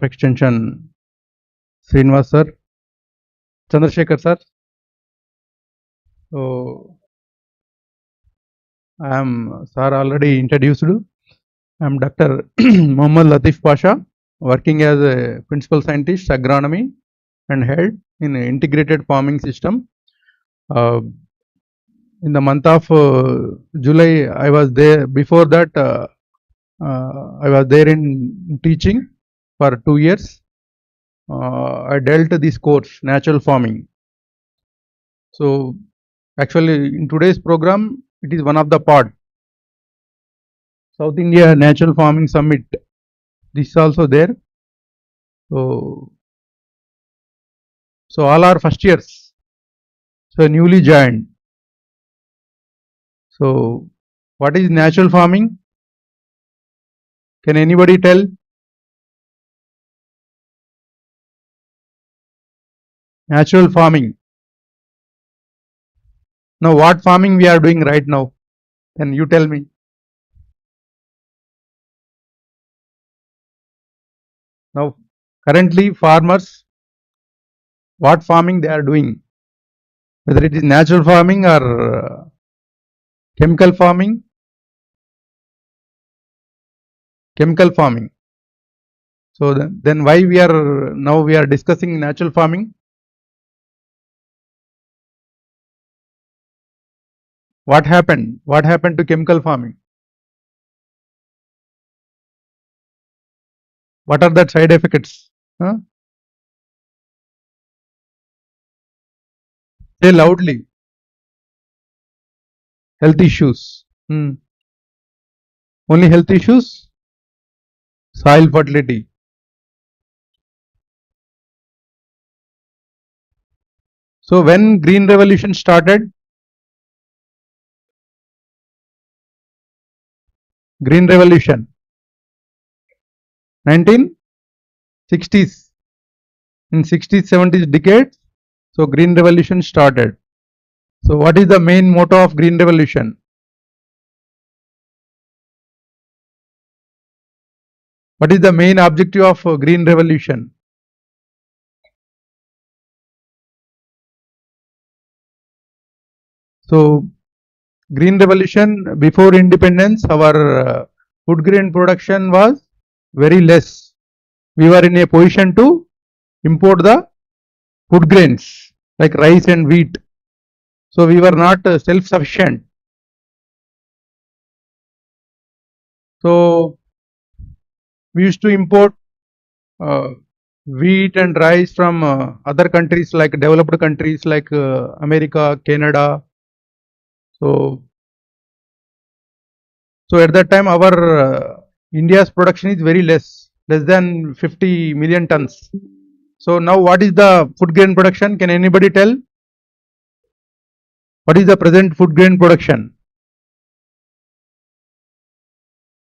Extension Srinivas sir, Chandrasekhar sir. So I am sir already introduced. I am Dr. Muhammad Latif Pasha, working as a principal scientist, agronomy and head in integrated farming system. In the month of July, I was there. Before that, I was there in teaching for 2 years. I dealt this course, natural farming. So actually, in today's program, it is one of the part. South India Natural Farming Summit. This is also there. So all are first years. So newly joined. So what is natural farming? Can anybody tell? Natural farming. Now what farming we are doing right now? Can you tell me? Now currently farmers, what farming they are doing? Whether it is natural farming or chemical farming? Chemical farming. So then why we are discussing natural farming? What happened? What happened to chemical farming? What are the side effects? Huh? Say loudly. Health issues. Only health issues? Soil fertility. So when Green Revolution started? Green Revolution. 1960s. In 60s, 70s decades. So Green Revolution started. So what is the main motto of Green Revolution? What is the main objective of Green Revolution? So Green Revolution, before independence, our food grain production was very less. We were in a position to import the food grains like rice and wheat. So we were not self-sufficient. So we used to import wheat and rice from other countries like developed countries like America, Canada. So at that time our India's production is very less than 50 million tons. So now what is the food grain production? Can anybody tell? What is the present food grain production?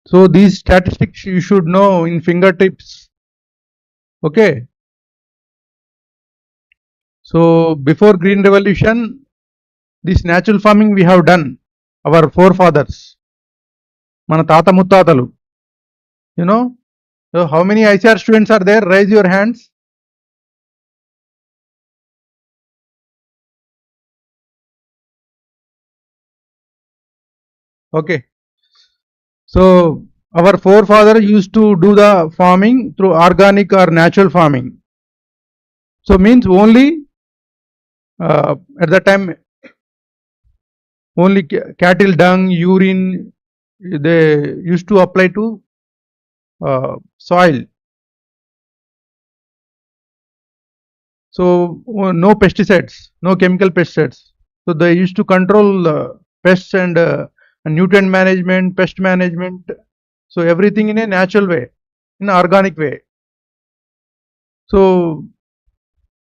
So these statistics you should know in fingertips. Okay. So before Green Revolution, this natural farming we have done, our forefathers, mana tata muttatalu. You know, so how many ICR students are there? Raise your hands. Okay. So our forefathers used to do the farming through organic or natural farming. So means only at that time only cattle dung, urine they used to apply to soil. So no pesticides, no chemical pesticides. So they used to control pests and nutrient management, pest management. So everything in a natural way, in an organic way. So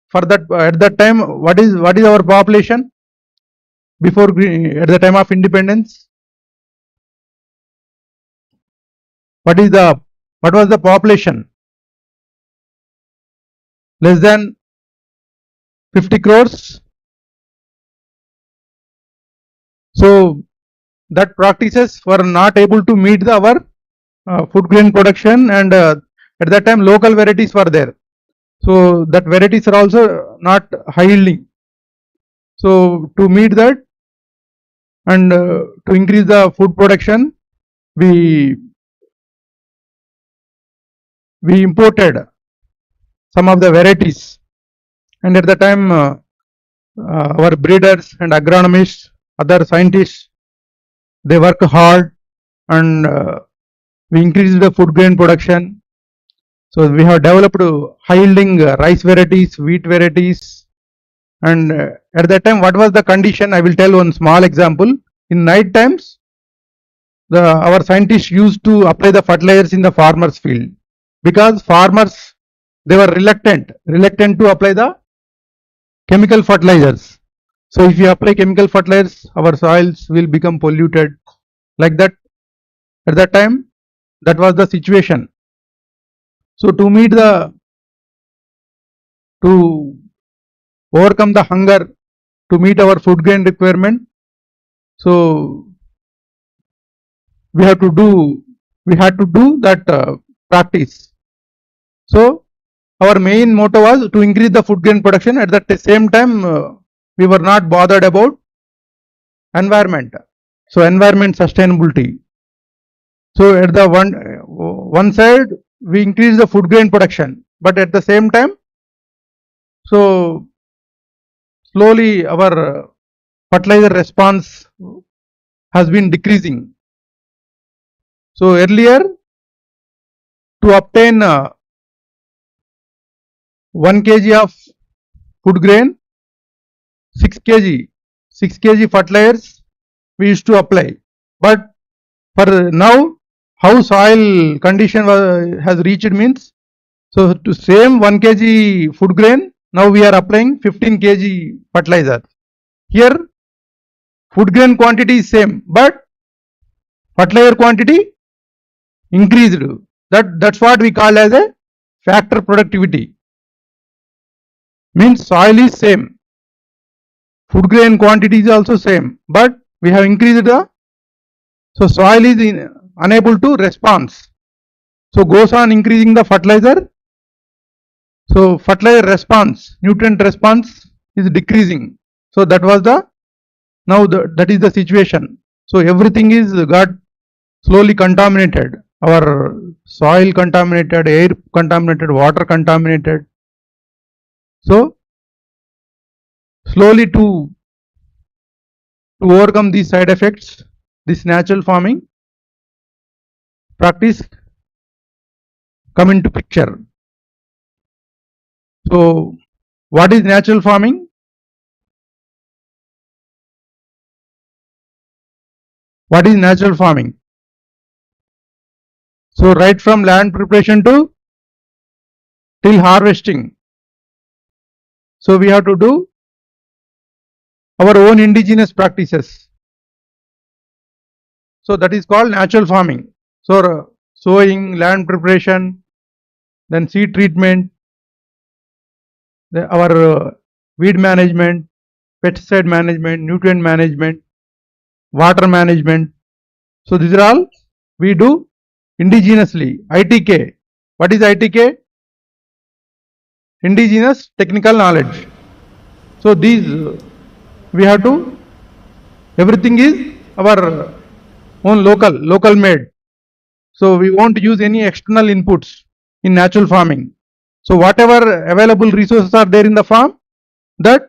for that, at that time, what is our population before at the time of independence? What was the population? Less than 50 crores. So that practices were not able to meet our food grain production, and at At that time, local varieties were there. So that varieties are also not high yielding. So to meet that and to increase the food production, we imported some of the varieties, and at the time our breeders and agronomists, other scientists, they work hard, and we increased the food grain production. So we have developed high yielding rice varieties, wheat varieties, and at that time what was the condition? I will tell one small example. In night times, our scientists used to apply the fertilizers in the farmers' field, because farmers, they were reluctant to apply the chemical fertilizers. So if you apply chemical fertilizers, our soils will become polluted. Like that, at that time, that was the situation. So to overcome the hunger, to meet our food grain requirement, so we had to do that practice. So our main motto was to increase the food grain production. At that same time, we were not bothered about environment. So environment sustainability. So at the one side, we increase the food grain production, but at the same time, so slowly our fertilizer response has been decreasing. So earlier, to obtain 1 kg of food grain, 6 kg fertilizers we used to apply. But for now, how soil condition has reached means, so to same 1 kg food grain, now we are applying 15 kg fertilizer. Here, food grain quantity is same, but fertilizer quantity increased. That's what we call as a factor productivity. Means soil is same, food grain quantity is also same, but we have increased the, so soil is unable to respond. So goes on increasing the fertilizer. So fertilizer response, nutrient response is decreasing. So that was that is the situation. So everything is got slowly contaminated. Our soil contaminated, air contaminated, water contaminated. So slowly to overcome these side effects, this natural farming practice come into picture. So what is natural farming? What is natural farming? So right from land preparation till harvesting. So we have to do our own indigenous practices. So that is called natural farming. So sowing, land preparation, then seed treatment, our weed management, pesticide management, nutrient management, water management. So these are all we do indigenously. ITK. What is ITK? Indigenous technical knowledge. So these we have to, everything is our own local made. So we won't use any external inputs in natural farming. So whatever available resources are there in the farm, that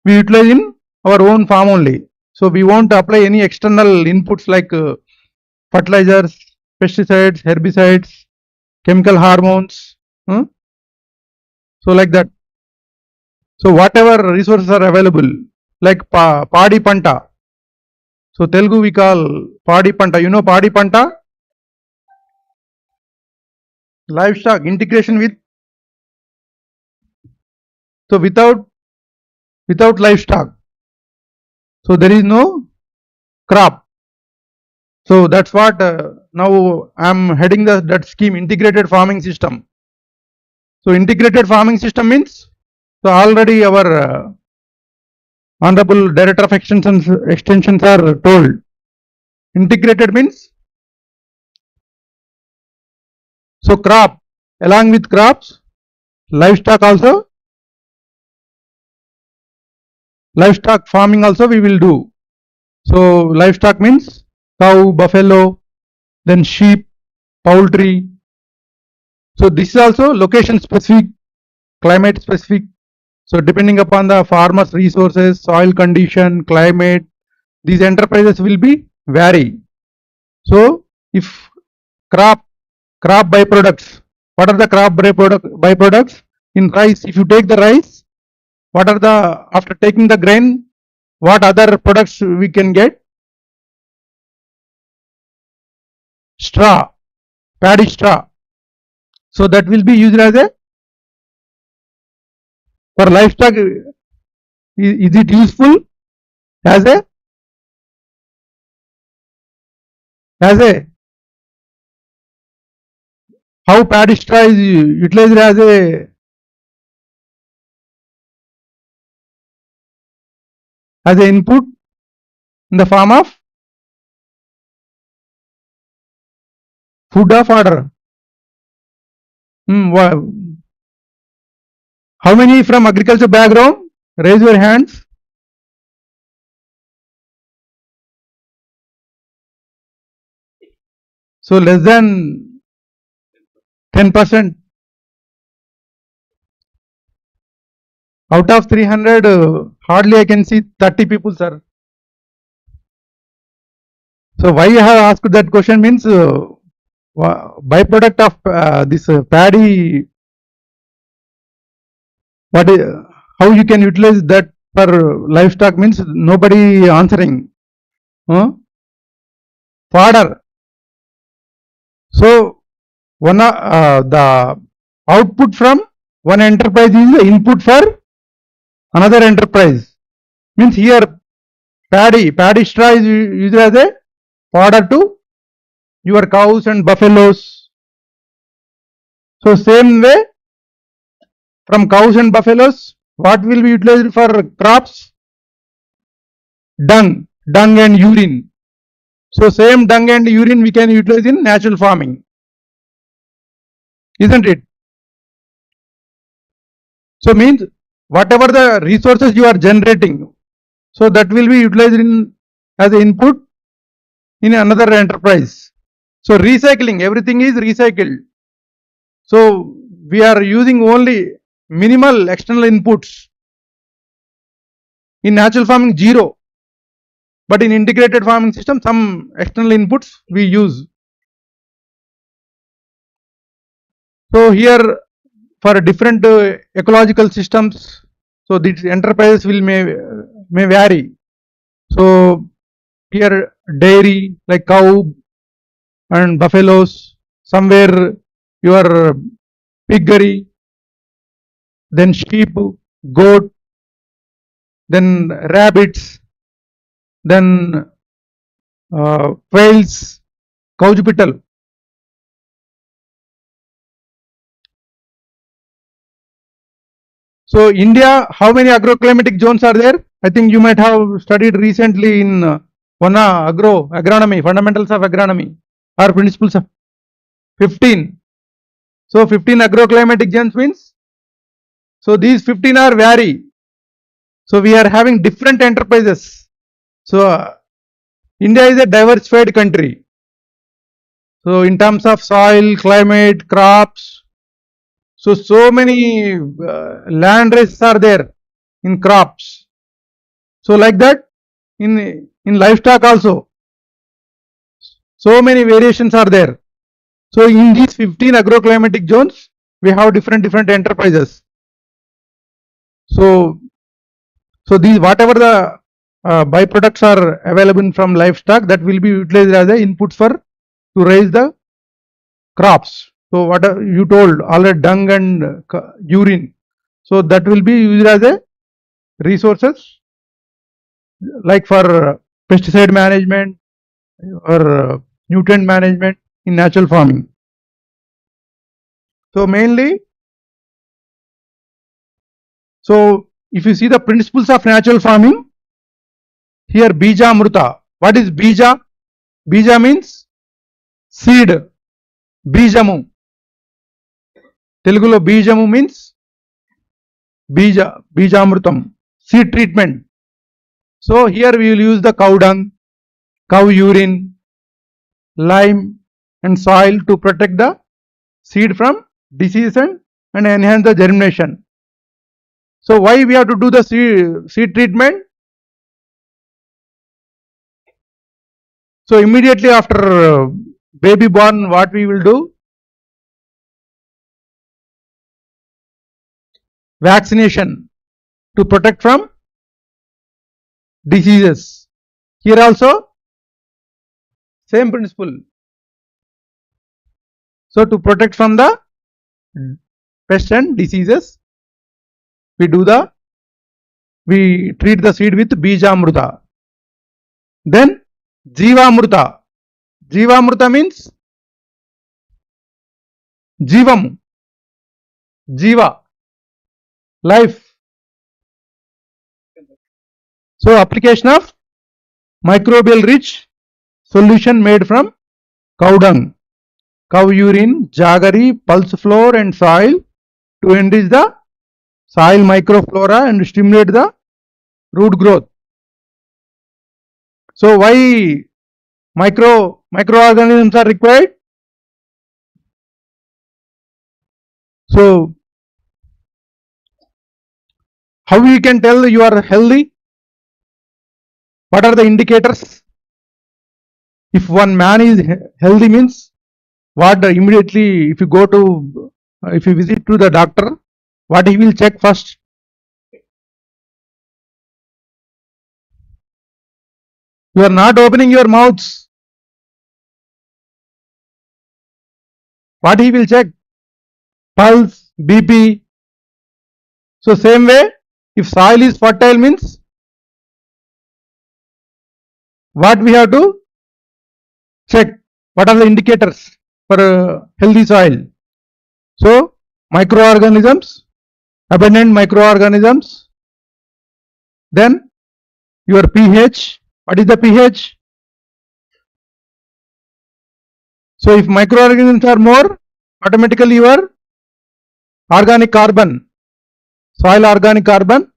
we utilize in our own farm only. So we won't apply any external inputs like fertilizers, pesticides, herbicides, chemical hormones. So like that. So whatever resources are available, like Padi Panta. So Telugu we call Padi Panta. You know Padi Panta? Livestock integration with, so without livestock, so there is no crop. So that's what now I am heading that scheme, integrated farming system. So integrated farming system means, so already our Honorable Director of Extensions are told. Integrated means, so crop, along with crops, livestock also, livestock farming also we will do. So livestock means cow, buffalo, then sheep, poultry. So this is also location specific, climate specific. So depending upon the farmer's resources, soil condition, climate, these enterprises will be vary. So if crop byproducts, what are the crop byproducts? In rice, if you take the rice, what are the, after taking the grain, what other products we can get? Straw, paddy straw. So that will be used as a, for livestock. Is it useful as a how paddy straw is utilized as a input in the form of food or fodder? How many from agriculture background? Raise your hands. So less than 10%. Out of 300, hardly I can see 30 people, sir. So why I have asked that question means byproduct of this paddy, what is, how you can utilize that for livestock means nobody answering. Fodder. So one the output from one enterprise is the input for another enterprise. Means here paddy straw is used as a fodder to your cows and buffaloes. So same way, from cows and buffaloes, what will be utilized for crops? Dung and urine. So same dung and urine we can utilize in natural farming, isn't it? So means whatever the resources you are generating, so that will be utilized in as an input in another enterprise. So recycling, everything is recycled. So we are using only minimal external inputs. In natural farming, zero. But in integrated farming system, some external inputs we use. So here for different ecological systems, so these enterprises will may vary. So here dairy like cow and buffaloes, somewhere your piggery, then sheep, goat, then rabbits, then quails, cowspital. So India, how many agroclimatic zones are there? I think you might have studied recently in agronomy, fundamentals of agronomy or principles of 15. So 15 agroclimatic zones means, so these 15 are vary. So we are having different enterprises. So India is a diversified country. So in terms of soil, climate, crops, so many land races are there in crops. So like that in livestock also, so many variations are there. So in these 15 agroclimatic zones, we have different enterprises. So these whatever the byproducts are available from livestock, that will be utilized as the inputs for to raise the crops. So what you told already, dung and urine, so that will be used as a resources like for pesticide management or nutrient management in natural farming. So mainly, so if you see the principles of natural farming, here bija amruta. What is bija? Bija means seed, bijamu. Telugulo Bijamu means Bijamrutam, seed treatment. So here we will use the cow dung, cow urine, lime and soil to protect the seed from disease and enhance the germination. So why we have to do the seed treatment? So immediately after baby born, what we will do? Vaccination to protect from diseases. Here also same principle. So to protect from the pests and diseases, we treat the seed with Bijamruta. Then Jivamruta. Jivamruta means Jivam. Jiva. Life. So application of microbial rich solution made from cow dung, cow urine, jaggery, pulse flour and soil to enrich the soil microflora and stimulate the root growth. So why microorganisms are required? So how we can tell you are healthy? What are the indicators? If one man is healthy means what? Immediately if you visit to the doctor, what he will check first? You are not opening your mouths. What he will check? Pulse, BP. So same way, if soil is fertile means what we have to check? What are the indicators for healthy soil? So microorganisms, abundant microorganisms. Then your pH. What is the pH? So if microorganisms are more, automatically your organic carbon, soil organic carbon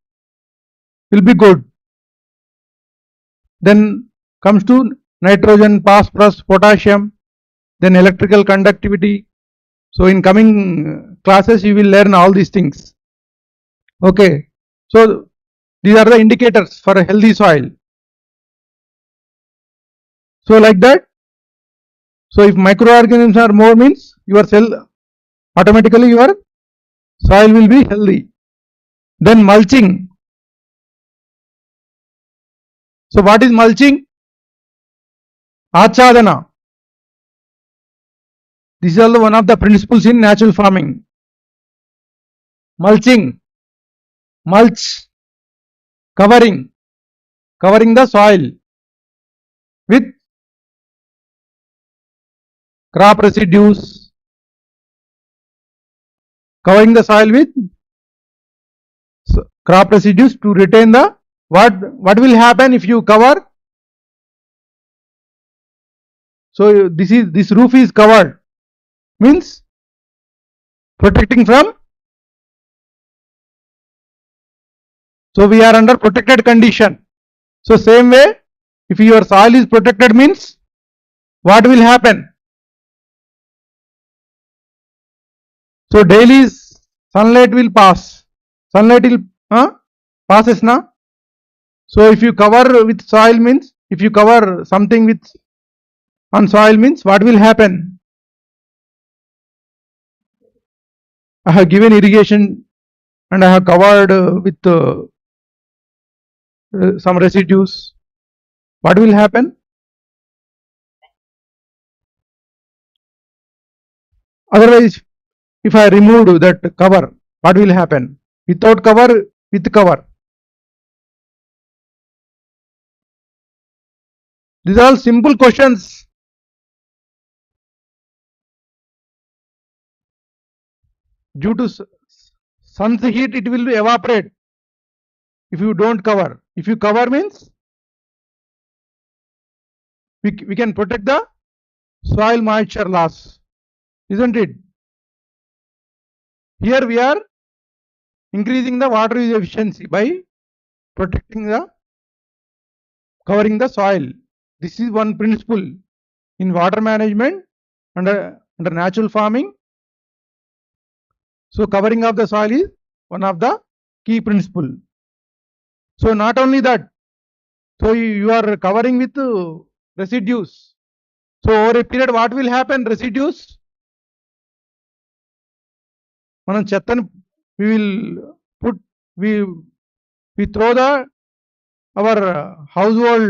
will be good. Then comes to nitrogen, phosphorus, potassium, then electrical conductivity. So in coming classes you will learn all these things. Okay. So these are the indicators for a healthy soil. So like that. So if microorganisms are more means your cell, automatically your soil will be healthy. Then mulching. So what is mulching? Achadana. This is also one of the principles in natural farming. Mulching, mulch, covering the soil with crop residues, covering the soil with crop residues to retain the what will happen if you cover? So this roof is covered means protecting from. So we are under protected condition. So same way, if your soil is protected means what will happen? So daily sunlight will pass. Sunlight will passes na. So if you cover with soil means, if you cover something with on soil means what will happen? I have given irrigation and I have covered with some residues. What will happen? Otherwise, if I remove that cover, what will happen? Without cover, with cover. These are all simple questions. Due to sun's heat, it will evaporate if you don't cover. If you cover means we can protect the soil moisture loss, isn't it? Here we are increasing the water use efficiency by protecting the covering the soil. This is one principle in water management under natural farming. So covering of the soil is one of the key principle. So not only that, so you are covering with residues. So over a period, what will happen? Residues. మనం చెత్తను we will put we throw the our household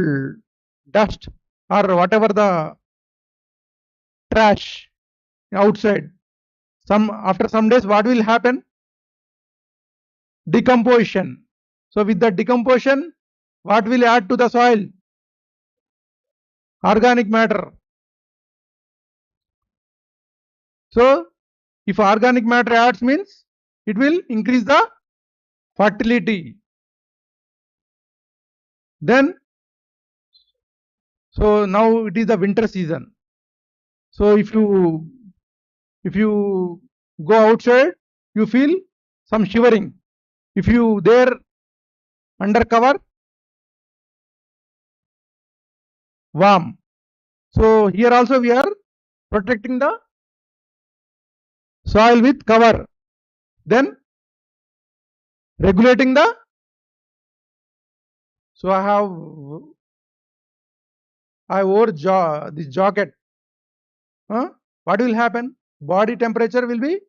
dust or whatever the trash outside. After some days, what will happen? Decomposition. So with the decomposition, what will add to the soil? Organic matter. So if organic matter adds, means it will increase the fertility. Then, so now it is the winter season. So if you go outside, you feel some shivering. If you there under cover, warm. So here also we are protecting the soil with cover. Then regulating the. So I wore this jacket. What will happen? Body temperature will be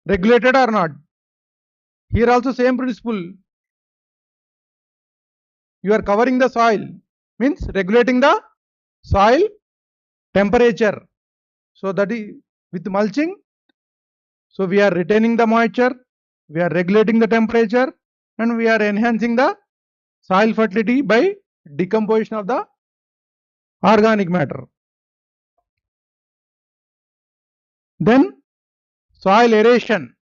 regulated or not? Here also same principle. You are covering the soil, means regulating the soil temperature. So that is with mulching. So we are retaining the moisture, we are regulating the temperature, and we are enhancing the soil fertility by decomposition of the organic matter. Then soil aeration.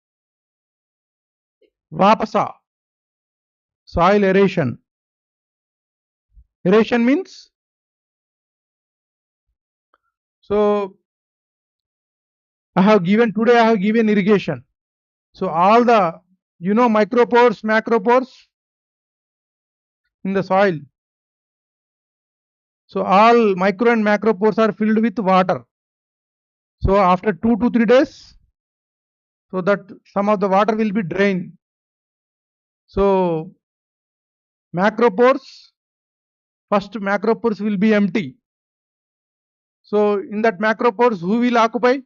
Vapasa. Soil aeration. Aeration means, so I have given irrigation. So all the micropores, macropores in the soil. So all micro and macropores are filled with water. So after 2 to 3 days, so that some of the water will be drained. So first macropores will be empty. So in that macropores, who will occupy?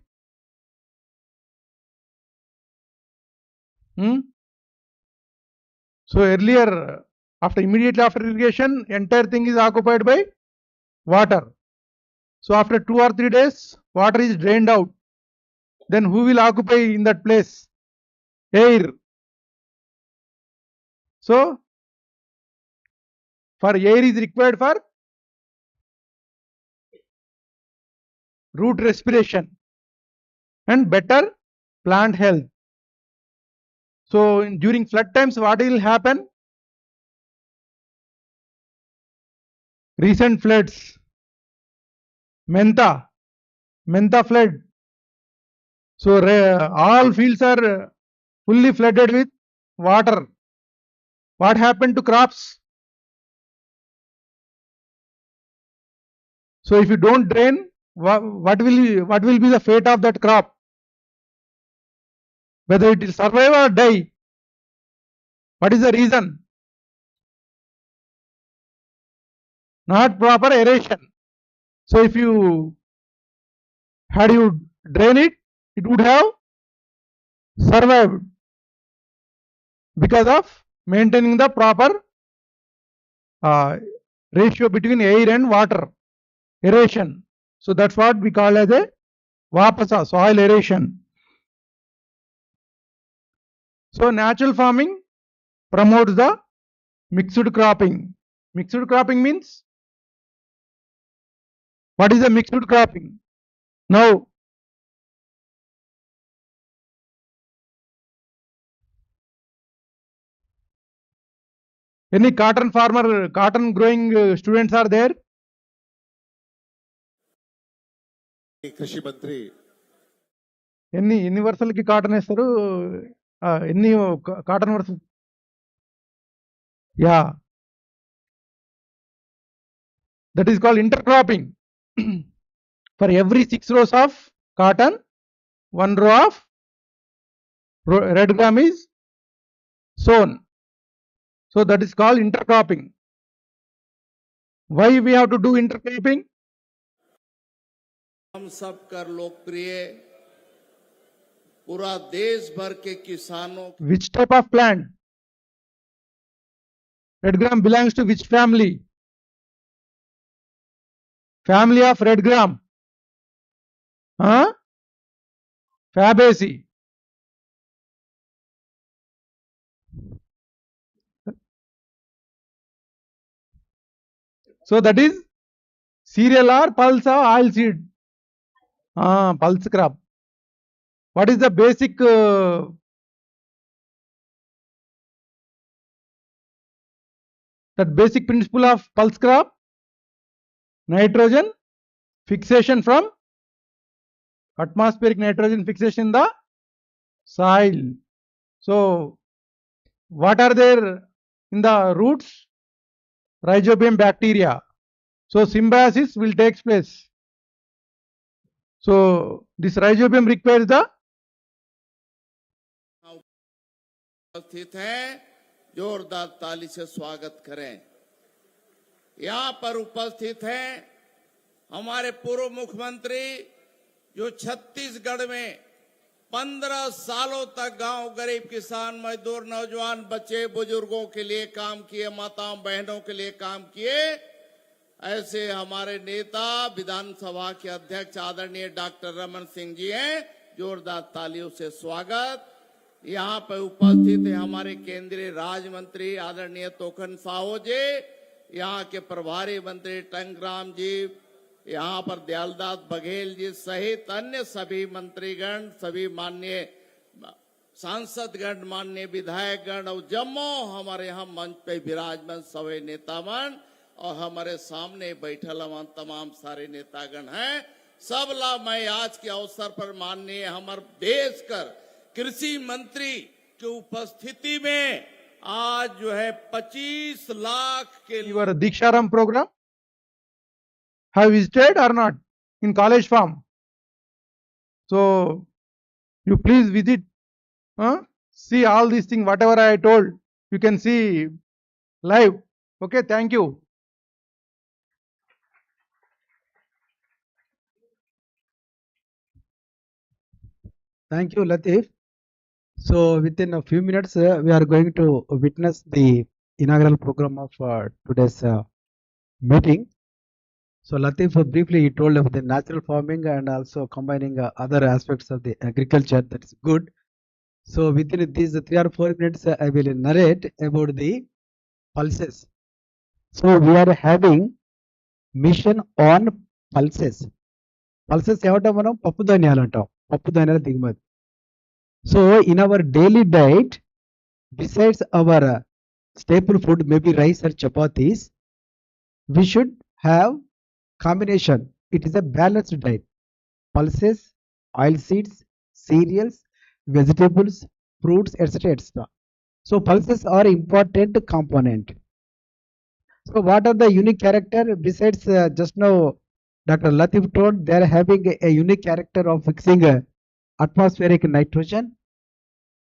So earlier, immediately after irrigation, entire thing is occupied by water. So after 2 or 3 days, water is drained out. Then who will occupy in that place? Air. So for air is required for root respiration and better plant health. So during flood times, what will happen? Recent floods, Mentha flood. So all fields are fully flooded with water. What happened to crops? So if you don't drain, what will be the fate of that crop? Whether it will survive or die. What is the reason? Not proper aeration. So if you drain it, it would have survived because of maintaining the proper ratio between air and water, aeration. So that's what we call as a vapasa, soil aeration. So natural farming promotes the mixed cropping. Mixed cropping means, what is a mixed cropping? Now any cotton growing students are there? कृषि मंत्री ఎన్ని వరుసలకి cotton వేస్తారు, ఎన్ని cotton వరుస? Yeah, that is called intercropping. For every 6 rows of cotton, 1 row of red gram is sown. So that is called intercropping. Why we have to do intercropping? हम सब कर लोकप्रिय पूरा देश भर के किसानों Which type of plant? Red gram belongs to which family? Family of red gram. Fabaceae. So that is cereal or pulse or oil seed. Pulse crop. What is the basic that basic principle of pulse crop? Nitrogen fixation from atmospheric nitrogen fixation in the soil. So what are there in the roots? Rhizobium bacteria. So symbiosis will take place. So this rhizobium requires the उपस्थित हैं, जोरदार ताली से स्वागत करें। यहाँ पर उपस्थित हैं हमारे पूर्व मुख्यमंत्री जो छत्तीसगढ़ में 15 सालों तक गांव गरीब किसान मजदूर नौजवान बच्चे बुजुर्गों के लिए काम किए, माताओं बहनों के लिए काम किए। ऐसे हमारे नेता विधानसभा के अध्यक्ष आदरणीय डॉक्टर रमन सिंह जी हैं, जोरदार तालियों से स्वागत। यहाँ पर उपस्थित है हमारे केंद्रीय राज्य मंत्री आदरणीय तोखन साहू जी, यहाँ के प्रभारी मंत्री टंगराम जी, यहाँ पर दयालदास बघेल जी सहित अन्य सभी मंत्रीगण, सभी माननीय सांसदगण, माननीय विधायकगण और जम्मो हमारे यहाँ मंच पे विराजमान सभी नेतागण और हमारे सामने बैठल हमारे तमाम सारे नेतागण हैं। सब ला मैं आज के अवसर पर माननीय हमारे देश कर कृषि मंत्री की उपस्थिति में आज जो है 25 लाख के your Diksharam program have visited or not in college farm. So you please visit, see all these things, whatever I told, you can see live. Okay, thank you. Thank you, Latif. So within a few minutes, we are going to witness the inaugural program of today's meeting. So Latif briefly he told of the natural farming and also combining other aspects of the agriculture. That is good. So within these 3 or 4 minutes, I will narrate about the pulses. So we are having mission on pulses. Pulses ఏమంటాం మనం? పప్పు ధాన్యాలు అంటాం. పప్పు ధాన్యాల దిగుమతి. So in our daily diet, besides our staple food, maybe rice or chapatis, we should have combination. It is a balanced diet. Pulses, oil seeds, cereals, vegetables, fruits, etc. etc. So pulses are important component. So what are the unique character besides just now Dr. Latif told they are having a unique character of fixing atmospheric nitrogen.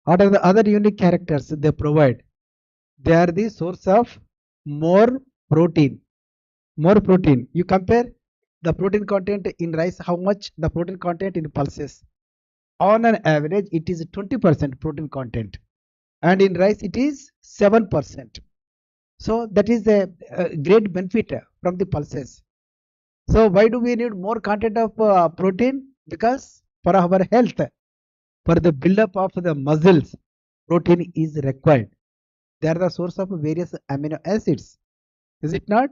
What are the other unique characters they provide? They are the source of more protein. More protein. You compare the protein content in rice, how much the protein content in pulses. On an average, it is 20% protein content. And in rice, it is 7%. So that is a great benefit from the pulses. So why do we need more content of protein? Because for our health, for the build-up of the muscles, protein is required. They are the source of various amino acids. Is it not?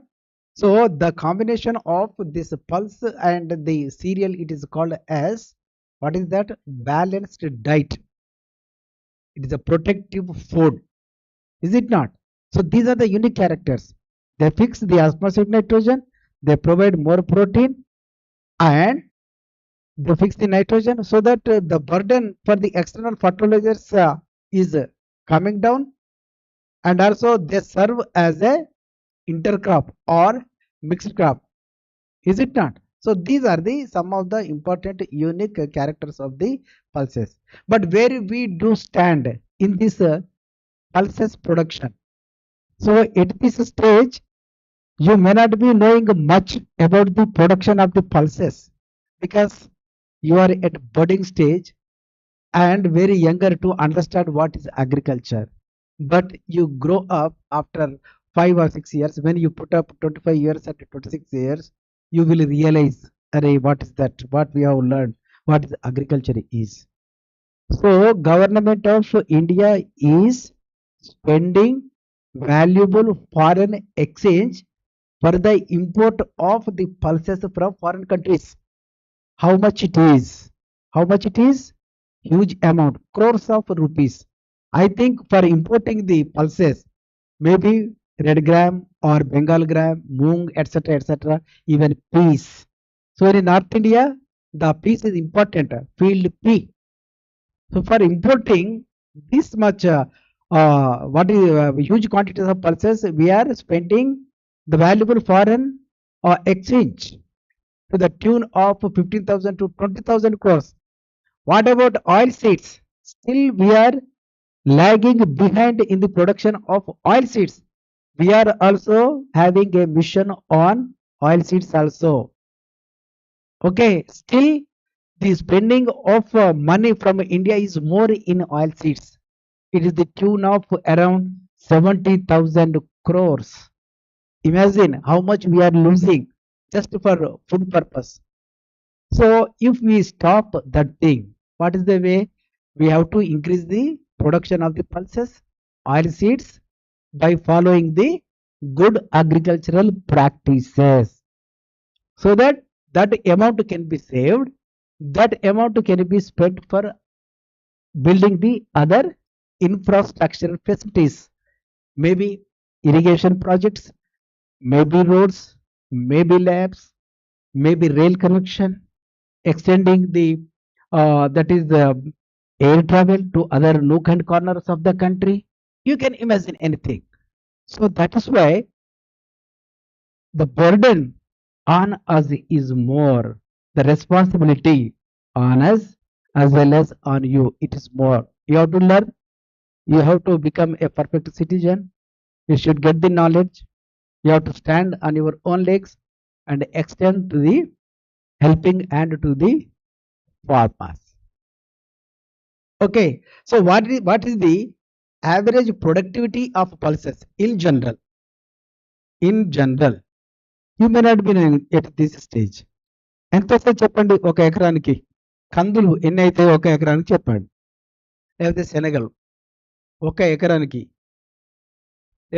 So the combination of this pulse and the cereal, it is called as, what is that? Balanced diet. It is a protective food. Is it not? So these are the unique characters. They fix the atmospheric nitrogen, they provide more protein, and they fix the nitrogen so that the burden for the external fertilizers is coming down, and also they serve as a intercrop or mixed crop, is it not? So these are the some of the important unique characters of the pulses. But where we do stand in this pulses production, so at this stage you may not be knowing much about the production of the pulses because you are at budding stage and very younger to understand what is agriculture. But you grow up after 5 or 6 years, when you put up 25 years and 26 years, you will realize, array, what is that? What we have learned, what is agriculture is. So government of India is spending valuable foreign exchange for the import of the pulses from foreign countries. How much it is? How much it is? Huge amount, crores of rupees. I think for importing the pulses, maybe red gram or Bengal gram, moong, etc., even peas. So in North India, the peas is important, field pea. So for importing this much, what is huge quantities of pulses, we are spending the valuable foreign exchange to the tune of 15,000 to 20,000 crores. What about oil seeds? Still we are lagging behind in the production of oil seeds. We are also having a mission on oil seeds also. Okay, still the spending of money from India is more in oil seeds. It is the tune of around 70,000 crores. Imagine how much we are losing just for food purpose. So if we stop that thing, what is the way? We have to increase the production of the pulses, oil seeds by following the good agricultural practices, so that that amount can be saved, that amount can be spent for building the other infrastructure facilities, maybe irrigation projects, maybe roads, maybe labs, maybe rail connection, extending the that is air travel to other nook and corners of the country. You can imagine anything. So that is why the burden on us is more. The responsibility on us as well as on you, it is more. You have to learn. You have to become a perfect citizen. You should get the knowledge. You have to stand on your own legs and extend to the helping hand to the farmers. Okay, so what is the average productivity of pulses in general? In general, you may not be knowing at this stage. ఎంత వస్తుంది చెప్పండి ఒక ఎకరానికి? కందులు ఎన్ని అయితే ఒక ఎకరానికి చెప్పండి, లేకపోతే శనగలు ఒక ఎకరానికి.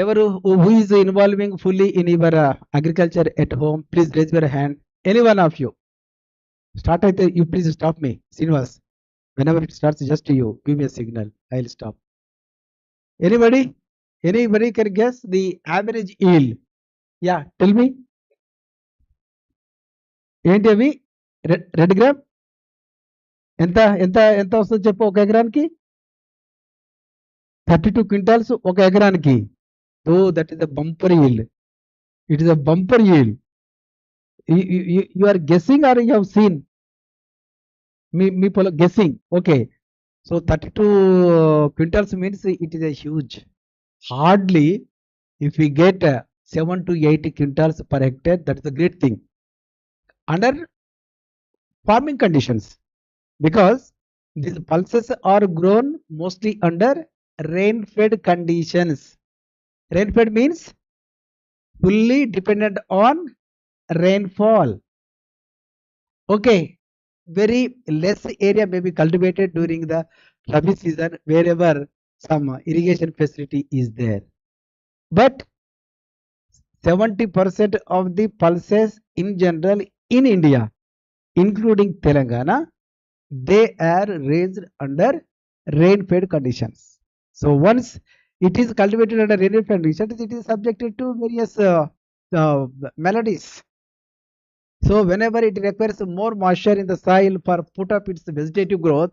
ఎవరు who is involving fully in your agriculture at home? Please raise your hand. Any one of you. Start అయితే you please stop me, Srinivas. Whenever it starts, just you give me a signal. I'll stop. Anybody? Anybody can guess the average yield? Yeah, tell me. ఏంటి అవి? Red gram ఎంత ఎంత ఎంత వస్తుంది చెప్పు ఒక ఎకరానికి? 32 క్వింటాల్స్ ఒక ఎకరానికి. Oh that is the bumper yield. It is a bumper yield. You are guessing or you have seen? మీ పొలం guessing. Okay. So 32 quintals means it is a huge. Hardly if we get 7 to 8 quintals per hectare, that is a great thing under farming conditions, because these pulses are grown mostly under rain-fed conditions. Rain-fed means fully dependent on rainfall. Okay, very less area may be cultivated during the Rabi season wherever some irrigation facility is there. But 70% of the pulses in general in India, including Telangana, they are raised under rain-fed conditions. So once it is cultivated under rain-fed conditions, it is subjected to various maladies. So whenever it requires more moisture in the soil for put up its vegetative growth,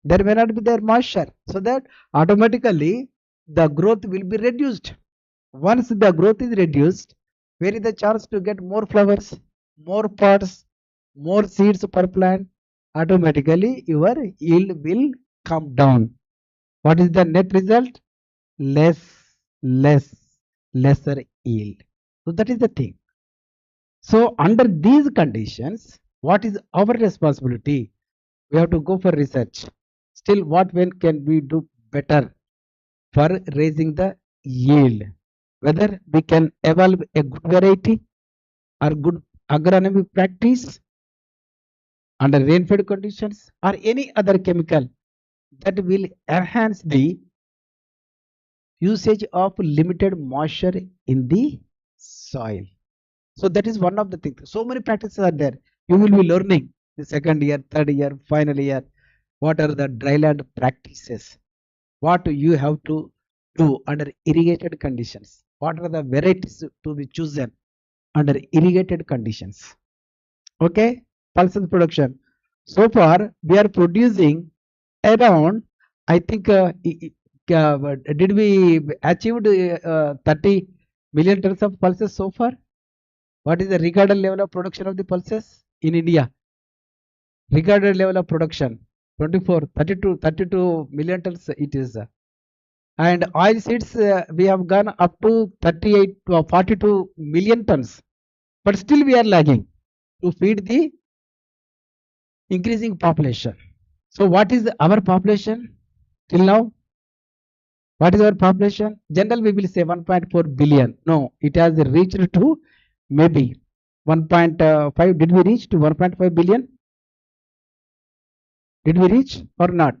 there may not be there moisture. So that automatically the growth will be reduced. Once the growth is reduced, where is the chance to get more flowers, more pods, more seeds per plant? Automatically your yield will come down. What is the net result? Lesser yield. So that is the thing. So under these conditions, what is our responsibility? We have to go for research. Still, what when can we do better for raising the yield? Whether we can evolve a good variety or good agronomic practice under rainfed conditions or any other chemical that will enhance the usage of limited moisture in the soil. So that is one of the things. So many practices are there. You will be learning the second year, third year, final year. What are the dryland practices? What you have to do under irrigated conditions? What are the varieties to be chosen under irrigated conditions? Okay, pulses production. So far, we are producing around, I think, did we achieved 30 million tons of pulses so far? What is the recorded level of production of the pulses in India? Recorded level of production 32 million tons it is. And oil seeds we have gone up to 38 to 42 million tons. But still we are lagging to feed the increasing population. So what is our population till now? What is our population? General we will say 1.4 billion. No, it has reached to maybe 1.5. Did we reach to 1.5 billion? Did we reach or not?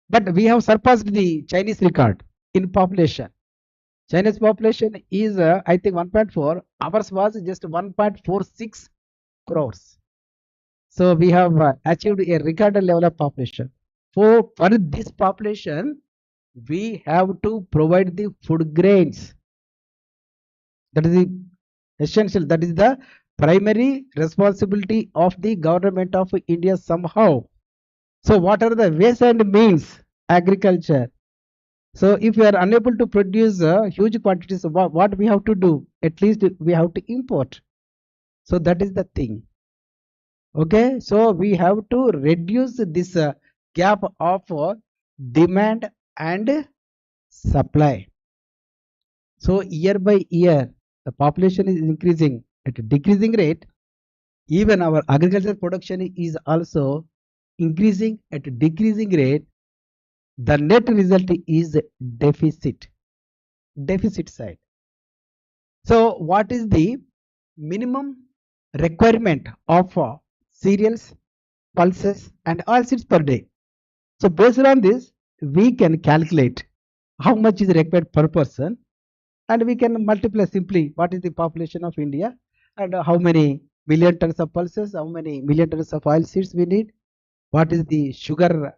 But we have surpassed the Chinese record in population. Chinese population is I think 1.4. Ours was just 1.46 crores. So we have achieved a record level of population. For this population, we have to provide the food grains. That is the essential. That is the primary responsibility of the government of India somehow. So what are the ways and means? Agriculture. So if we are unable to produce huge quantities, what we have to do? At least we have to import. So that is the thing. Okay, so we have to reduce this gap of demand and supply. So year by year, the population is increasing at a decreasing rate. Even our agricultural production is also increasing at a decreasing rate. The net result is deficit side. So what is the minimum requirement of cereals, pulses and oilseeds per day? So based on this, we can calculate how much is required per person, and we can multiply simply what is the population of India and how many million tons of pulses, how many million tons of oilseeds we need, what is the sugar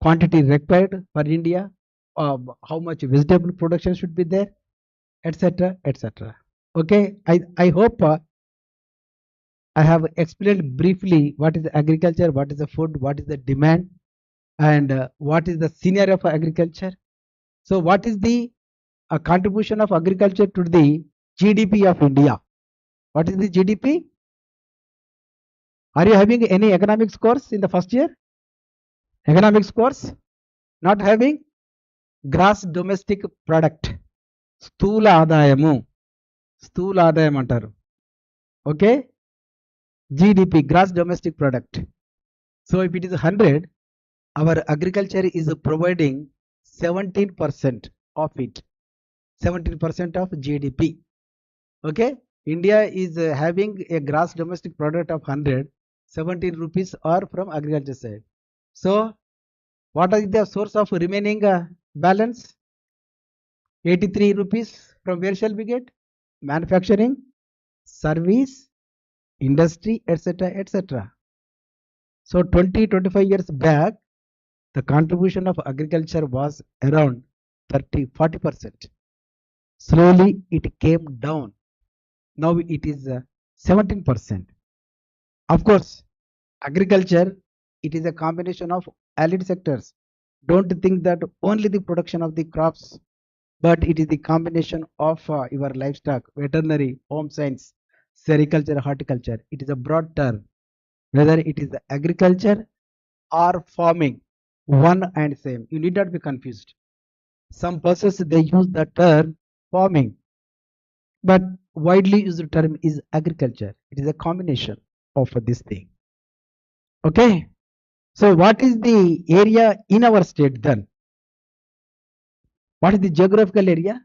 quantity required for India, how much vegetable production should be there, etc., etc. Okay, I hope I have explained briefly what is agriculture, what is the food, what is the demand, and what is the scenario of agriculture. So what is the contribution of agriculture to the GDP of India? What is the GDP? Are you having any economics course in the first year? Economics course? Not having? Gross domestic product. స్థూల ఆదాయము అంటారు. Okay, GDP, gross domestic product. So if it is 100, our agriculture is providing 17% of it, 17% of GDP. Okay, India is having a gross domestic product of 100, 17 rupees are from agriculture side. So what is the source of remaining balance? 83 rupees. From where shall we get? Manufacturing, service, industry, etc., etc. So 20-25 years back, the contribution of agriculture was around 30-40%. Slowly it came down. Now it is 17%. Of course, agriculture, it is a combination of allied sectors. Don't think that only the production of the crops, but it is the combination of your livestock, veterinary, home science, sericulture, horticulture. It is a broad term. Whether it is agriculture or farming, one and same. You need not be confused. Some persons they use the term farming, but widely used term is agriculture. It is a combination of this thing. Okay. So what is the area in our state then? What is the geographical area?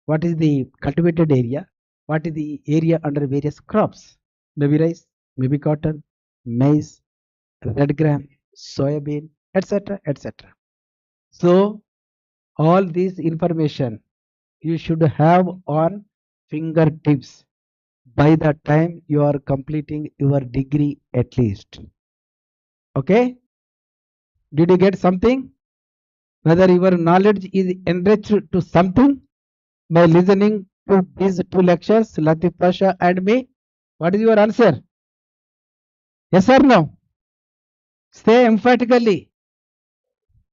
What is the cultivated area? What is the area under various crops? Maybe rice, maybe cotton, maize, red gram, soybean, etc., etc. So all this information you should have on fingertips by the time you are completing your degree at least. Okay? Did you get something? Whether your knowledge is enriched to something by listening to these two lectures, Latif Pasha and me? What is your answer? Yes or no? Say emphatically.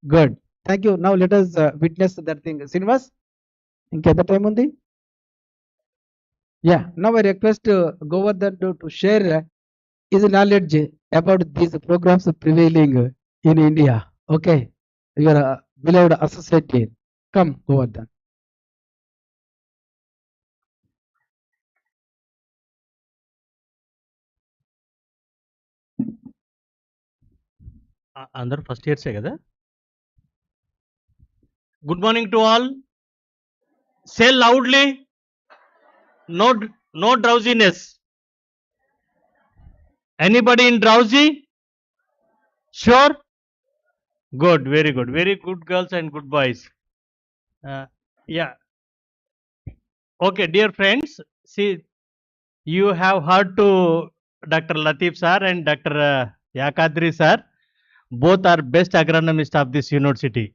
Good. Thank you. Now let us witness that thing. Srinivas, ఇంకెంత time ఉంది? Yeah. Now I request Govardhan to share his knowledge about these programs prevailing in India. Okay. Your beloved associate dean. Come, Govardhan. అందరూ first ఇయర్సే కదా. Good morning to all. Say loudly. No drowsiness. Anybody in drowsy? Sure? Good, very good. Very good girls and good boys. Yeah. Okay, dear friends, see, you have heard to Dr. Latif sir and Dr. Yakadri sir. Both are best agronomists of this university.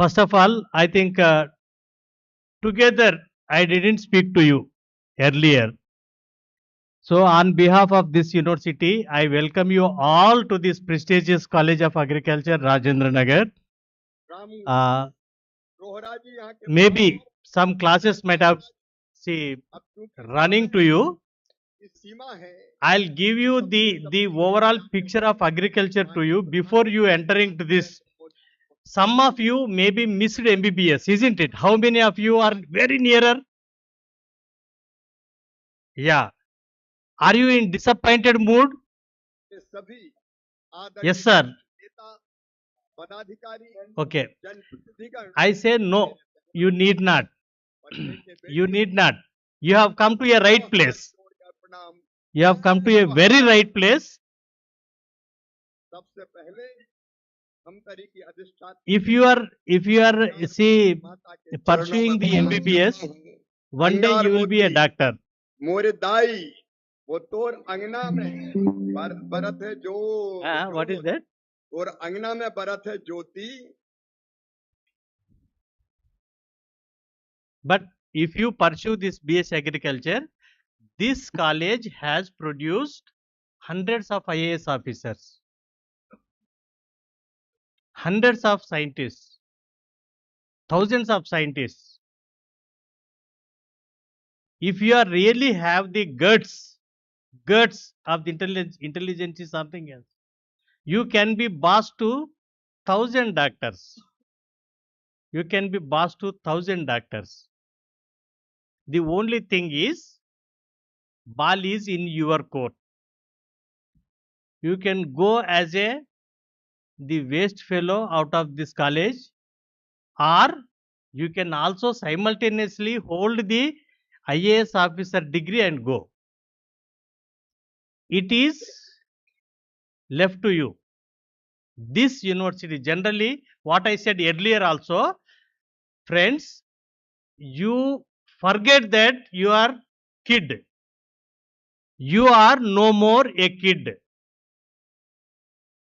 First of all, I think together I didn't speak to you earlier. So on behalf of this university, I welcome you all to this prestigious College of Agriculture, Rajendra Nagar. Maybe some classes might have running to you. I'll give you the overall picture of agriculture to you before you entering to this. Some of you maybe missed MBBS, isn't it? How many of you are very nearer? Yeah. Are you in disappointed mood? Yes, sir. Okay. I say no. You need not. You need not. You have come to a right place. You have come to a very right place. If you are pursuing the MBBS, one day you will be a doctor. मोरे दाई वो तोर अंगना में बरत है जो What is that? और अंगना में बरत है ज्योति. But if you pursue this BS Agriculture, this college has produced hundreds of IAS officers, hundreds of scientists, thousands of scientists. If you are really have the guts of the intelligence is something else. You can be boss to 1,000 doctors. You can be boss to 1,000 doctors. The only thing is, ball is in your court. You can go as the waste fellow out of this college, or you can also simultaneously hold the IAS officer degree and go. It is left to you. This university, generally, what I said earlier also, friends, you forget that you are kid. You are no more a kid.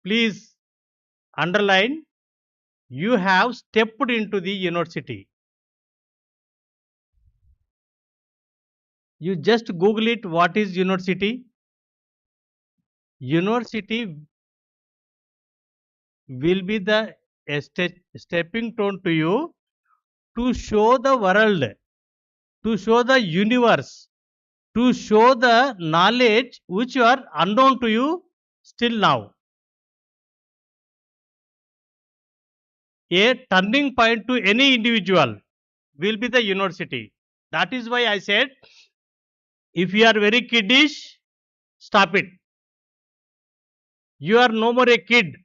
Please underline, you have stepped into the university. You just Google it. What is university? University will be the stepping stone to you to show the world, to show the universe, to show the knowledge which are unknown to you still now. A turning point to any individual will be the university. That is why I said, if you are very kiddish, stop it. You are no more a kid.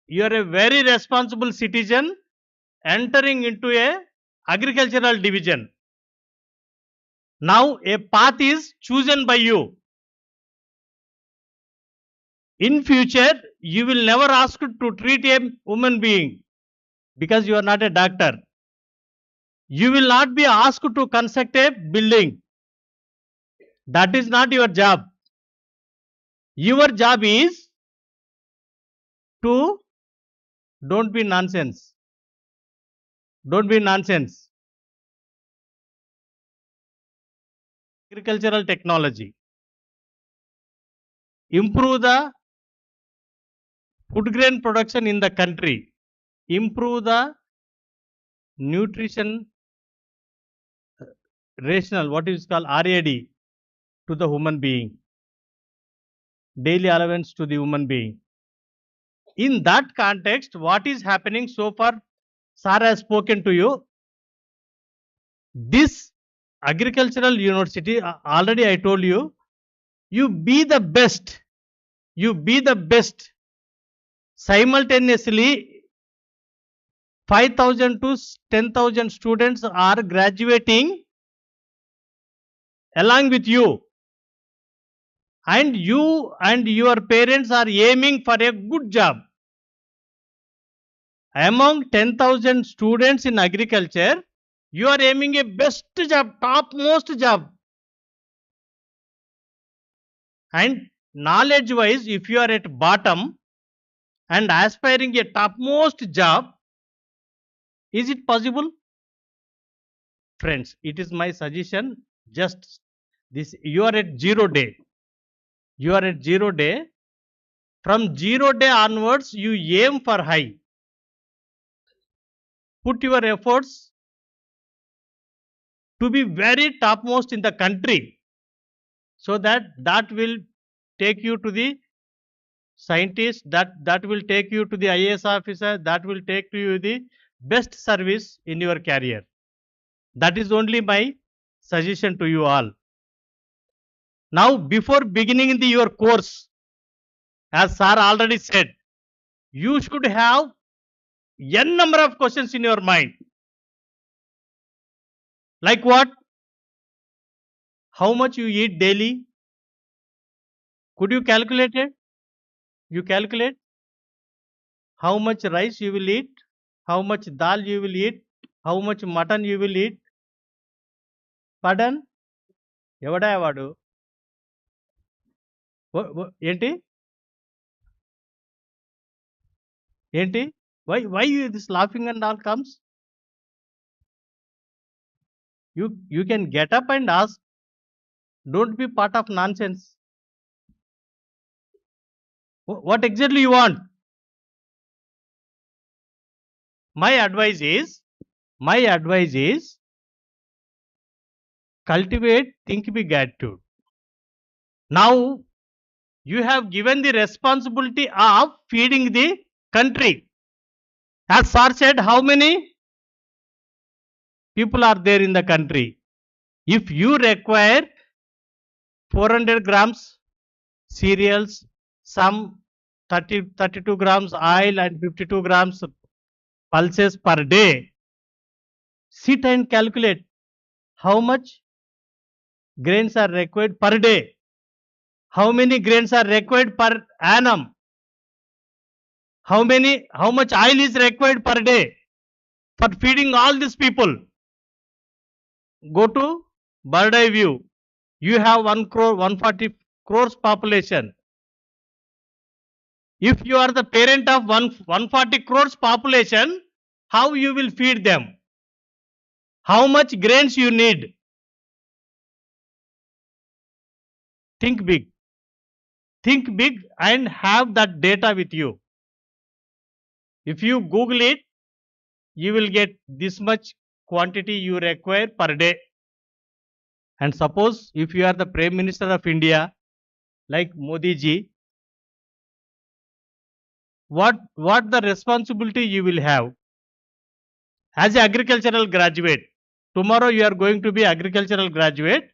You are a very responsible citizen entering into a agricultural division. Now a path is chosen by you. In future, you will never ask to treat a human being because you are not a doctor. You will not be asked to construct a building. That is not your job. Your job is to don't be nonsense. Don't be nonsense. Agricultural technology. Improve the food grain production in the country. Improve the nutrition rational, what is called RAD, to the human being. Daily allowance to the human being. In that context, what is happening so far, Sir has spoken to you. This agricultural university, already I told you, you be the best. You be the best. Simultaneously, 5,000 to 10,000 students are graduating along with you. And you and your parents are aiming for a good job. Among 10,000 students in agriculture, you are aiming a best job, topmost job. And knowledge wise, if you are at bottom and aspiring a topmost job, is it possible? Friends, it is my suggestion. Just this, you are at 0 day. You are at 0 day. From 0 day onwards, you aim for high. Put your efforts to be very topmost in the country, so that will take you to the scientist, that will take you to the IAS officer, that will take to you the best service in your career. That is only my suggestion to you all. Now, before beginning your course, as sir already said, you should have n number of questions in your mind. Like what? How much you eat daily? Could you calculate it? You calculate how much rice you will eat, how much dal you will eat, how much mutton you will eat. Pardon? ఎవడా వాడు? ఏంటి? ఏంటి? Why this laughing and all comes? You can get up and ask. Don't be part of nonsense. What exactly you want? My advice is cultivate think big attitude. Now you have given the responsibility of feeding the country. As sir said, how many people are there in the country? If you require 400 grams cereals, some 32 grams oil and 52 grams pulses per day, sit and calculate how much grains are required per day, how many grains are required per annum, how much oil is required per day for feeding all these people. Go to bird eye view. You have 1 crore 140 crores population. If you are the parent of 140 crores population, how you will feed them? How much grains you need? Think big. Think big and have that data with you. If you Google it, you will get this much quantity you require per day. And suppose if you are the Prime Minister of India, like Modi ji, what the responsibility you will have as an agricultural graduate? Tomorrow you are going to be agricultural graduate.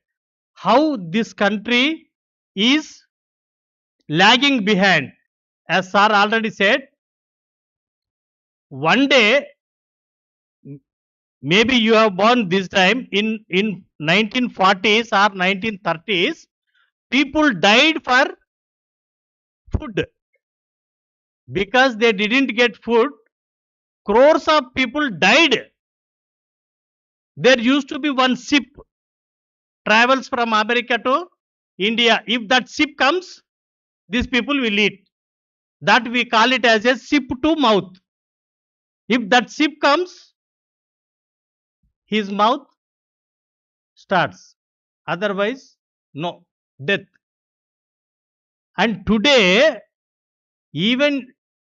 How this country is lagging behind? As sir already said, one day, maybe you have born this time in 1940s or 1930s, people died for food. Because they didn't get food, crores of people died. There used to be one ship travels from America to India. If that ship comes, these people will eat. That we call it as a ship to mouth. If that ship comes, his mouth starts. Otherwise, no, death. And today, even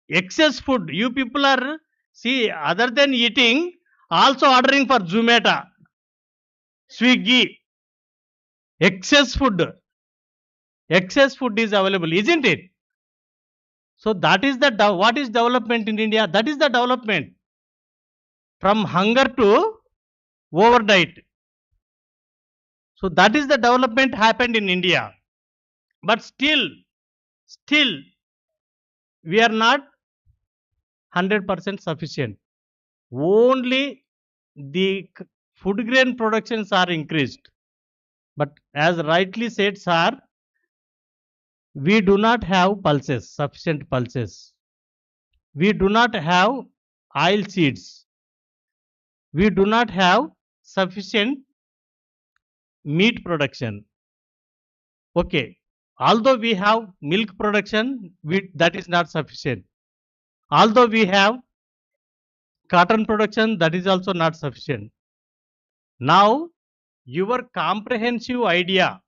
excess food, you people are, see, other than eating, also ordering for Zomato, Swiggy. Excess food is available, isn't it? So that is the what is development in India? That is the development. From hunger to overnight. So that is the development happened in India. But still, we are not 100% sufficient. Only the food grain productions are increased. But as rightly said, sir, we do not have pulses, sufficient pulses. We do not have oil seeds. We do not have sufficient meat production. Okay, although we have milk production, that is not sufficient. Although we have cotton production, that is also not sufficient. Now, your comprehensive idea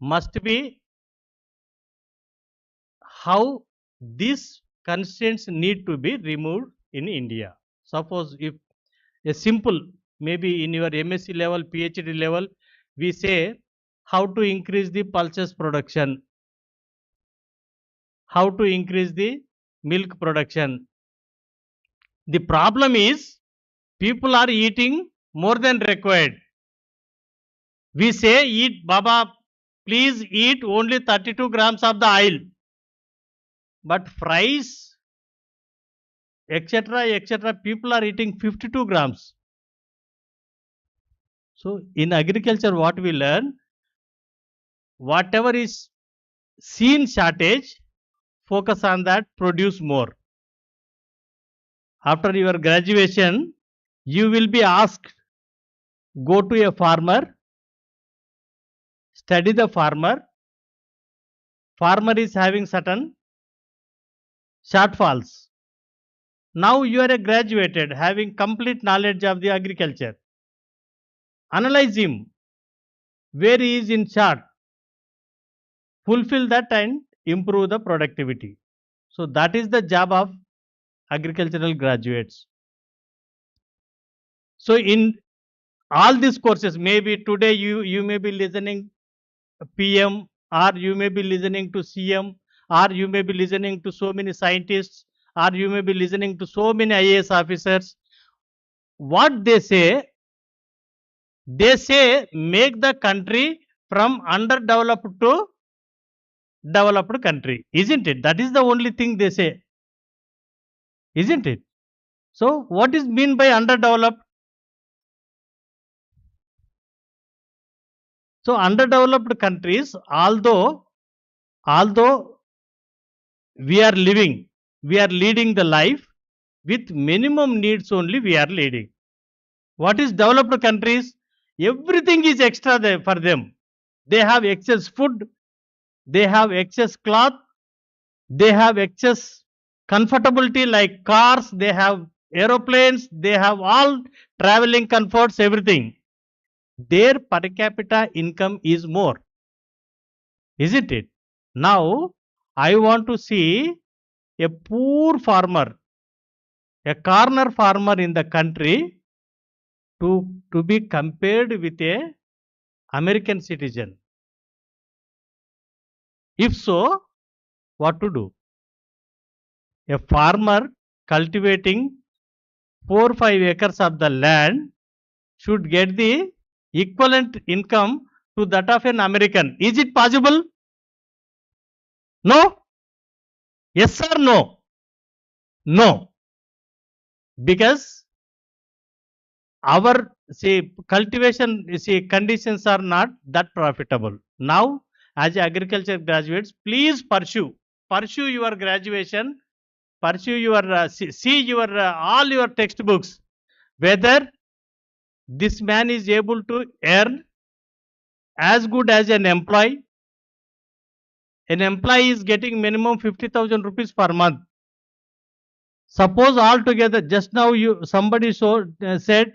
must be how these constraints need to be removed in India. Suppose if a simple, maybe in your MSc level, PhD level, we say how to increase the pulses production, how to increase the milk production. The problem is people are eating more than required. We say, eat, Baba, please eat only 32 grams of the oil. But fries, etc., people are eating 52 grams. So in agriculture, what we learn, whatever is seen shortage, focus on that, produce more. After your graduation, you will be asked, go to a farmer, study the farmer. Farmer is having certain shortfalls. Now you are a graduated, having complete knowledge of the agriculture. Analyze him, where he is in short. Fulfill that and improve the productivity. So that is the job of agricultural graduates. So in all these courses, maybe today you may be listening PM, or you may be listening to CM, or you may be listening to so many scientists, or you may be listening to so many IAS officers. What they say make the country from underdeveloped to developed country, isn't it? That is the only thing they say, isn't it? So what is mean by underdeveloped? So underdeveloped countries, although we are leading the life with minimum needs only, we are leading. What is developed countries? Everything is extra there for them. They have excess food, they have excess cloth, they have excess comfortability like cars, they have aeroplanes, they have all traveling comforts, everything. Their per capita income is more. isn't it? Now, I want to see a poor farmer, a corner farmer in the country to be compared with a American citizen. If so, what to do? A farmer cultivating 4-5 acres of the land should get the equivalent income to that of an American. Is it possible? No? Yes or no? No. Because our cultivation conditions are not that profitable. Now, as agriculture graduates, please pursue your graduation, pursue your see your all your textbooks, whether this man is able to earn as good as an employee. An employee is getting minimum 50,000 rupees per month. Suppose altogether, just now somebody said,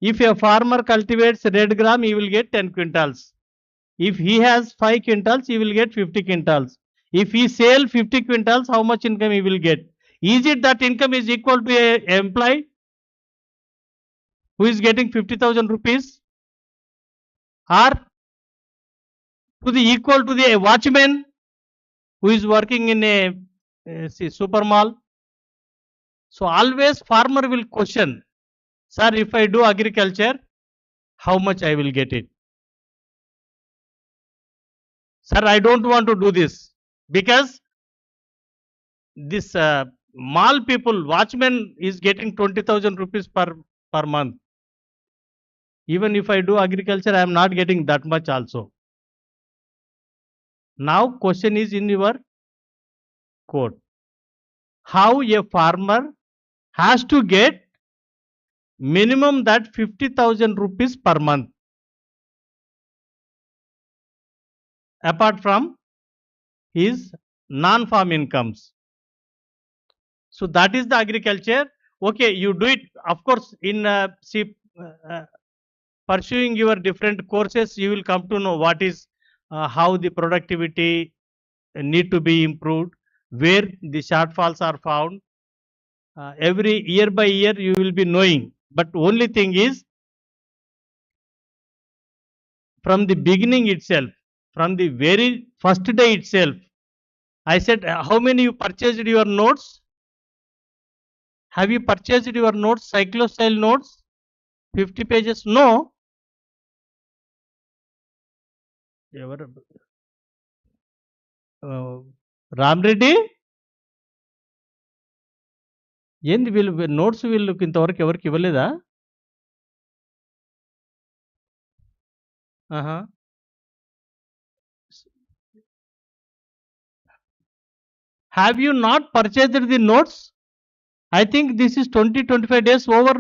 if a farmer cultivates red gram, he will get 10 quintals. If he has 5 quintals, he will get 50 quintals. If he sell 50 quintals, how much income he will get? Is it that income is equal to a employee who is getting 50,000 rupees? Or to the equal to the watchman who is working in a super mall? So always farmer will question, sir, if I do agriculture, how much I will get it? Sir, I don't want to do this because this mall people, watchman is getting 20,000 rupees per month. Even if I do agriculture, I am not getting that much also. Now question is in your code. How a farmer has to get minimum that 50,000 rupees per month, apart from his non-farm incomes. So that is the agriculture. Okay, you do it. Of course, in pursuing your different courses, you will come to know what is how the productivity need to be improved, where the shortfalls are found. Every year by year, you will be knowing. But only thing is, from the beginning itself, from the very first day itself, I said, how many you purchased your notes? Have you purchased your notes, cyclo-style notes? 50 pages? No. Ram Reddy? ఏంది వీళ్ళు notes వీళ్ళకి ఇంతవరకు ఎవరికి ఇవ్వలేదా? Have you not purchased the notes? I think this is 20-25 days over.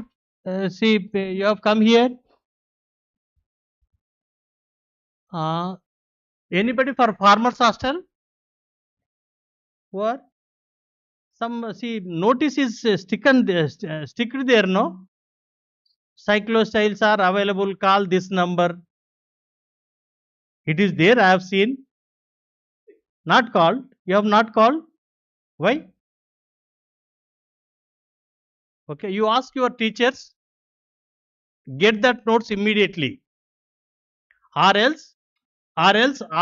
See, you have come here. Anybody for farmers hostel? What? Some notice is sticked there, no? Cyclo-styles are available. Call this number. It is there. I have seen. Not called. You have not called. Why? Okay. You ask your teachers. Get that notes immediately. Or else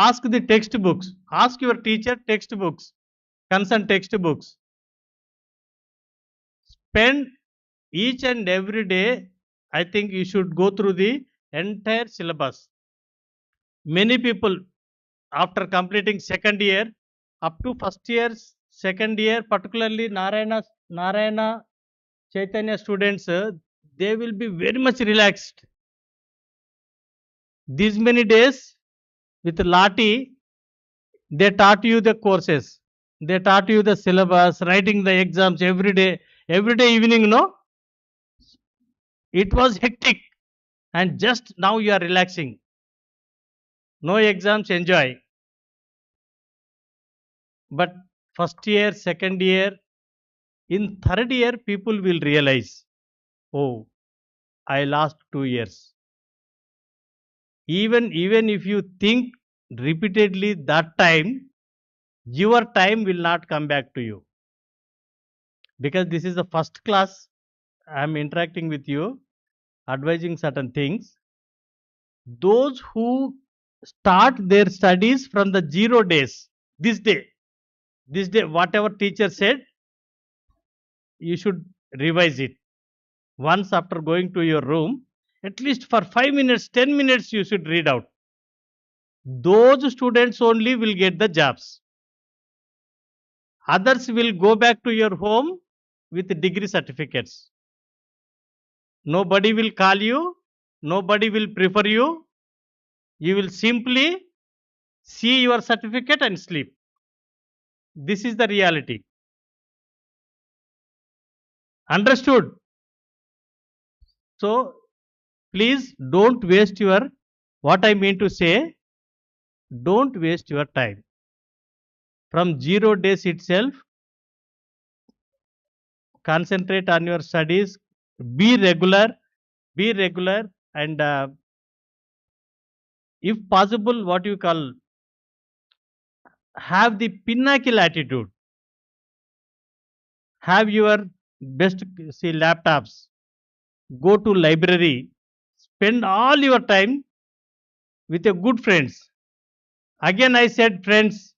ask the textbooks. Ask your teacher textbooks. Concerned textbooks. Spend each and every day. I think you should go through the entire syllabus. Many people, after completing second year, up to first year, second year, particularly Narayana Chaitanya students, they will be very much relaxed. These many days with Lati, they taught you the courses. They taught you the syllabus, writing the exams every day evening, no? It was hectic, and just now you are relaxing. No exams, enjoy. But first year, second year, in third year, people will realize, oh, I lost 2 years. Even if you think repeatedly that time, your time will not come back to you. Because this is the first class, I am interacting with you, advising certain things. Those who start their studies from the 0 days, this day, whatever teacher said, you should revise it. Once after going to your room, at least for 5 minutes, 10 minutes, you should read out. Those students only will get the jobs. Others will go back to your home with degree certificates. Nobody will call you, nobody will prefer you. You will simply see your certificate and sleep. This is the reality. Understood? So, please don't waste your, what I mean to say, don't waste your time. From 0 days itself, concentrate on your studies, be regular, and if possible, what you call, have the pinnacle attitude. Have your best, say, laptops, go to library, spend all your time with your good friends. Again, I said, friends,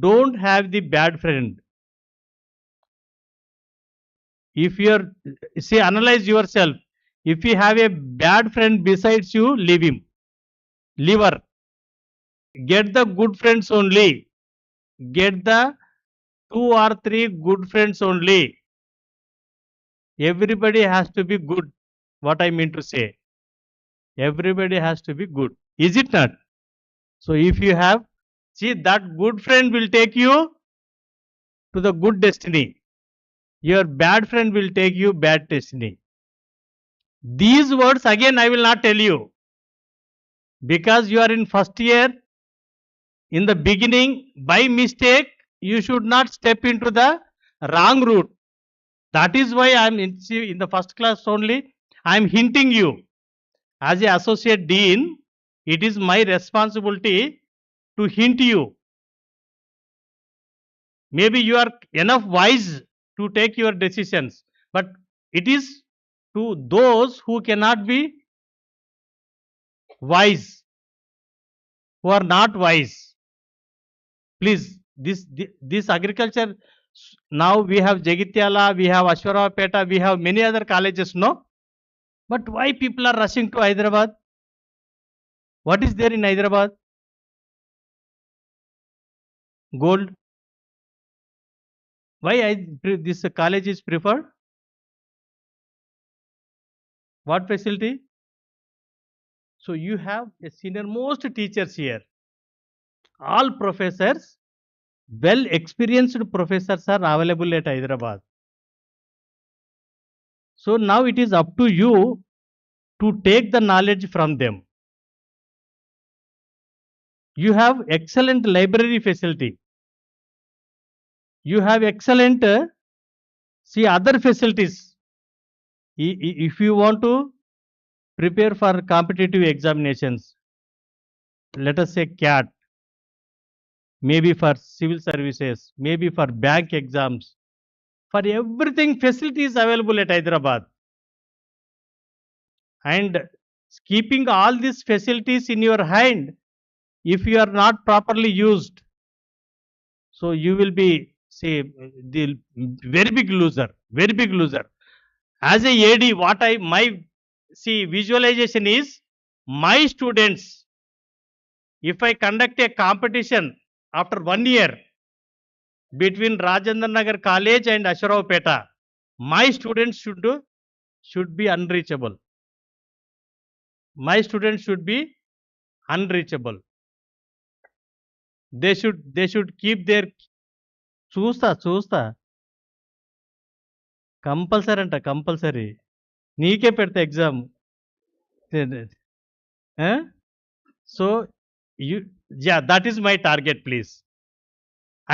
don't have the bad friend. If you're, see, analyze yourself. If you have a bad friend besides you, leave him. Leave her. Get the good friends only. Get the 2 or 3 good friends only. Everybody has to be good. What I mean to say. Everybody has to be good. Is it not? So if you have, see, that good friend will take you to the good destiny. Your bad friend will take you bad destiny. These words again I will not tell you. Because you are in first year, in the beginning, by mistake, you should not step into the wrong route. That is why I am in the first class only. I am hinting you. As an associate dean, it is my responsibility to hint you. Maybe you are enough wise to take your decisions, but it is to those who cannot be wise, who are not wise. Please, this agriculture, now we have Jagityala, we have Ashwarapeta, we have many other colleges, no? But why people are rushing to Hyderabad? What is there in Hyderabad? Gold. Why this college is preferred? What facility? So you have a senior most teachers here. All professors, well experienced professors are available at Hyderabad. So now it is up to you to take the knowledge from them. You have excellent library facility. You have excellent, see, other facilities. If you want to prepare for competitive examinations, let us say CAT, maybe for civil services, maybe for bank exams, for everything facility is available at Hyderabad. And keeping all these facilities in your hand, if you are not properly used, so you will be, say, the very big loser, very big loser. As a AD, my visualization is, my students, if I conduct a competition after 1 year between Rajendra Nagar College and Ashwarapeta, my students should be unreachable. My students should be unreachable. They should keep their, చూస్తా compulsory అంట, compulsory నీకే పెడతా exam. So you, yeah, that is my target, please.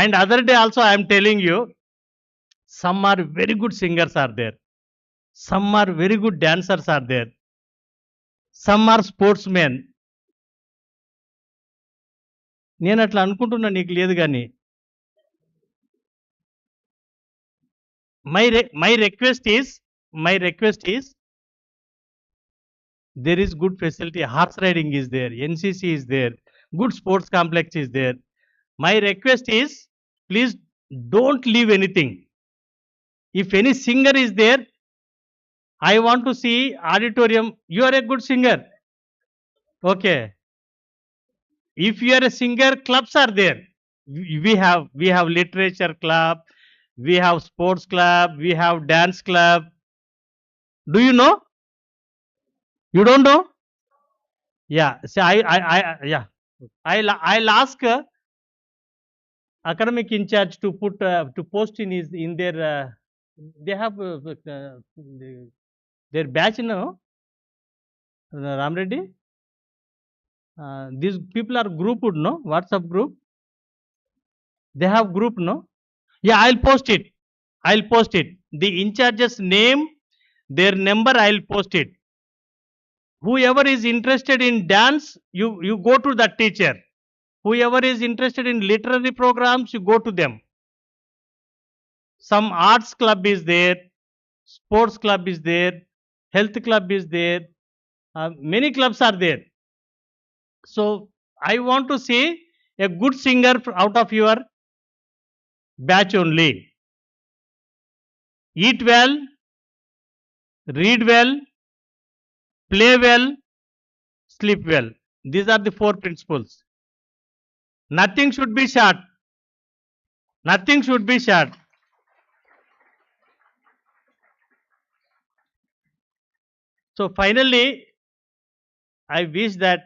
And other day also I am telling you, some are very good singers are there, some are very good dancers are there, some are sportsmen. నేను అట్లా అనుకుంటున్నా, నీకు లేదు కానీ. My request is there is good facility. Horse riding is there, NCC is there, good sports complex is there. My request is, please don't leave anything. If any singer is there, I want to see auditorium. You are a good singer. Okay. If you are a singer, clubs are there. We have literature club, we have sports club, we have dance club. Do you know? You don't know? Yeah. So yeah. I'll ask academic in charge to put to post in their they have their batch, no, Ramreddy. These people are grouped, no, WhatsApp group. They have group, no. Yeah, I'll post it. The in charge's name, their number, I'll post it. Whoever is interested in dance, you go to that teacher. Whoever is interested in literary programs, you go to them. Some arts club is there, sports club is there, health club is there, many clubs are there. So I want to see a good singer out of your batch only. Eat well, read well, play well, sleep well. These are the 4 principles. Nothing should be short. Nothing should be short. So finally, I wish that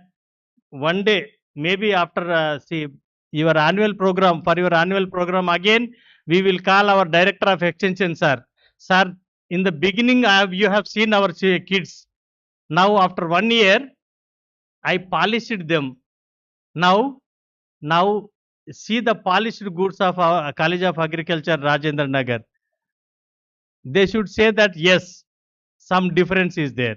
one day, maybe after see your annual program, for your annual program again, we will call our director of extension, sir. Sir, in the beginning, you have seen our kids. Now after 1 year, I polished them. Now see the polished goods of our College of Agriculture, Rajendra Nagar. They should say that yes, some difference is there.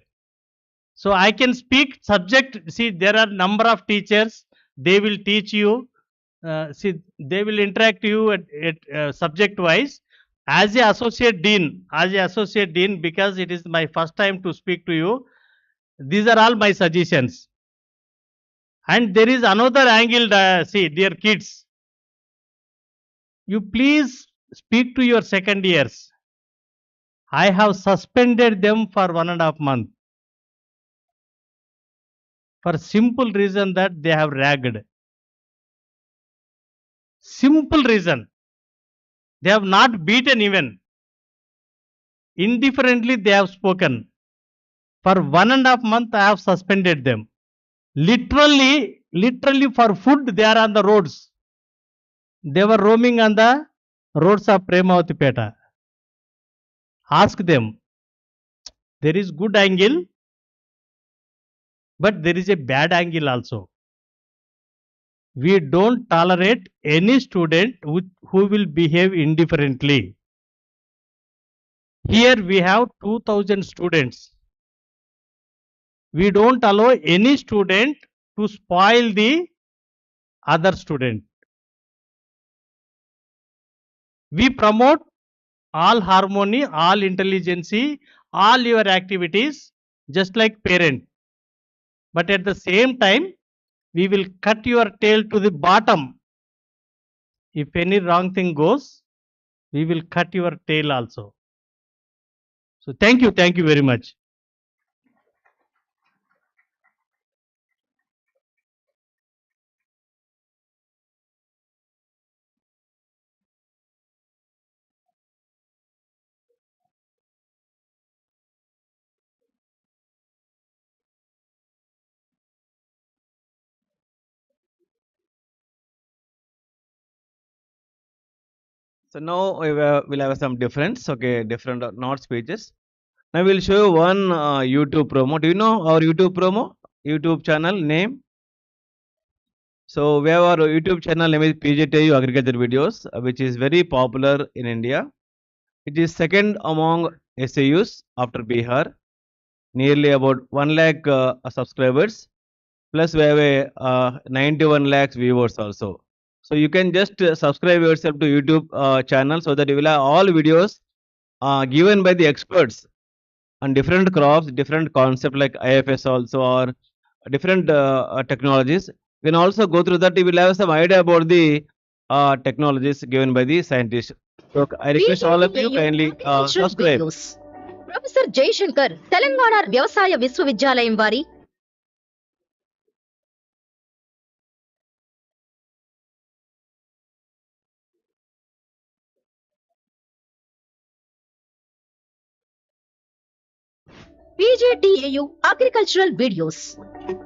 So I can speak subject. See, there are number of teachers. They will teach you. See, they will interact you at subject wise. As a associate dean, because it is my first time to speak to you, these are all my suggestions. And there is another angle. See, dear kids, you please speak to your second years. I have suspended them for 1.5 months. For simple reason that they have ragged. Simple reason. They have not beaten even. Indifferently they have spoken. For 1.5 months I have suspended them. Literally for food they are on the roads. They were roaming on the roads of Premavatipeta. Ask them. There is good angle, but there is a bad angle also. We don't tolerate any student who will behave indifferently. Here we have 2000 students. We don't allow any student to spoil the other student. We promote all harmony, all intelligence, all your activities, just like parent. But at the same time, we will cut your tail to the bottom. If any wrong thing goes, we will cut your tail also. So thank you very much. So now we'll have some difference, okay, different not speeches. Now we'll show you one YouTube promo. Do you know our YouTube promo? YouTube channel name? So we have our YouTube channel name is PGTU Agriculture Videos, which is very popular in India. It is second among SAUs after Bihar. Nearly about 1 lakh subscribers. Plus we have a 91 lakhs viewers also. So you can just subscribe yourself to YouTube channel so that you will have all videos given by the experts on different crops, different concept like IFS also or different technologies. You can also go through that. You will have some idea about the technologies given by the scientists. So I request all of you kindly agricultural subscribe. Videos professor Jayashankar Telangana వ్యవసాయ విశ్వవిద్యాలయం వారి PJTAU agricultural videos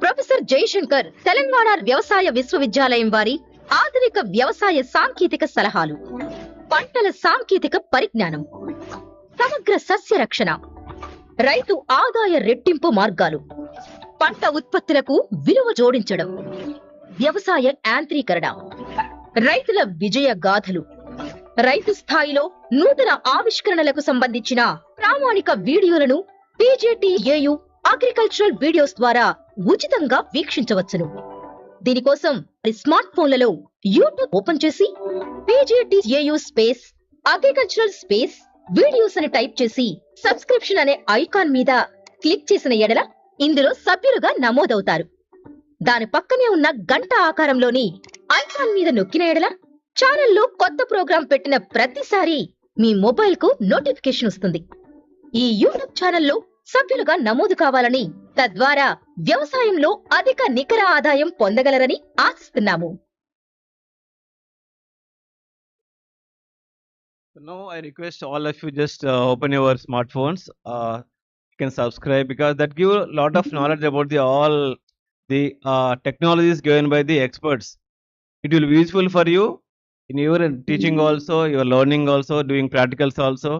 professor Jayashankar Telangana వ్యవసాయ విశ్వవిద్యాలయం వారి ఆధునిక వ్యవసాయ సాంకేతిక సలహాలు, పంటల సాంకేతిక పరిజ్ఞానం, సమగ్ర సస్య రక్షణ, రైతు ఆదాయ రెట్టింపు మార్గాలు, పంట ఉత్పత్తులకు విలువ జోడించడం, వ్యవసాయ యాంత్రీకరణ, రైతుల విజయ గాథలు, రైతు స్థాయిలో నూతన ఆవిష్కరణలకు సంబంధించిన ప్రామాణిక వీడియోలను పీజేటీఏయు అగ్రికల్చరల్ వీడియోస్ ద్వారా ఉచితంగా వీక్షించవచ్చును. దీనికోసం మీ స్మార్ట్ ఫోన్లలో యూట్యూబ్ ఓపెన్ చేసి PJTAU space agricultural space videos అని టైప్ చేసి సబ్స్క్రిప్షన్ అనే ఐకాన్ మీద క్లిక్ చేసిన ఎడల ఇందులో సభ్యులుగా నమోదవుతారు. దాని పక్కనే ఉన్న గంట ఆకారంలోని ఐకాన్ మీద నొక్కిన ఎడల ఛానల్లో కొత్త ప్రోగ్రాం పెట్టిన ప్రతిసారి మీ మొబైల్ కు నోటిఫికేషన్ వస్తుంది. ఈ యూట్యూబ్ ఛానల్లో సభ్యులుగా నమోదు కావాలని, తద్వారా వ్యవసాయంలో అధిక నికర ఆదాయం పొందగలరని ఆశిస్తున్నాము. Now I request all of you just open your smartphones. You can subscribe because that give a lot of knowledge about the all the technologies given by the experts. It will be useful for you in your teaching also, your learning also, doing practicals also,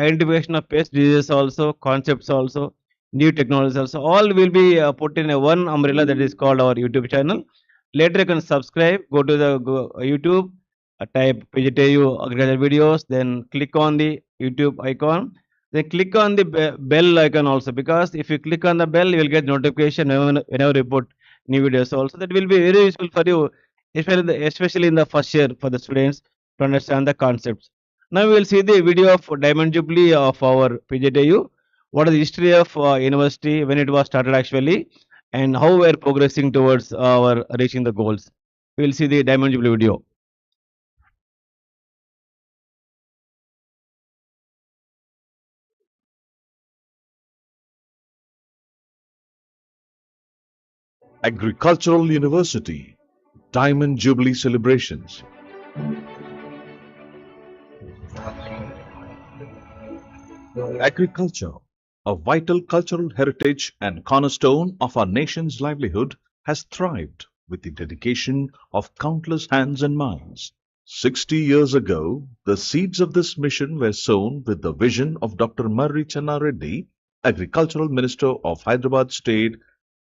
identification of pest diseases also, concepts also, new technologies also. All will be put in a one umbrella that is called our YouTube channel. Later you can subscribe, go to the YouTube, type PGTU agriculture videos, then click on the YouTube icon, then click on the bell icon also, because if you click on the bell, you will get notification whenever you put new videos also. That will be very useful for you, especially in the first year for the students to understand the concepts. Now we will see the video of Diamond Jubilee of our PGTU. What is the history of university, when it was started actually, and how we are progressing towards our reaching the goals. We will see the Diamond Jubilee video. Agricultural University Diamond Jubilee Celebrations. Agriculture, a vital cultural heritage and cornerstone of our nation's livelihood, has thrived with the dedication of countless hands and minds. 60 years ago, the seeds of this mission were sown with the vision of Dr. Marri Channa Reddy, Agricultural Minister of Hyderabad State.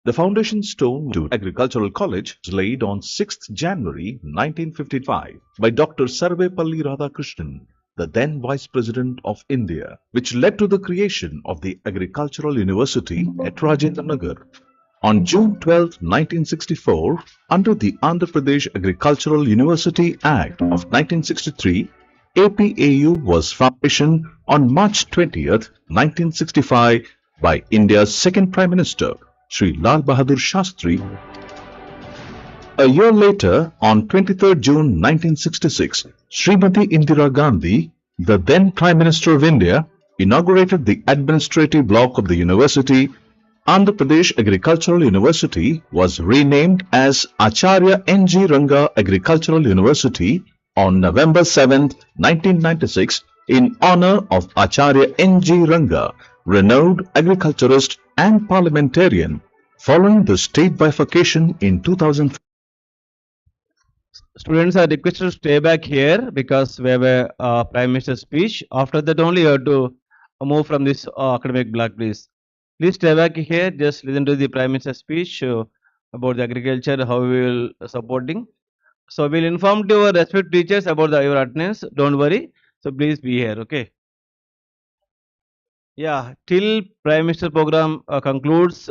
The foundation stone to Agricultural College was laid on 6th January 1955 by Dr. Sarvepalli Radhakrishnan, the then Vice President of India, which led to the creation of the Agricultural University at Rajendra Nagar. On June 12, 1964, under the Andhra Pradesh Agricultural University Act of 1963, APAU was foundation on March 20, 1965 by India's second Prime Minister, Shri Lal Bahadur Shastri. A year later, on 23rd June 1966, Srimati Indira Gandhi, the then Prime Minister of India, inaugurated the administrative block of the university. Andhra Pradesh Agricultural University was renamed as Acharya N.G. Ranga Agricultural University on November 7, 1996, in honor of Acharya N.G. Ranga, renowned agriculturist and parliamentarian, following the state bifurcation in 2000. Students are requested to stay back here because we have a Prime Minister's speech. After that only you have to move from this academic block, please. Please stay back here, just listen to the Prime Minister's speech about the agriculture, how we will supporting. So we'll inform to our respected teachers about your attendance, don't worry. So please be here, okay? Yeah, till Prime Minister program concludes,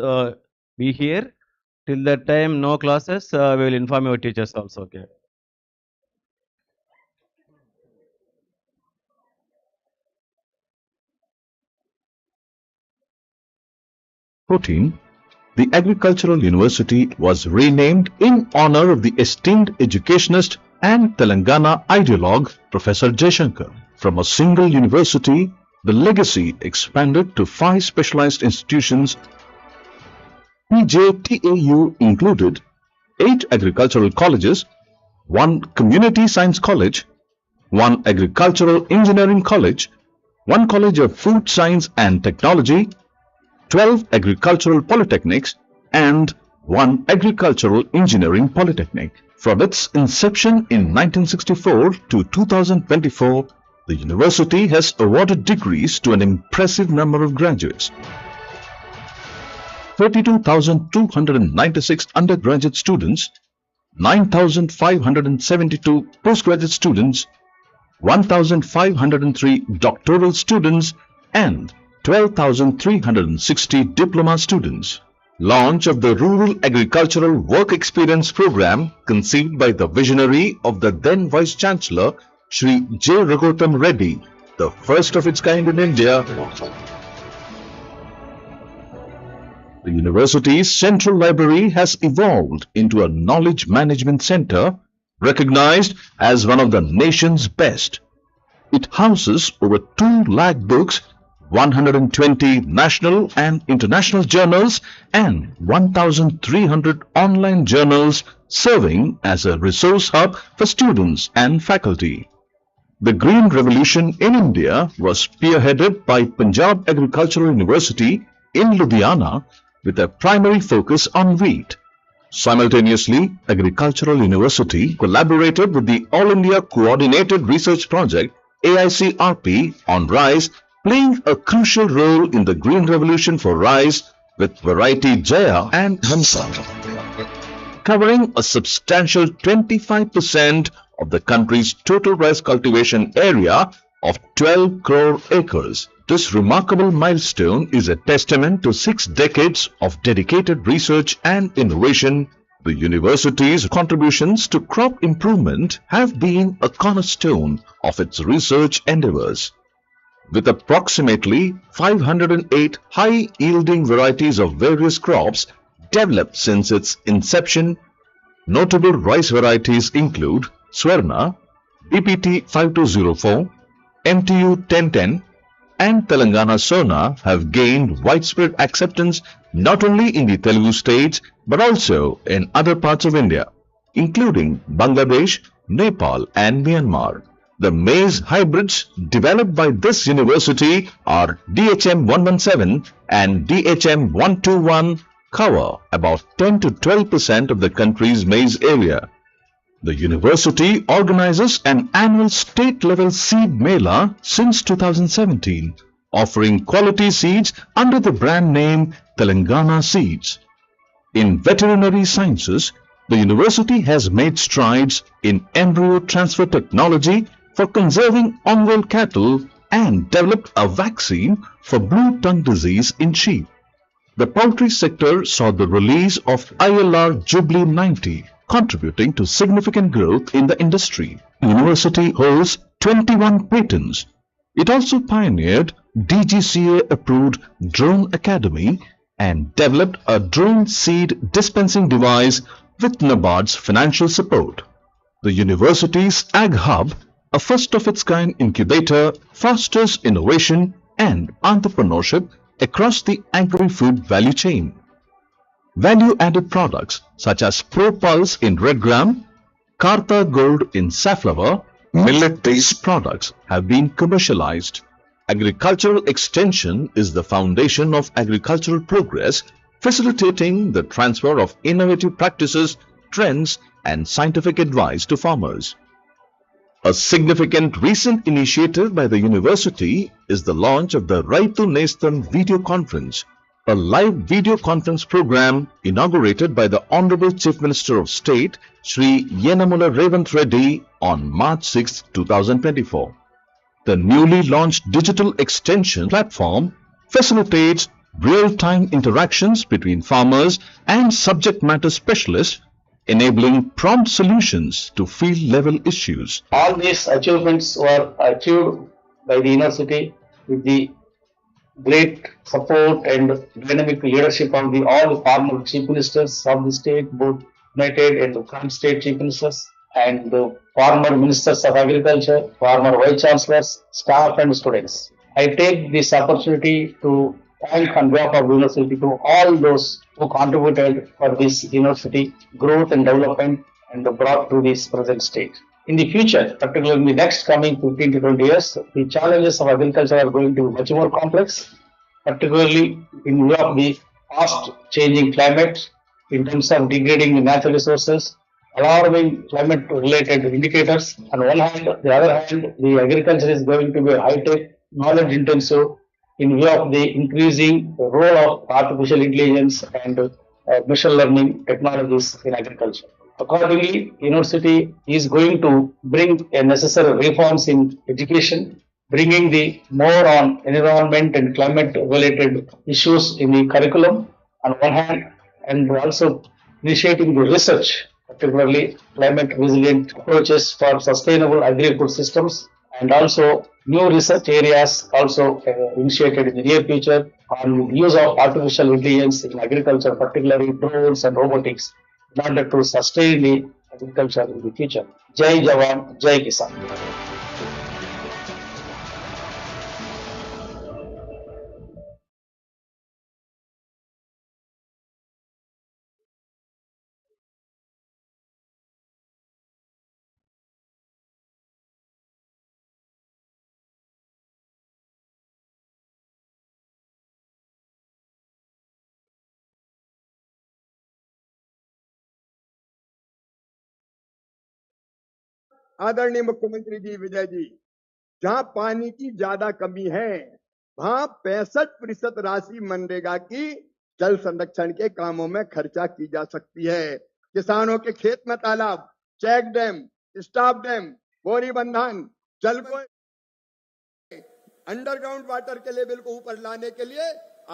be here. Till that time, no classes. We will inform your teachers also. Okay. The Agricultural University was renamed in honor of the esteemed educationist and Telangana ideologue Professor Jaishankar. From a single university, the legacy expanded to 5 specialized institutions. PJTAU included 8 agricultural colleges, 1 community science college, 1 agricultural engineering college, 1 college of food science and technology, 12 agricultural polytechnics, and 1 agricultural engineering polytechnic. From its inception in 1964 to 2024, the university has awarded degrees to an impressive number of graduates. 32,296 undergraduate students, 9,572 postgraduate students, 1,503 doctoral students, and 12,360 diploma students. Launch of the Rural Agricultural Work Experience Program conceived by the visionary of the then Vice Chancellor Shri J. Raghutam Reddy, the first of its kind in India. The university's central library has evolved into a knowledge management center recognized as one of the nation's best. It houses over 2 lakh books, 120 national and international journals, and 1,300 online journals, serving as a resource hub for students and faculty. The Green Revolution in India was spearheaded by Punjab Agricultural University in Ludhiana with a primary focus on wheat. Simultaneously, Agricultural University collaborated with the All India Coordinated Research Project AICRP on rice, playing a crucial role in the Green Revolution for rice with variety Jaya and Hansa, covering a substantial 25% of the country's total rice cultivation area of 12 crore acres. This remarkable milestone is a testament to 6 decades of dedicated research and innovation. The university's contributions to crop improvement have been a cornerstone of its research endeavors. With approximately 508 high-yielding varieties of various crops developed since its inception, notable rice varieties include Swarna, DPT 5204, MTU 1010, and Telangana Sona have gained widespread acceptance not only in the Telugu states but also in other parts of India, including Bangladesh, Nepal, and Myanmar. The maize hybrids developed by this university are DHM 117 and DHM 121, cover about 10 to 12% of the country's maize area. The university organizes an annual state-level seed mela since 2017, offering quality seeds under the brand name Telangana Seeds. In veterinary sciences, the university has made strides in embryo transfer technology for conserving Hon'ble cattle and developed a vaccine for blue tongue disease in sheep. The poultry sector saw the release of ILR Jubilee 90, contributing to significant growth in the industry. The university holds 21 patents. It also pioneered DGCA-approved Drone Academy and developed a drone seed dispensing device with NABARD's financial support. The university's Ag Hub, a first-of-its-kind incubator, fosters innovation and entrepreneurship across the agri-food value chain. Value-added products such as Pro Pulse in red gram, Karta Gold in safflower, millet-based products have been commercialized. Agricultural extension is the foundation of agricultural progress, facilitating the transfer of innovative practices, trends, and scientific advice to farmers. A significant recent initiative by the university is the launch of the Raitu Nestam video conference, a live video conference program inaugurated by the Honorable Chief Minister of State, Shri Yenamula Revanth Reddy on March 6, 2024. The newly launched digital extension platform facilitates real-time interactions between farmers and subject matter specialists, enabling prompt solutions to field-level issues. All these achievements were achieved by the university with the great support and dynamic leadership of the all former chief ministers of the state, both united and current state chief ministers, and the former ministers of agriculture, former vice chancellors, staff and students. I take this opportunity to thank on behalf of the university to all those who contributed for this university growth and development and brought to this present state. In the future, particularly in the next coming 15 to 20 years, the challenges of agriculture are going to be much more complex, particularly in view of the fast changing climate, in terms of degrading the natural resources, alarming climate related indicators. On one hand, the other hand, the agriculture is going to be high-tech, knowledge intensive, in view of the increasing role of artificial intelligence and machine learning technologies in agriculture. Accordingly, university is going to bring a necessary reforms in education, bringing the more on environment and climate related issues in the curriculum on one hand, and also initiating the research, particularly climate resilient approaches for sustainable agri-food systems, and also new research areas also initiated in the near future on use of artificial intelligence in agriculture, particularly drones and robotics, in order to sustain the agriculture in the future. Jai Jawan, Jai Kisan. आदरणीय मुख्यमंत्री जी, विजय जी, जहां पानी की ज्यादा कमी है वहां 65% राशि मनरेगा की जल संरक्षण के कामों में खर्चा की जा सकती है। किसानों के खेत में तालाब, चेक डैम, स्टॉप डैम, बोरी बंधन, जल को अंडरग्राउंड वाटर के लेवल को ऊपर लाने के लिए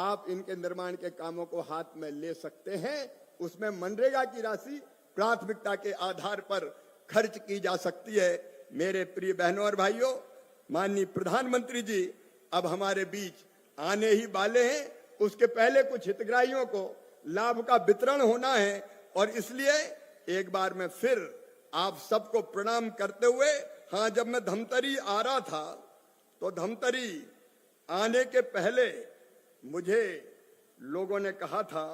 आप इनके निर्माण के कामों को हाथ में ले सकते हैं। उसमें मनरेगा की राशि प्राथमिकता के आधार पर खर्च की जा सकती है। मेरे प्रिय बहनों और भाइयों, माननीय प्रधानमंत्री जी अब हमारे बीच आने ही वाले हैं। उसके पहले कुछ हितग्राहियों को लाभ का वितरण होना है और इसलिए एक बार मैं फिर आप सबको प्रणाम करते हुए, हाँ, जब मैं धमतरी आ रहा था तो धमतरी आने के पहले मुझे लोगों ने कहा था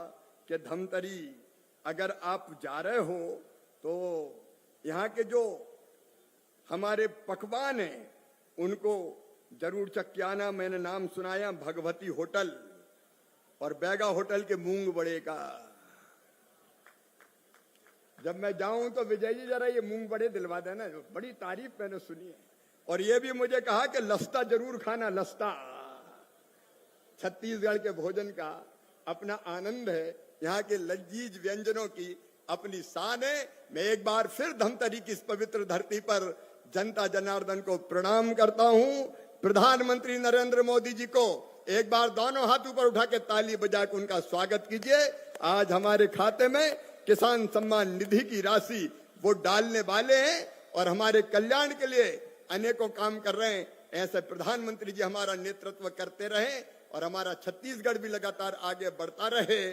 कि धमतरी अगर आप जा रहे हो तो यहाँ के जो हमारे पकवान हैं उनको जरूर चखियाना। मैंने नाम सुनाया भगवती होटल और बैगा होटल के मूंग बड़े का। जब मैं जाऊं तो विजय जी जरा ये मूंग बड़े दिलवा देना, बड़ी तारीफ मैंने सुनी है। और ये भी मुझे कहा कि लस्ता जरूर खाना, लस्ता। छत्तीसगढ़ के भोजन का अपना आनंद है, यहाँ के लजीज व्यंजनों की अपनी शान है। मैं एक बार फिर धमतरी की इस पवित्र धरती पर जनता जनार्दन को प्रणाम करता हूं। प्रधानमंत्री नरेंद्र मोदी जी को एक बार दोनों हाथ ऊपर उठा के ताली बजा के उनका स्वागत कीजिए। आज हमारे खाते में किसान सम्मान निधि की राशि वो डालने वाले हैं और हमारे कल्याण के लिए अनेकों काम कर रहे हैं। ऐसे प्रधानमंत्री जी हमारा नेतृत्व करते रहे और हमारा छत्तीसगढ़ भी लगातार आगे बढ़ता रहे,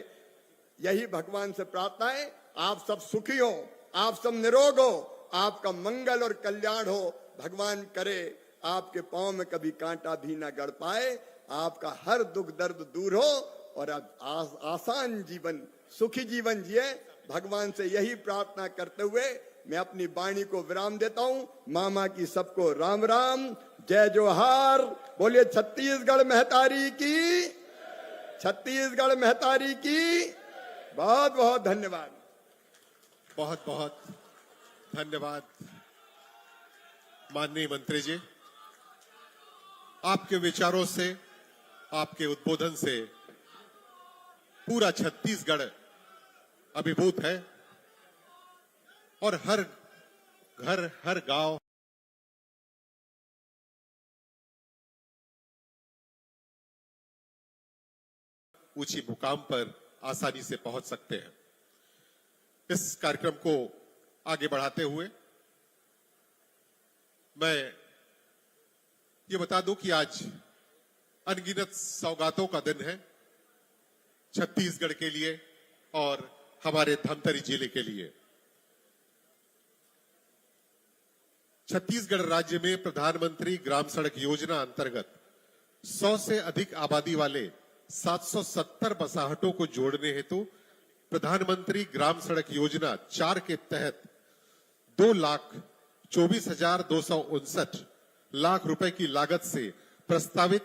यही भगवान से प्रार्थना है। आप सब सुखी हो, आप सब निरोग हो, आपका मंगल और कल्याण हो। भगवान करे आपके पांव में कभी कांटा भी ना गड़ पाए, आपका हर दुख दर्द दूर हो और आप आसान जीवन, सुखी जीवन जिए। भगवान से यही प्रार्थना करते हुए मैं अपनी वाणी को विराम देता हूं। मामा की सबको राम राम, जय जोहार। बोलिए छत्तीसगढ़ महतारी की, छत्तीसगढ़ महतारी की। बहुत बहुत धन्यवाद। बहुत बहुत धन्यवाद माननीय मंत्री जी। आपके विचारों से, आपके उद्बोधन से पूरा छत्तीसगढ़ अभिभूत है और हर घर, हर गांव ऊंची मुकाम पर आसानी से पहुंच सकते हैं। इस कार्यक्रम को आगे बढ़ाते हुए मैं ये बता दूं कि आज अनगिनत सौगातों का दिन है छत्तीसगढ़ के लिए और हमारे धमतरी जिले के लिए। छत्तीसगढ़ राज्य में प्रधानमंत्री ग्राम सड़क योजना अंतर्गत 100 से अधिक आबादी वाले 770 बसाहटों को जोड़ने हेतु प्रधानमंत्री ग्राम सड़क योजना 4 के तहत 2,24,259 लाख रुपए की लागत से प्रस्तावित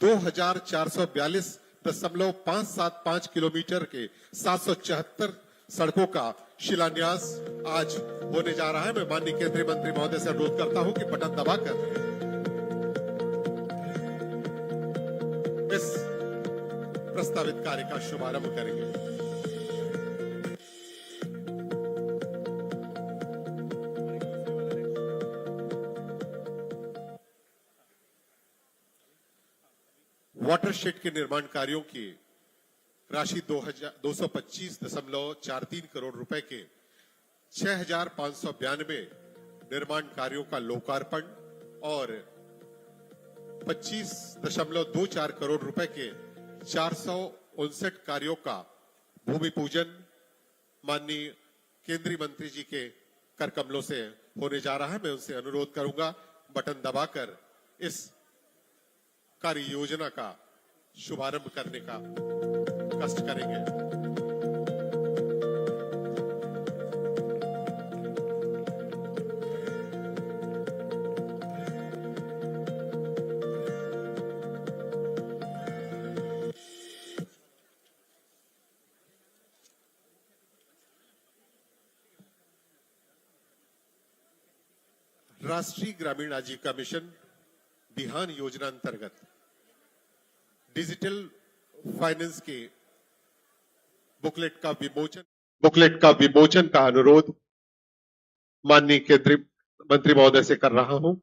2,442.575 किलोमीटर के 774 सड़कों का शिलान्यास आज होने जा रहा है। मैं माननीय केंद्रीय मंत्री महोदय से अनुरोध करता हूं कि बटन दबाकर इस प्रस्तावित कार्य का शुभारंभ करेंगे। वाटरशेड के निर्माण कार्यों की राशि 225.43 करोड़ रुपए के 6,592 निर्माण कार्यों का लोकार्पण और 25.24 करोड़ रुपए के 459 कार्यों का भूमि पूजन माननीय केंद्रीय मंत्री जी के कर कमलों से होने जा रहा है। मैं उनसे अनुरोध करूंगा बटन दबाकर इस कार्य योजना का शुभारंभ करने का कष्ट करेंगे। राष्ट्रीय ग्रामीण आजीविका मिशन बिहान योजना अंतर्गत डिजिटल फाइनेंस के बुकलेट का विमोचन का अनुरोध माननीय केंद्रीय मंत्री महोदय से कर रहा हूं।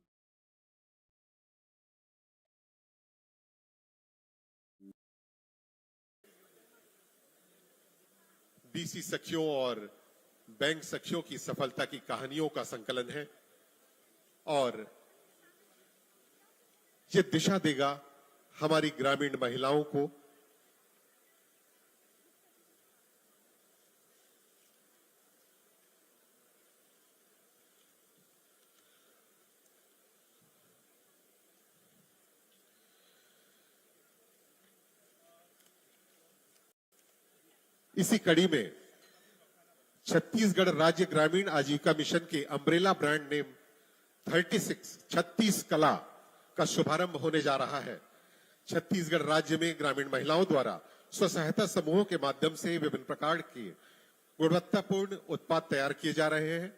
बीसी सखियों और बैंक सखियों की सफलता की कहानियों का संकलन है और ये दिशा देगा हमारी ग्रामीण महिलाओं को इसी कड़ी में छत्तीसगढ़ राज्य ग्रामीण आजीविका मिशन के अम्ब्रेला ब्रांड नेम 36 कला का शुभारंभ होने जा रहा है। छत्तीसगढ़ राज्य में ग्रामीण महिलाओं द्वारा स्व सहायता समूहों के माध्यम से विभिन्न प्रकार के गुणवत्तापूर्ण उत्पाद तैयार किए जा रहे हैं।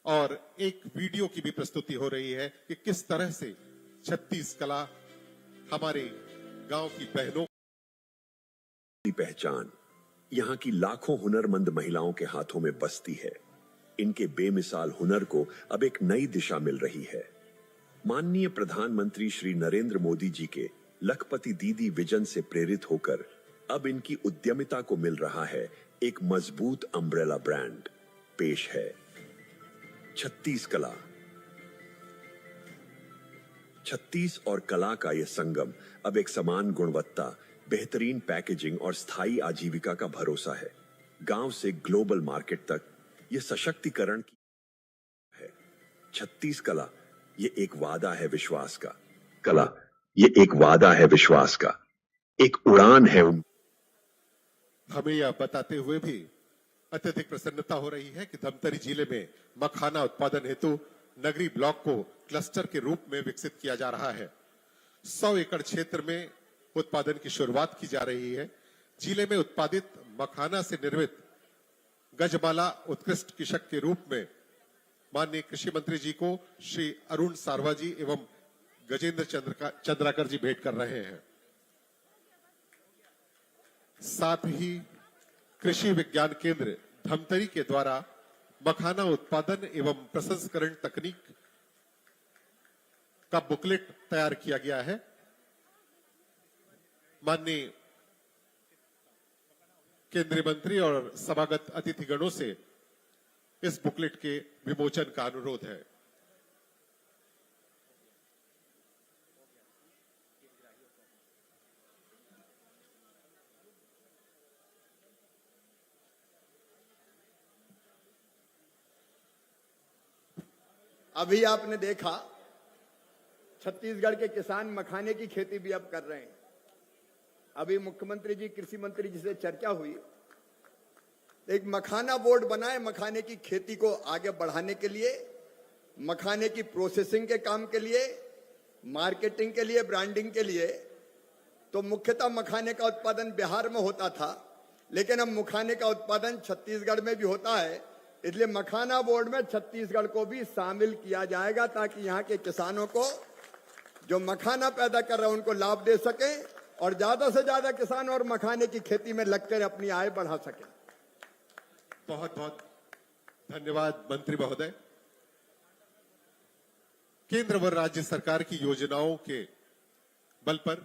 और एक वीडियो की भी प्रस्तुति हो रही है कि किस तरह से 36 कला हमारे गांव की बहनों की पहचान यहाँ की लाखों हुनरमंद महिलाओं के हाथों में बसती है। इनके बेमिसाल हुनर को अब एक नई दिशा मिल रही है। माननीय प्रधानमंत्री श्री नरेंद्र मोदी जी के लखपति दीदी विजन से प्रेरित होकर अब इनकी उद्यमिता को मिल रहा है एक मजबूत अम्ब्रेला ब्रांड। पेश है 36 कला। 36 और कला का यह संगम अब एक समान गुणवत्ता, बेहतरीन पैकेजिंग और स्थायी आजीविका का भरोसा है। गांव से ग्लोबल मार्केट तक यह सशक्तिकरण की है। 36 कला ये एक वादा है विश्वास का। कला ये एक वादा है विश्वास का, एक उड़ान है। हमें यह बताते हुए भी अत्यधिक प्रसन्नता हो रही है कि धमतरी जिले में मखाना उत्पादन हेतु नगरी ब्लॉक को क्लस्टर के रूप में विकसित किया जा रहा है। 100 एकड़ क्षेत्र में उत्पादन की शुरुआत की जा रही है। जिले में उत्पादित मखाना से निर्मित गजमाला उत्कृष्ट कृषक के रूप में माननीय कृषि मंत्री जी को श्री अरुण सारवा जी एवं गजेंद्र चंद्राकर जी भेंट कर रहे हैं। साथ ही कृषि विज्ञान केंद्र धमतरी के द्वारा मखाना उत्पादन एवं प्रसंस्करण तकनीक का बुकलेट तैयार किया गया है। माननीय केंद्रीय मंत्री और सभागत अतिथिगणों से इस बुकलेट के विमोचन का अनुरोध है। अभी आपने देखा छत्तीसगढ़ के किसान मखाने की खेती भी अब कर रहे हैं। अभी मुख्यमंत्री जी कृषि मंत्री जी से चर्चा हुई, एक मखाना बोर्ड बनाए मखाने की खेती को आगे बढ़ाने के लिए, मखाने की प्रोसेसिंग के काम के लिए, मार्केटिंग के लिए, ब्रांडिंग के लिए। तो मुख्यतः मखाने का उत्पादन बिहार में होता था, लेकिन अब मखाने का उत्पादन छत्तीसगढ़ में भी होता है। इसलिए मखाना बोर्ड में छत्तीसगढ़ को भी शामिल किया जाएगा ताकि यहाँ के किसानों को जो मखाना पैदा कर रहे हैं उनको लाभ दे सके और ज्यादा से ज्यादा किसान और मखाने की खेती में लगकर अपनी आय बढ़ा सके। बहुत बहुत धन्यवाद मंत्री महोदय। केंद्र व राज्य सरकार की योजनाओं के बल पर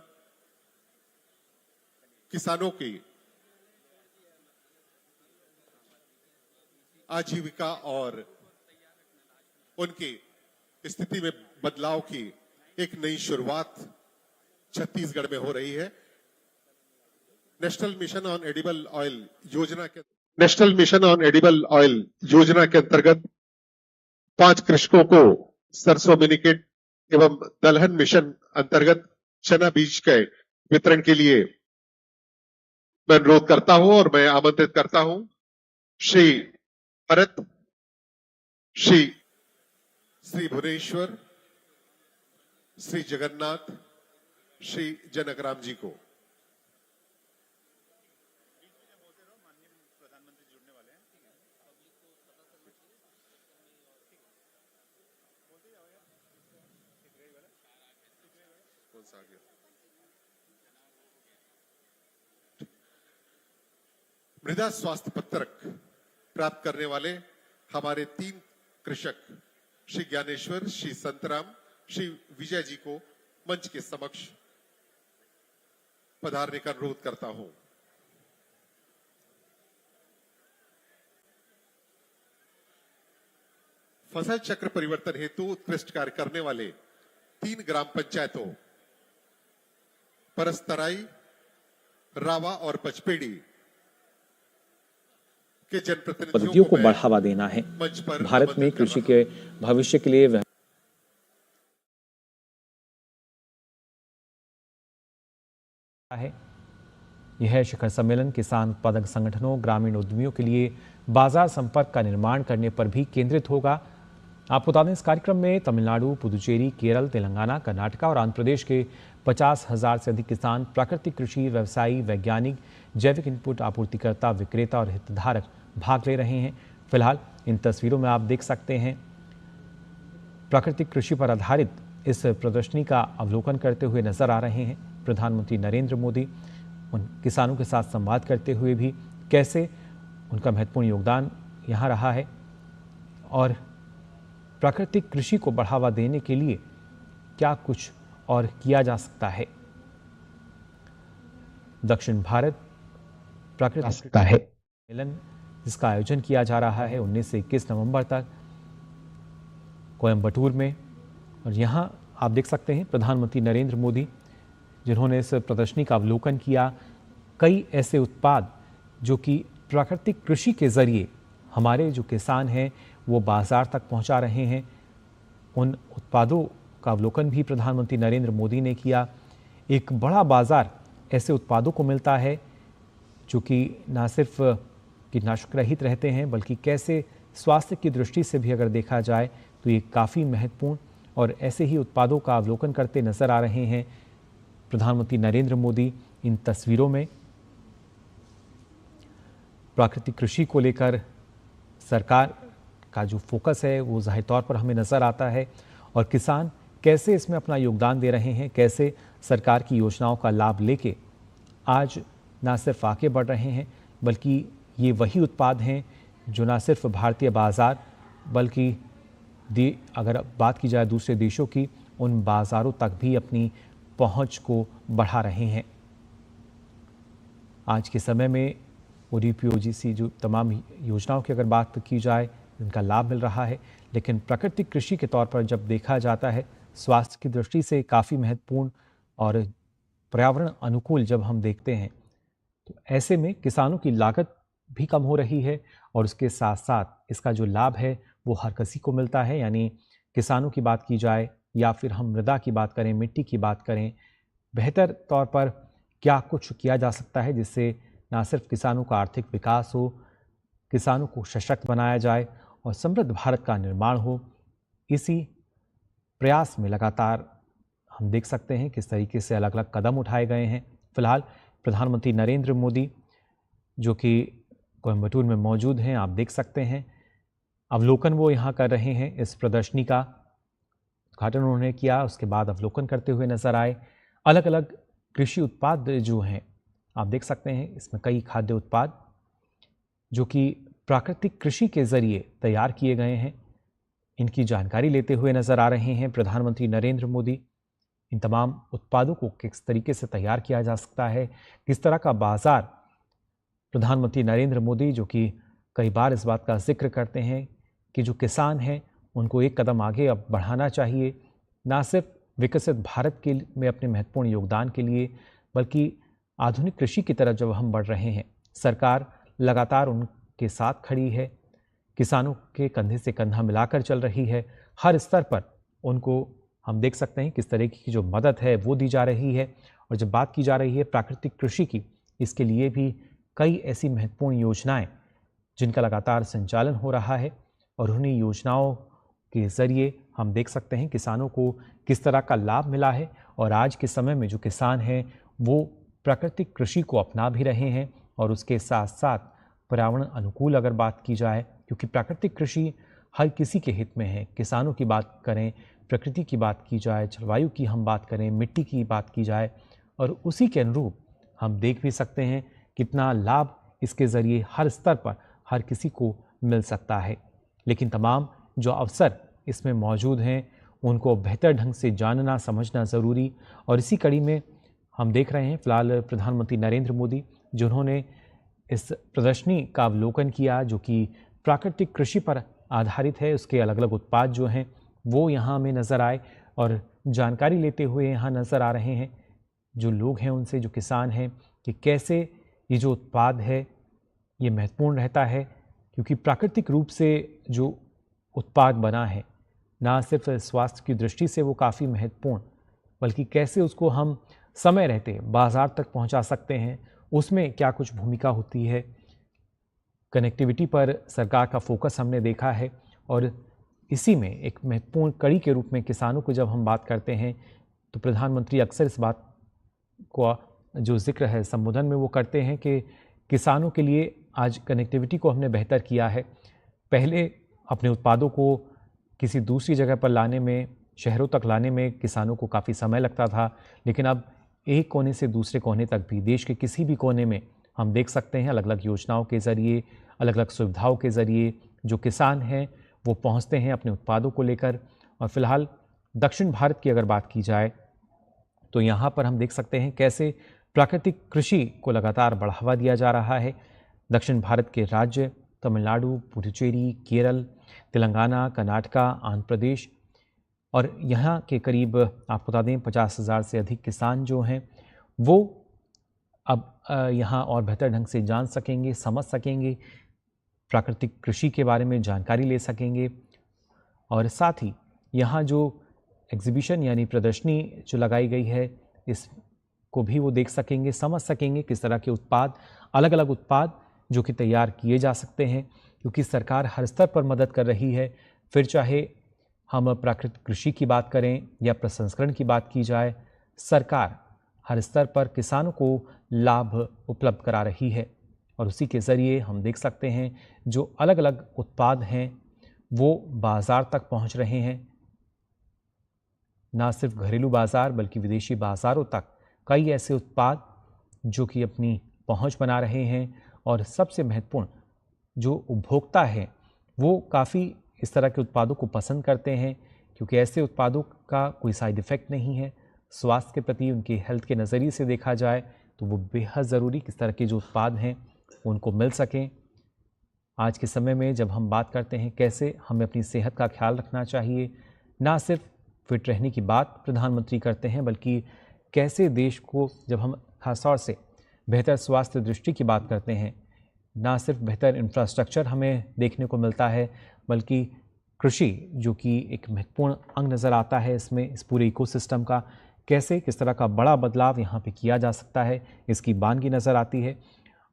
किसानों की आजीविका और उनकी स्थिति में बदलाव की एक नई शुरुआत छत्तीसगढ़ में हो रही है। National mission on edible oil योजना के अंतर्गत 5 कृषकों को सरसों मिनीकेट एवं दलहन मिशन अंतर्गत चना बीज के वितरण के लिए मैं अनुरोध करता हूं और मैं आमंत्रित करता हूं श्री भरत, श्री भुवनेश्वर, श्री जगन्नाथ, श्री जनकराम जी को। मृदा स्वास्थ्य पत्रक प्राप्त करने वाले हमारे 3 कृषक श्री ज्ञानेश्वर, श्री संतराम, श्री विजय जी को मंच के समक्ष पधारने का अनुरोध करता हूं। फसल चक्र परिवर्तन हेतु उत्कृष्ट कार्य करने वाले 3 ग्राम पंचायतों परस्तराई, रावा और पचपेड़ी के पद्धतियों को बढ़ावा देना है। भारत में कृषि के भविष्य के लिए है। यह शिखर सम्मेलन किसान उत्पादक संगठनों, ग्रामीण उद्यमियों के लिए बाजार संपर्क का निर्माण करने पर भी केंद्रित होगा। आपको बता दें, इस कार्यक्रम में तमिलनाडु, पुदुचेरी, केरल, तेलंगाना, कर्नाटक और आंध्र प्रदेश के 50,000 से अधिक किसान, प्राकृतिक कृषि व्यवसायी, वैज्ञानिक, जैविक इनपुट आपूर्तिकर्ता, विक्रेता और हितधारक भाग ले रहे हैं। फिलहाल इन तस्वीरों में आप देख सकते हैं प्राकृतिक कृषि पर आधारित इस प्रदर्शनी का अवलोकन करते हुए नजर आ रहे हैं प्रधानमंत्री नरेंद्र मोदी। उन किसानों के साथ संवाद करते हुए भी कैसे उनका महत्वपूर्ण योगदान यहाँ रहा है और प्राकृतिक कृषि को बढ़ावा देने के लिए क्या कुछ और किया जा सकता है। दक्षिण भारत प्राकृतिक सम्मेलन जिसका आयोजन किया जा रहा है 19 से 21 नवंबर तक कोयम्बटूर में, और यहाँ आप देख सकते हैं प्रधानमंत्री नरेंद्र मोदी जिन्होंने इस प्रदर्शनी का अवलोकन किया। कई ऐसे उत्पाद जो कि प्राकृतिक कृषि के जरिए हमारे जो किसान हैं वो बाजार तक पहुंचा रहे हैं, उन उत्पादों का अवलोकन भी प्रधानमंत्री नरेंद्र मोदी ने किया। एक बड़ा बाजार ऐसे उत्पादों को मिलता है जो कि ना सिर्फ कीटनाशक रहित रहते हैं बल्कि कैसे स्वास्थ्य की दृष्टि से भी अगर देखा जाए तो ये काफ़ी महत्वपूर्ण, और ऐसे ही उत्पादों का अवलोकन करते नजर आ रहे हैं प्रधानमंत्री नरेंद्र मोदी। इन तस्वीरों में प्राकृतिक कृषि को लेकर सरकार का जो फोकस है वो ज़ाहिर तौर पर हमें नज़र आता है, और किसान कैसे इसमें अपना योगदान दे रहे हैं, कैसे सरकार की योजनाओं का लाभ लेके आज ना सिर्फ आगे बढ़ रहे हैं, बल्कि ये वही उत्पाद हैं जो ना सिर्फ भारतीय बाज़ार बल्कि अगर बात की जाए दूसरे देशों की, उन बाज़ारों तक भी अपनी पहुंच को बढ़ा रहे हैं। आज के समय में ओडीपी ओजीसी जो तमाम योजनाओं की अगर बात की जाए, इनका लाभ मिल रहा है, लेकिन प्राकृतिक कृषि के तौर पर जब देखा जाता है, स्वास्थ्य की दृष्टि से काफ़ी महत्वपूर्ण और पर्यावरण अनुकूल जब हम देखते हैं, तो ऐसे में किसानों की लागत भी कम हो रही है और उसके साथ साथ इसका जो लाभ है वो हर किसी को मिलता है। यानी किसानों की बात की जाए या फिर हम मृदा की बात करें, मिट्टी की बात करें, बेहतर तौर पर क्या कुछ किया जा सकता है जिससे ना सिर्फ किसानों का आर्थिक विकास हो, किसानों को सशक्त बनाया जाए और समृद्ध भारत का निर्माण हो। इसी प्रयास में लगातार हम देख सकते हैं किस तरीके से अलग अलग कदम उठाए गए हैं। फिलहाल प्रधानमंत्री नरेंद्र मोदी जो कि कोयम्बटूर में मौजूद हैं, आप देख सकते हैं अवलोकन वो यहाँ कर रहे हैं। इस प्रदर्शनी का उद्घाटन उन्होंने किया, उसके बाद अवलोकन करते हुए नजर आए। अलग अलग कृषि उत्पाद जो हैं आप देख सकते हैं, इसमें कई खाद्य उत्पाद जो कि प्राकृतिक कृषि के जरिए तैयार किए गए हैं, इनकी जानकारी लेते हुए नजर आ रहे हैं प्रधानमंत्री नरेंद्र मोदी। इन तमाम उत्पादों को किस तरीके से तैयार किया जा सकता है, किस तरह का बाजार प्रधानमंत्री नरेंद्र मोदी जो कि कई बार इस बात का जिक्र करते हैं कि जो किसान हैं उनको एक कदम आगे अब बढ़ाना चाहिए, ना सिर्फ विकसित भारत के में अपने महत्वपूर्ण योगदान के लिए, बल्कि आधुनिक कृषि की तरफ जब हम बढ़ रहे हैं, सरकार लगातार उनके साथ खड़ी है, किसानों के कंधे से कंधा मिलाकर चल रही है। हर स्तर पर उनको हम देख सकते हैं किस तरीके की जो मदद है वो दी जा रही है। और जब बात की जा रही है प्राकृतिक कृषि की, इसके लिए भी कई ऐसी महत्वपूर्ण योजनाएं जिनका लगातार संचालन हो रहा है और उन्हीं योजनाओं के ज़रिए हम देख सकते हैं किसानों को किस तरह का लाभ मिला है। और आज के समय में जो किसान हैं वो प्राकृतिक कृषि को अपना भी रहे हैं और उसके साथ साथ पर्यावरण अनुकूल अगर बात की जाए, क्योंकि प्राकृतिक कृषि हर किसी के हित में है। किसानों की बात करें, प्रकृति की बात की जाए, जलवायु की हम बात करें, मिट्टी की बात की जाए, और उसी के अनुरूप हम देख भी सकते हैं कितना लाभ इसके ज़रिए हर स्तर पर हर किसी को मिल सकता है। लेकिन तमाम जो अवसर इसमें मौजूद हैं उनको बेहतर ढंग से जानना समझना ज़रूरी। और इसी कड़ी में हम देख रहे हैं फिलहाल प्रधानमंत्री नरेंद्र मोदी जिन्होंने इस प्रदर्शनी का अवलोकन किया जो कि प्राकृतिक कृषि पर आधारित है, उसके अलग अलग उत्पाद जो हैं वो यहाँ हमें नज़र आए और जानकारी लेते हुए यहाँ नज़र आ रहे हैं जो लोग हैं उनसे, जो किसान हैं, कि कैसे ये जो उत्पाद है ये महत्वपूर्ण रहता है, क्योंकि प्राकृतिक रूप से जो उत्पाद बना है ना सिर्फ स्वास्थ्य की दृष्टि से वो काफ़ी महत्वपूर्ण, बल्कि कैसे उसको हम समय रहते बाज़ार तक पहुंचा सकते हैं, उसमें क्या कुछ भूमिका होती है। कनेक्टिविटी पर सरकार का फोकस हमने देखा है और इसी में एक महत्वपूर्ण कड़ी के रूप में किसानों को जब हम बात करते हैं तो प्रधानमंत्री अक्सर इस बात को जो जिक्र है संबोधन में वो करते हैं कि किसानों के लिए आज कनेक्टिविटी को हमने बेहतर किया है। पहले अपने उत्पादों को किसी दूसरी जगह पर लाने में, शहरों तक लाने में किसानों को काफ़ी समय लगता था, लेकिन अब एक कोने से दूसरे कोने तक भी, देश के किसी भी कोने में हम देख सकते हैं अलग अलग योजनाओं के ज़रिए, अलग अलग सुविधाओं के ज़रिए जो किसान हैं वो पहुंचते हैं अपने उत्पादों को लेकर। और फिलहाल दक्षिण भारत की अगर बात की जाए तो यहाँ पर हम देख सकते हैं कैसे प्राकृतिक कृषि को लगातार बढ़ावा दिया जा रहा है। दक्षिण भारत के राज्य तमिलनाडु, पुडुचेरी, केरल, तेलंगाना, कर्नाटका, आंध्र प्रदेश और यहाँ के करीब आपको बता दें 50,000 से अधिक किसान जो हैं वो अब यहाँ और बेहतर ढंग से जान सकेंगे, समझ सकेंगे, प्राकृतिक कृषि के बारे में जानकारी ले सकेंगे। और साथ ही यहाँ जो एग्जीबिशन यानी प्रदर्शनी जो लगाई गई है इसको भी वो देख सकेंगे, समझ सकेंगे किस तरह के उत्पाद, अलग अलग उत्पाद जो कि तैयार किए जा सकते हैं, क्योंकि सरकार हर स्तर पर मदद कर रही है। फिर चाहे हम प्राकृतिक कृषि की बात करें या प्रसंस्करण की बात की जाए, सरकार हर स्तर पर किसानों को लाभ उपलब्ध करा रही है। और उसी के ज़रिए हम देख सकते हैं जो अलग अलग उत्पाद हैं वो बाज़ार तक पहुंच रहे हैं। ना सिर्फ घरेलू बाज़ार बल्कि विदेशी बाज़ारों तक कई ऐसे उत्पाद जो कि अपनी पहुंच बना रहे हैं। और सबसे महत्वपूर्ण, जो उपभोक्ता हैं वो काफ़ी इस तरह के उत्पादों को पसंद करते हैं, क्योंकि ऐसे उत्पादों का कोई साइड इफ़ेक्ट नहीं है। स्वास्थ्य के प्रति, उनकी हेल्थ के नज़रिए से देखा जाए तो वो बेहद ज़रूरी किस तरह के जो उत्पाद हैं उनको मिल सकें। आज के समय में जब हम बात करते हैं कैसे हमें अपनी सेहत का ख्याल रखना चाहिए, ना सिर्फ फिट रहने की बात प्रधानमंत्री करते हैं बल्कि कैसे देश को, जब हम खासतौर से बेहतर स्वास्थ्य दृष्टि की बात करते हैं, ना सिर्फ बेहतर इंफ्रास्ट्रक्चर हमें देखने को मिलता है बल्कि कृषि जो कि एक महत्वपूर्ण अंग नज़र आता है इसमें, इस पूरे इकोसिस्टम का कैसे किस तरह का बड़ा बदलाव यहाँ पे किया जा सकता है, इसकी बानगी नज़र आती है।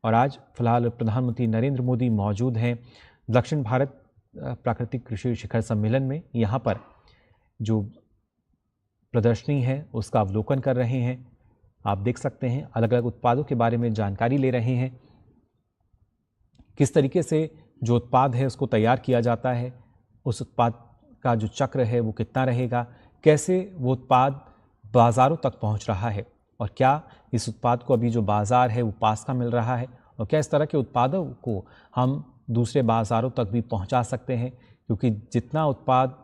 और आज फिलहाल प्रधानमंत्री नरेंद्र मोदी मौजूद हैं दक्षिण भारत प्राकृतिक कृषि शिखर सम्मेलन में। यहाँ पर जो प्रदर्शनी है उसका अवलोकन कर रहे हैं। आप देख सकते हैं अलग अलग उत्पादों के बारे में जानकारी ले रहे हैं, किस तरीके से जो उत्पाद है उसको तैयार किया जाता है, उस उत्पाद का जो चक्र है वो कितना रहेगा, कैसे वो उत्पाद बाज़ारों तक पहुंच रहा है, और क्या इस उत्पाद को अभी जो बाज़ार है वो पास का मिल रहा है, और क्या इस तरह के उत्पादों को हम दूसरे बाज़ारों तक भी पहुंचा सकते हैं। क्योंकि जितना उत्पाद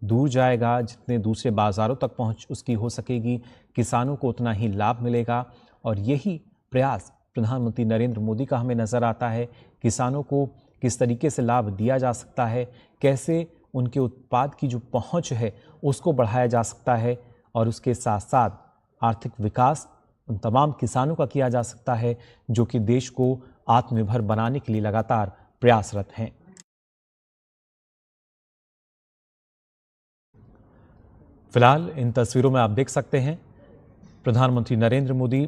दूर जाएगा, जितने दूसरे बाज़ारों तक पहुंच उसकी हो सकेगी, किसानों को उतना ही लाभ मिलेगा। और यही प्रयास प्रधानमंत्री नरेंद्र मोदी का हमें नज़र आता है। किसानों को किस तरीके से लाभ दिया जा सकता है, कैसे उनके उत्पाद की जो पहुंच है उसको बढ़ाया जा सकता है, और उसके साथ साथ आर्थिक विकास उन तमाम किसानों का किया जा सकता है जो कि देश को आत्मनिर्भर बनाने के लिए लगातार प्रयासरत हैं। फिलहाल इन तस्वीरों में आप देख सकते हैं प्रधानमंत्री नरेंद्र मोदी,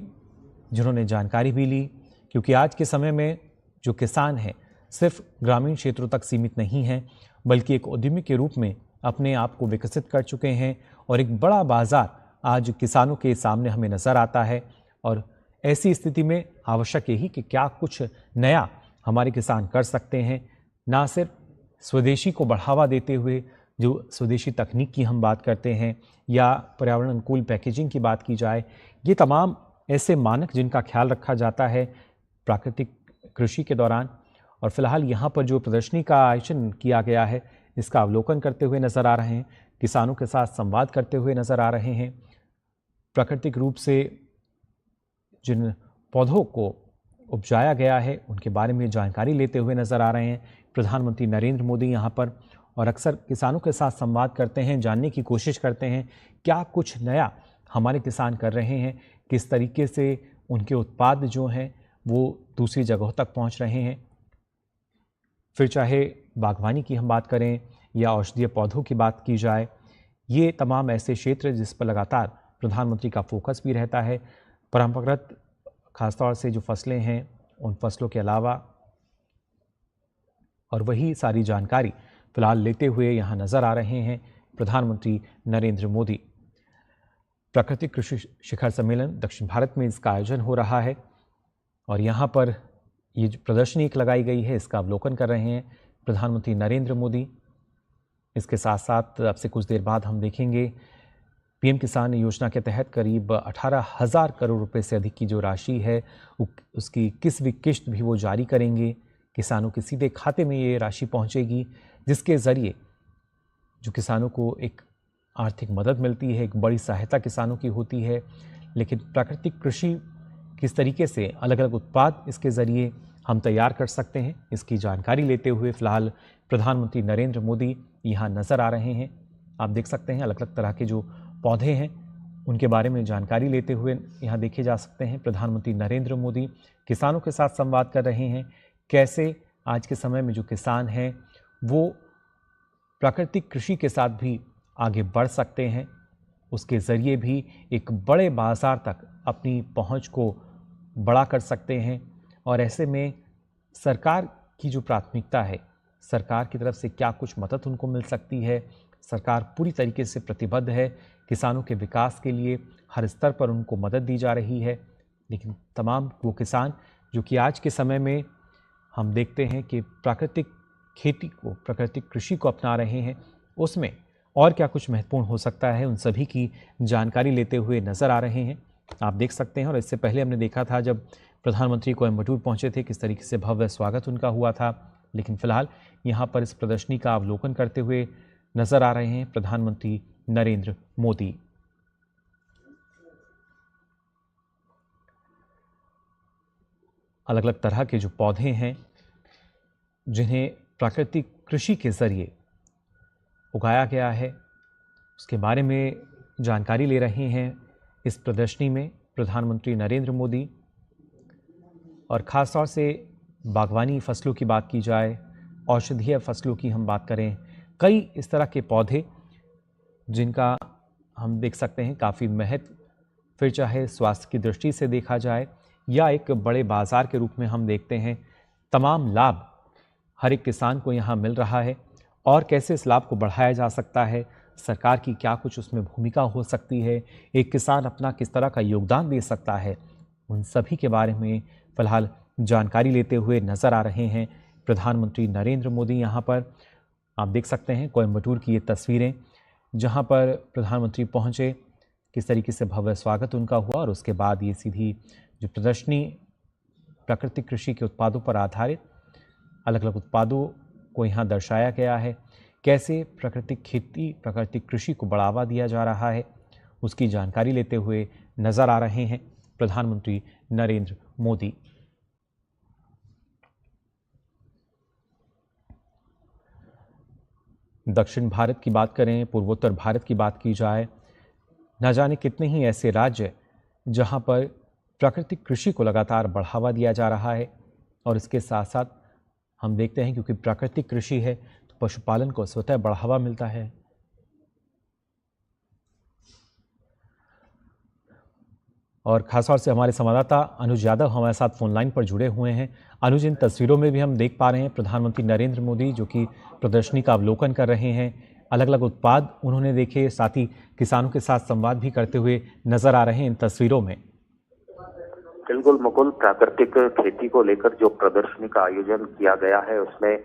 जिन्होंने जानकारी भी ली, क्योंकि आज के समय में जो किसान हैं सिर्फ ग्रामीण क्षेत्रों तक सीमित नहीं हैं बल्कि एक उद्यमी के रूप में अपने आप को विकसित कर चुके हैं, और एक बड़ा बाजार आज किसानों के सामने हमें नज़र आता है। और ऐसी स्थिति में आवश्यक यही कि क्या कुछ नया हमारे किसान कर सकते हैं, ना सिर्फ स्वदेशी को बढ़ावा देते हुए, जो स्वदेशी तकनीक की हम बात करते हैं, या पर्यावरण अनुकूल पैकेजिंग की बात की जाए, ये तमाम ऐसे मानक जिनका ख्याल रखा जाता है प्राकृतिक कृषि के दौरान। और फिलहाल यहाँ पर जो प्रदर्शनी का आयोजन किया गया है इसका अवलोकन करते हुए नज़र आ रहे हैं, किसानों के साथ संवाद करते हुए नज़र आ रहे हैं, प्राकृतिक रूप से जिन पौधों को उपजाया गया है उनके बारे में जानकारी लेते हुए नज़र आ रहे हैं प्रधानमंत्री नरेंद्र मोदी यहाँ पर। और अक्सर किसानों के साथ संवाद करते हैं, जानने की कोशिश करते हैं क्या कुछ नया हमारे किसान कर रहे हैं, किस तरीके से उनके उत्पाद जो हैं वो दूसरी जगहों तक पहुँच रहे हैं। फिर चाहे बागवानी की हम बात करें या औषधीय पौधों की बात की जाए, ये तमाम ऐसे क्षेत्र जिस पर लगातार प्रधानमंत्री का फोकस भी रहता है। परंपरागत खासतौर से जो फसलें हैं उन फसलों के अलावा, और वही सारी जानकारी फिलहाल लेते हुए यहाँ नज़र आ रहे हैं प्रधानमंत्री नरेंद्र मोदी। प्राकृतिक कृषि शिखर सम्मेलन दक्षिण भारत में इसका आयोजन हो रहा है, और यहाँ पर ये जो प्रदर्शनी एक लगाई गई है इसका अवलोकन कर रहे हैं प्रधानमंत्री नरेंद्र मोदी। इसके साथ साथ अब से कुछ देर बाद हम देखेंगे पीएम किसान योजना के तहत करीब 18,000 करोड़ रुपए से अधिक की जो राशि है उसकी किसी किश्त भी वो जारी करेंगे। किसानों के सीधे खाते में ये राशि पहुंचेगी, जिसके ज़रिए जो किसानों को एक आर्थिक मदद मिलती है, एक बड़ी सहायता किसानों की होती है। लेकिन प्राकृतिक कृषि किस तरीके से अलग अलग उत्पाद इसके ज़रिए हम तैयार कर सकते हैं, इसकी जानकारी लेते हुए फ़िलहाल प्रधानमंत्री नरेंद्र मोदी यहाँ नज़र आ रहे हैं। आप देख सकते हैं अलग अलग तरह के जो पौधे हैं उनके बारे में जानकारी लेते हुए यहाँ देखे जा सकते हैं प्रधानमंत्री नरेंद्र मोदी किसानों के साथ संवाद कर रहे हैं। कैसे आज के समय में जो किसान हैं वो प्राकृतिक कृषि के साथ भी आगे बढ़ सकते हैं, उसके ज़रिए भी एक बड़े बाज़ार तक अपनी पहुंच को बड़ा कर सकते हैं। और ऐसे में सरकार की जो प्राथमिकता है, सरकार की तरफ से क्या कुछ मदद उनको मिल सकती है, सरकार पूरी तरीके से प्रतिबद्ध है किसानों के विकास के लिए, हर स्तर पर उनको मदद दी जा रही है। लेकिन तमाम वो किसान जो कि आज के समय में हम देखते हैं कि प्राकृतिक खेती को, प्राकृतिक कृषि को अपना रहे हैं, उसमें और क्या कुछ महत्वपूर्ण हो सकता है, उन सभी की जानकारी लेते हुए नजर आ रहे हैं। आप देख सकते हैं, और इससे पहले हमने देखा था जब प्रधानमंत्री कोयम्बटूर पहुंचे थे, किस तरीके से भव्य स्वागत उनका हुआ था। लेकिन फिलहाल यहाँ पर इस प्रदर्शनी का अवलोकन करते हुए नजर आ रहे हैं प्रधानमंत्री नरेंद्र मोदी। अलग अलग तरह के जो पौधे हैं जिन्हें प्राकृतिक कृषि के जरिए उगाया गया है, उसके बारे में जानकारी ले रहे हैं इस प्रदर्शनी में प्रधानमंत्री नरेंद्र मोदी। और ख़ास तौर से बागवानी फसलों की बात की जाए, औषधीय फसलों की हम बात करें, कई इस तरह के पौधे जिनका हम देख सकते हैं काफ़ी महत्व, फिर चाहे स्वास्थ्य की दृष्टि से देखा जाए या एक बड़े बाजार के रूप में हम देखते हैं, तमाम लाभ हर एक किसान को यहाँ मिल रहा है। और कैसे इस लाभ को बढ़ाया जा सकता है, सरकार की क्या कुछ उसमें भूमिका हो सकती है, एक किसान अपना किस तरह का योगदान दे सकता है, उन सभी के बारे में फिलहाल जानकारी लेते हुए नजर आ रहे हैं प्रधानमंत्री नरेंद्र मोदी। यहाँ पर आप देख सकते हैं कोयम्बटूर की ये तस्वीरें, जहाँ पर प्रधानमंत्री पहुँचे, किस तरीके से भव्य स्वागत उनका हुआ, और उसके बाद ये सीधी जो प्रदर्शनी प्राकृतिक कृषि के उत्पादों पर आधारित अलग अलग उत्पादों को यहाँ दर्शाया गया है, कैसे प्राकृतिक खेती, प्राकृतिक कृषि को बढ़ावा दिया जा रहा है, उसकी जानकारी लेते हुए नजर आ रहे हैं प्रधानमंत्री नरेंद्र मोदी। दक्षिण भारत की बात करें, पूर्वोत्तर भारत की बात की जाए, न जाने कितने ही ऐसे राज्य जहां पर प्राकृतिक कृषि को लगातार बढ़ावा दिया जा रहा है। और इसके साथ साथ हम देखते हैं क्योंकि प्राकृतिक कृषि है तो पशुपालन को स्वतः बढ़ावा मिलता है। और खासतौर से हमारे संवाददाता अनुज यादव हमारे साथ फोन लाइन पर जुड़े हुए हैं। अनुज, इन तस्वीरों में भी हम देख पा रहे हैं प्रधानमंत्री नरेंद्र मोदी जो कि प्रदर्शनी का अवलोकन कर रहे हैं, अलग अलग उत्पाद उन्होंने देखे, साथ ही किसानों के साथ संवाद भी करते हुए नजर आ रहे हैं इन तस्वीरों में। बिल्कुल मुकुल, प्राकृतिक खेती को लेकर जो प्रदर्शनी का आयोजन किया गया है उसमें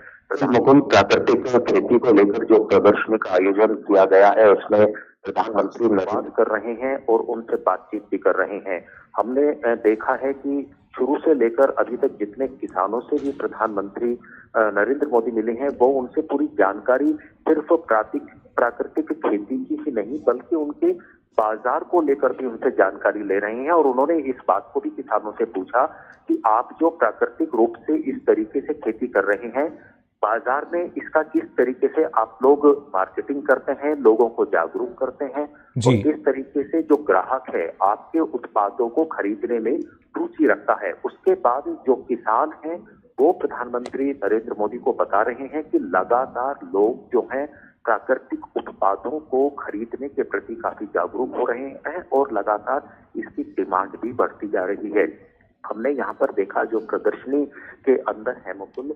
प्रधानमंत्री नरेंद्र कर रहे हैं और उनसे बातचीत भी कर रहे हैं। हमने देखा है कि शुरू से लेकर अभी तक जितने किसानों से भी प्रधानमंत्री नरेंद्र मोदी मिले हैं वो उनसे पूरी जानकारी सिर्फ प्राकृतिक खेती की ही नहीं बल्कि उनके बाजार को लेकर भी उनसे जानकारी ले रहे हैं। और उन्होंने इस बात को भी किसानों से पूछा कि आप जो प्राकृतिक रूप से इस तरीके से खेती कर रहे हैं, बाजार में इसका किस तरीके से आप लोग मार्केटिंग करते हैं, लोगों को जागरूक करते हैं, और किस तरीके से जो ग्राहक है आपके उत्पादों को खरीदने में रुचि रखता है। उसके बाद जो किसान हैं वो प्रधानमंत्री नरेंद्र मोदी को बता रहे हैं कि लगातार लोग जो हैं प्राकृतिक उत्पादों को खरीदने के प्रति काफी जागरूक हो रहे हैं और लगातार इसकी डिमांड भी बढ़ती जा रही है। हमने यहाँ पर देखा जो प्रदर्शनी के अंदर है मुकुल,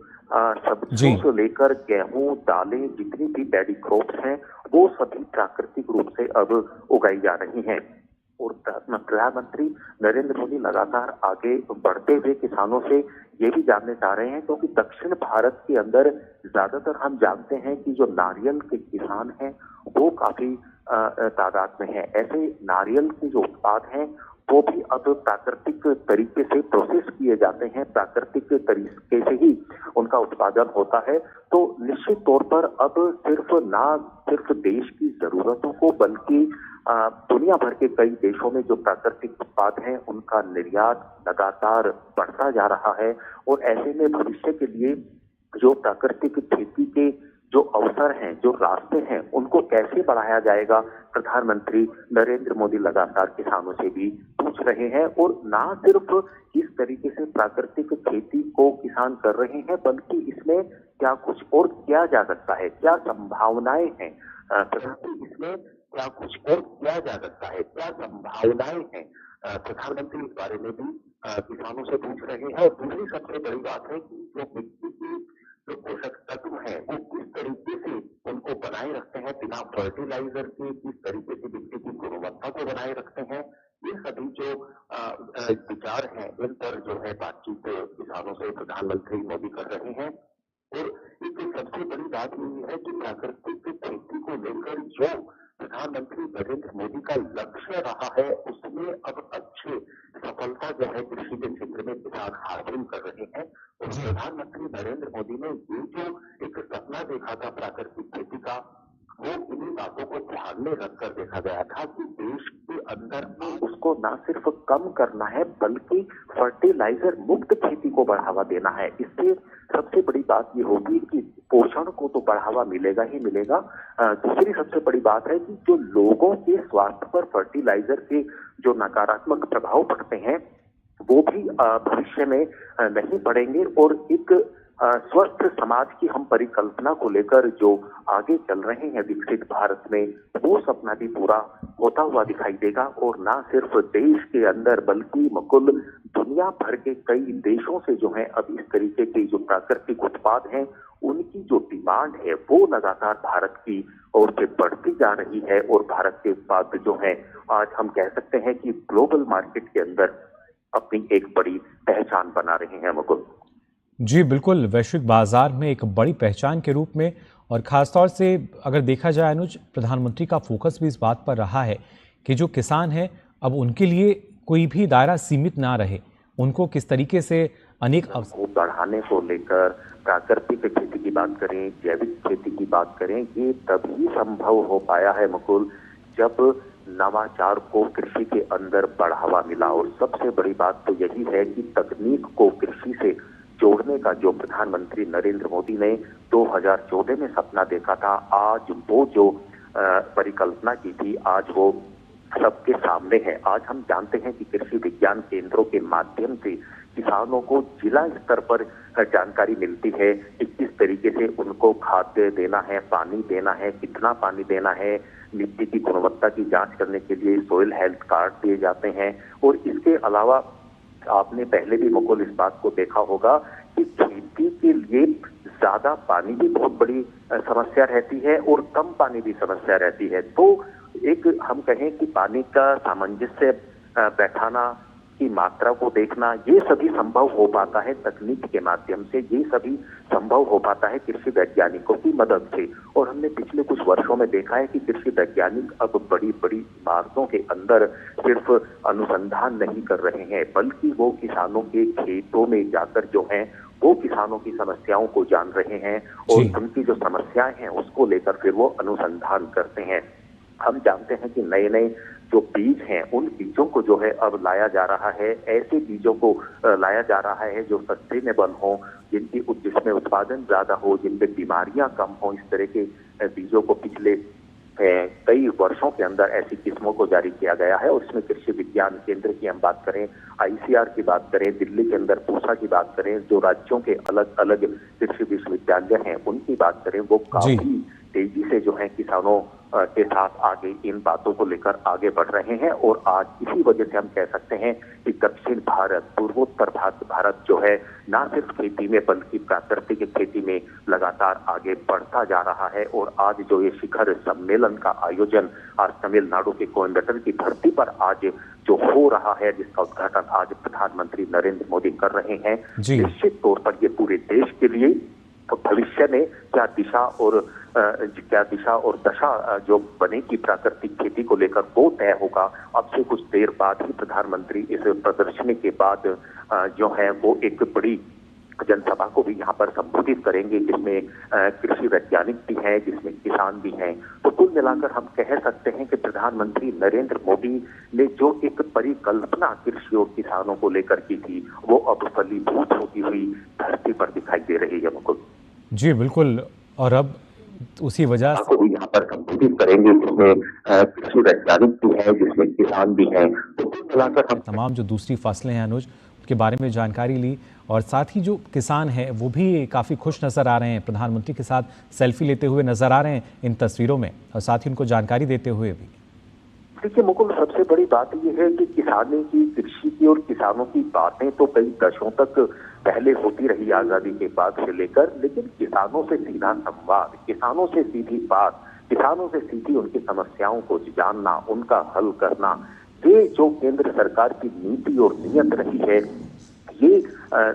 सब्जियों से लेकर गेहूं, दालें, जितनी भी पैडी क्रॉप्स हैं वो सभी प्राकृतिक रूप से अब उगाई जा रही हैं। और प्रधानमंत्री नरेंद्र मोदी लगातार आगे बढ़ते हुए किसानों से ये भी जानने चाह रहे हैं, क्योंकि दक्षिण भारत के अंदर ज्यादातर हम जानते हैं कि जो नारियल के किसान हैं वो काफी तादाद में है। ऐसे नारियल के जो उत्पाद हैं वो भी अब प्राकृतिक तरीके से प्रोसेस किए जाते हैं, प्राकृतिक तरीके से ही उनका उत्पादन होता है। तो निश्चित तौर पर अब सिर्फ देश की जरूरतों को बल्कि दुनिया भर के कई देशों में जो प्राकृतिक उत्पाद हैं उनका निर्यात लगातार बढ़ता जा रहा है। और ऐसे में भविष्य के लिए जो प्राकृतिक खेती के जो अवसर हैं, जो रास्ते हैं, उनको कैसे बढ़ाया जाएगा, प्रधानमंत्री नरेंद्र मोदी लगातार किसानों से भी पूछ रहे हैं। और ना सिर्फ किस तरीके से प्राकृतिक खेती को किसान कर रहे हैं बल्कि इसमें क्या कुछ और किया जा सकता है, क्या संभावनाएं हैं, इसमें क्या कुछ और किया जा सकता है, क्या संभावनाएं हैं, प्रधानमंत्री इस बारे में भी किसानों से पूछ रहे हैं। और दूसरी सबसे बड़ी बात है कि जो मिट्टी की जो पोषक तत्व है वो किस तरीके से उनको बनाए रखते हैं बिना फर्टिलाइजर के, किस तरीके से मिट्टी की गुणवत्ता को बनाए रखते हैं, ये सभी जो विचार हैं इन पर जो है बातचीत किसानों से प्रधानमंत्री मोदी कर रहे हैं। और एक सबसे बड़ी बात यही है कि प्राकृतिक खेती को लेकर जो प्रधानमंत्री नरेंद्र मोदी का लक्ष्य रहा है उसमें अब अच्छे सफलता जो है कृषि के क्षेत्र में किसान हासिल कर रहे हैं। और प्रधानमंत्री नरेंद्र मोदी ने ये जो एक सपना देखा था प्राकृतिक खेती का, वो इन्हीं बातों को ध्यान में रखकर देखा गया था कि देश के अंदर उसको ना सिर्फ कम करना है बल्कि फर्टिलाइजर मुक्त खेती को बढ़ावा देना है। इससे सबसे बड़ी बात ये होगी कि पोषण को तो बढ़ावा मिलेगा ही मिलेगा। दूसरी सबसे बड़ी बात है कि जो लोगों के स्वास्थ्य पर फर्टिलाइजर के जो नकारात्मक प्रभाव पड़ते हैं वो भी भविष्य में नहीं पड़ेंगे। और एक स्वस्थ समाज की हम परिकल्पना को लेकर जो आगे चल रहे हैं विकसित भारत में, वो सपना भी पूरा होता हुआ दिखाई देगा। और ना सिर्फ देश के अंदर बल्कि कुल दुनिया भर के कई देशों से जो है अब इस तरीके के जो प्राकृतिक उत्पाद हैं उनकी जो डिमांड है वो लगातार भारत की ओर से बढ़ती जा रही है। और भारत के उत्पाद जो हैं आज हम कह सकते हैं कि ग्लोबल मार्केट के अंदर अपनी एक बड़ी पहचान बना रहे हैं। मुकुल जी बिल्कुल, वैश्विक बाजार में एक बड़ी पहचान के रूप में। और ख़ासतौर से अगर देखा जाए अनुज, प्रधानमंत्री का फोकस भी इस बात पर रहा है कि जो किसान हैं अब उनके लिए कोई भी दायरा सीमित ना रहे, उनको किस तरीके से अनेक अवसर बढ़ाने को लेकर प्राकृतिक खेती की बात करें, जैविक खेती की बात करें, ये तभी संभव हो पाया है मुकुल जब नवाचार को कृषि के अंदर बढ़ावा मिला। और सबसे बड़ी बात तो यही है कि तकनीक को कृषि से जोड़ने का जो प्रधानमंत्री नरेंद्र मोदी ने 2014 में सपना देखा था, आज वो जो परिकल्पना की थी आज वो सबके सामने है। आज हम जानते हैं कि कृषि विज्ञान केंद्रों के माध्यम से किसानों को जिला स्तर पर जानकारी मिलती है कि किस तरीके से उनको खाद्य देना है, पानी देना है, कितना पानी देना है, मिट्टी की गुणवत्ता की जांच करने के लिए सोइल हेल्थ कार्ड दिए जाते हैं। और इसके अलावा आपने पहले भी मुकुल इस बात को देखा होगा कि खेती के लिए ज्यादा पानी भी बहुत बड़ी समस्या रहती है और कम पानी भी समस्या रहती है। तो एक हम कहें कि पानी का सामंजस्य बैठाना की मात्रा को देखना, ये सभी संभव हो पाता है तकनीक के माध्यम से, ये सभी संभव हो पाता है कृषि वैज्ञानिकों की मदद से। और हमने पिछले कुछ वर्षों में देखा है कि कृषि वैज्ञानिक अब बड़ी बड़ी इमारतों के अंदर सिर्फ अनुसंधान नहीं कर रहे हैं बल्कि वो किसानों के खेतों में जाकर जो है वो किसानों की समस्याओं को जान रहे हैं और उनकी जो समस्याएं हैं उसको लेकर फिर वो अनुसंधान करते हैं। हम जानते हैं कि नए नए जो बीज हैं उन बीजों को जो है अब लाया जा रहा है, ऐसे बीजों को लाया जा रहा है जो सस्टेनेबल हो, जिसमें उत्पादन ज्यादा हो, जिनमें बीमारियां कम हो। इस तरह के बीजों को पिछले कई वर्षों के अंदर ऐसी किस्मों को जारी किया गया है। और इसमें कृषि विज्ञान केंद्र की हम बात करें, ICR की बात करें, दिल्ली के अंदर पूसा की बात करें, जो राज्यों के अलग अलग कृषि विश्वविद्यालय हैं उनकी बात करें, वो काफी तेजी से जो है किसानों के साथ आगे इन बातों को लेकर आगे बढ़ रहे हैं। और आज इसी वजह से हम कह सकते हैं कि दक्षिण भारत, पूर्वोत्तर भारत जो है ना सिर्फ खेती में बल्कि प्राकृतिक खेती में लगातार आगे बढ़ता जा रहा है। और आज जो ये शिखर सम्मेलन का आयोजन आज तमिलनाडु के कोयम्बटूर की धरती पर आज जो हो रहा है, जिसका उद्घाटन आज प्रधानमंत्री नरेंद्र मोदी कर रहे हैं, निश्चित तौर पर ये पूरे देश के लिए भविष्य में क्या दिशा और दशा जो बनेगी प्राकृतिक खेती को लेकर वो तय होगा। अब से कुछ देर बाद ही प्रधानमंत्री इस प्रदर्शनी के बाद जो है वो एक बड़ी जनसभा को भी यहाँ पर संबोधित करेंगे, जिसमें कृषि वैज्ञानिक भी हैं, जिसमें किसान भी हैं। तो कुल मिलाकर हम कह सकते हैं कि प्रधानमंत्री नरेंद्र मोदी ने जो एक परिकल्पना कृषि और किसानों को लेकर की थी वो अब फलीभूत होती हुई धरती पर दिखाई दे रही है। मुकुल जी बिल्कुल, और अब उसी वजह को भी यहाँ पर संबोधित करेंगे, जिसमें कृषि वैज्ञानिक भी हैं, जिसमें किसान भी हैं। तो कुल मिलाकर हम तमाम जो दूसरी फसलें हैं अनुज के बारे में जानकारी ली और साथ ही जो किसान हैं वो भी काफ़ी खुश नज़र आ रहे हैं, प्रधानमंत्री के साथ सेल्फी लेते हुए नज़र आ रहे हैं इन तस्वीरों में और साथ ही उनको जानकारी देते हुए भी। देखिए मुकुल, सबसे बड़ी बात यह है कि किसानी की, कृषि की और किसानों की बातें तो कई दशकों तक पहले होती रही आजादी के बाद से लेकर, लेकिन किसानों से सीधा संवाद, किसानों से सीधी बात, किसानों से सीधी उनकी समस्याओं को जानना, उनका हल करना, ये जो केंद्र सरकार की नीति और नीयत रही है, ये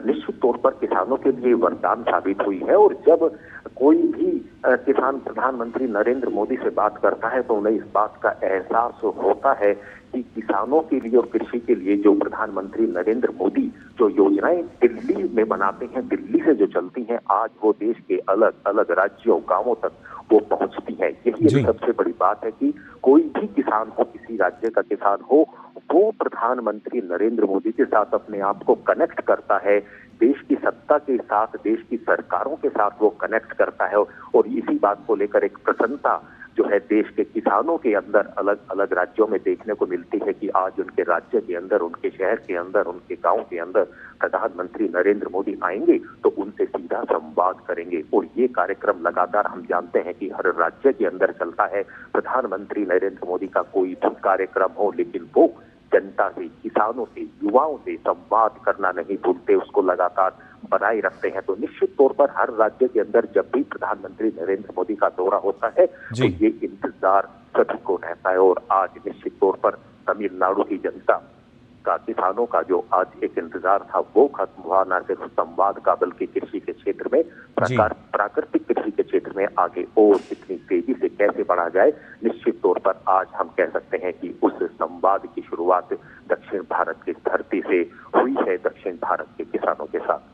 निश्चित तौर पर किसानों के लिए वरदान साबित हुई है। और जब कोई भी किसान प्रधानमंत्री नरेंद्र मोदी से बात करता है तो उन्हें इस बात का एहसास होता है कि किसानों के लिए और कृषि के लिए जो प्रधानमंत्री नरेंद्र मोदी जो योजनाएं दिल्ली में बनाते हैं, दिल्ली से जो चलती हैं, आज वो देश के अलग अलग राज्यों गांवों तक वो पहुंचती है। यही एक सबसे बड़ी बात है कि कोई भी किसान हो, किसी राज्य का किसान हो, वो प्रधानमंत्री नरेंद्र मोदी के साथ अपने आप को कनेक्ट करता है, देश की सत्ता के साथ, देश की सरकारों के साथ वो कनेक्ट करता है। और इसी बात को लेकर एक प्रसन्नता जो है देश के किसानों के अंदर अलग अलग राज्यों में देखने को मिलती है कि आज उनके राज्य के अंदर, उनके शहर के अंदर, उनके गांव के अंदर प्रधानमंत्री नरेंद्र मोदी आएंगे तो उनसे सीधा संवाद करेंगे। और ये कार्यक्रम लगातार हम जानते हैं कि हर राज्य के अंदर चलता है। प्रधानमंत्री नरेंद्र मोदी का कोई भी कार्यक्रम हो, लेकिन वो जनता से, किसानों से, युवाओं से संवाद करना नहीं भूलते, उसको लगातार बनाए रखते हैं। तो निश्चित तौर पर हर राज्य के अंदर जब भी प्रधानमंत्री नरेंद्र मोदी का दौरा होता है तो ये इंतजार सभी को रहता है। और आज निश्चित तौर पर तमिलनाडु की जनता का, किसानों का जो आज एक इंतजार था वो खत्म हुआ। न सिर्फ संवाद का बल्कि कृषि के क्षेत्र में, प्राकृतिक कृषि के क्षेत्र में आगे और कितनी तेजी से कैसे बढ़ा जाए, निश्चित तौर पर आज हम कह सकते हैं कि उस संवाद की शुरुआत दक्षिण भारत की धरती से हुई है, दक्षिण भारत के किसानों के साथ।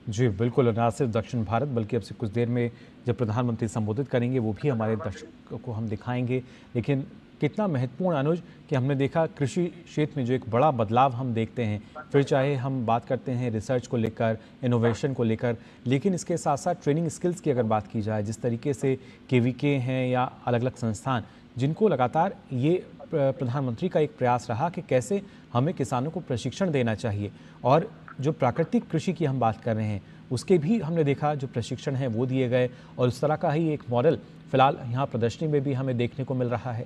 जी बिल्कुल, न सिर्फ दक्षिण भारत बल्कि अब से कुछ देर में जब प्रधानमंत्री संबोधित करेंगे वो भी हमारे दर्शकों को हम दिखाएंगे। लेकिन कितना महत्वपूर्ण अनुज कि हमने देखा कृषि क्षेत्र में जो एक बड़ा बदलाव हम देखते हैं, फिर चाहे हम बात करते हैं रिसर्च को लेकर, इनोवेशन को लेकर, लेकिन इसके साथ साथ ट्रेनिंग स्किल्स की अगर बात की जाए, जिस तरीके से KVK हैं या अलग अलग संस्थान जिनको लगातार ये प्रधानमंत्री का एक प्रयास रहा कि कैसे हमें किसानों को प्रशिक्षण देना चाहिए। और जो प्राकृतिक कृषि की हम बात कर रहे हैं उसके भी हमने देखा जो प्रशिक्षण है वो दिए गए, और उस तरह का ही एक मॉडल फिलहाल यहाँ प्रदर्शनी में भी हमें देखने को मिल रहा है।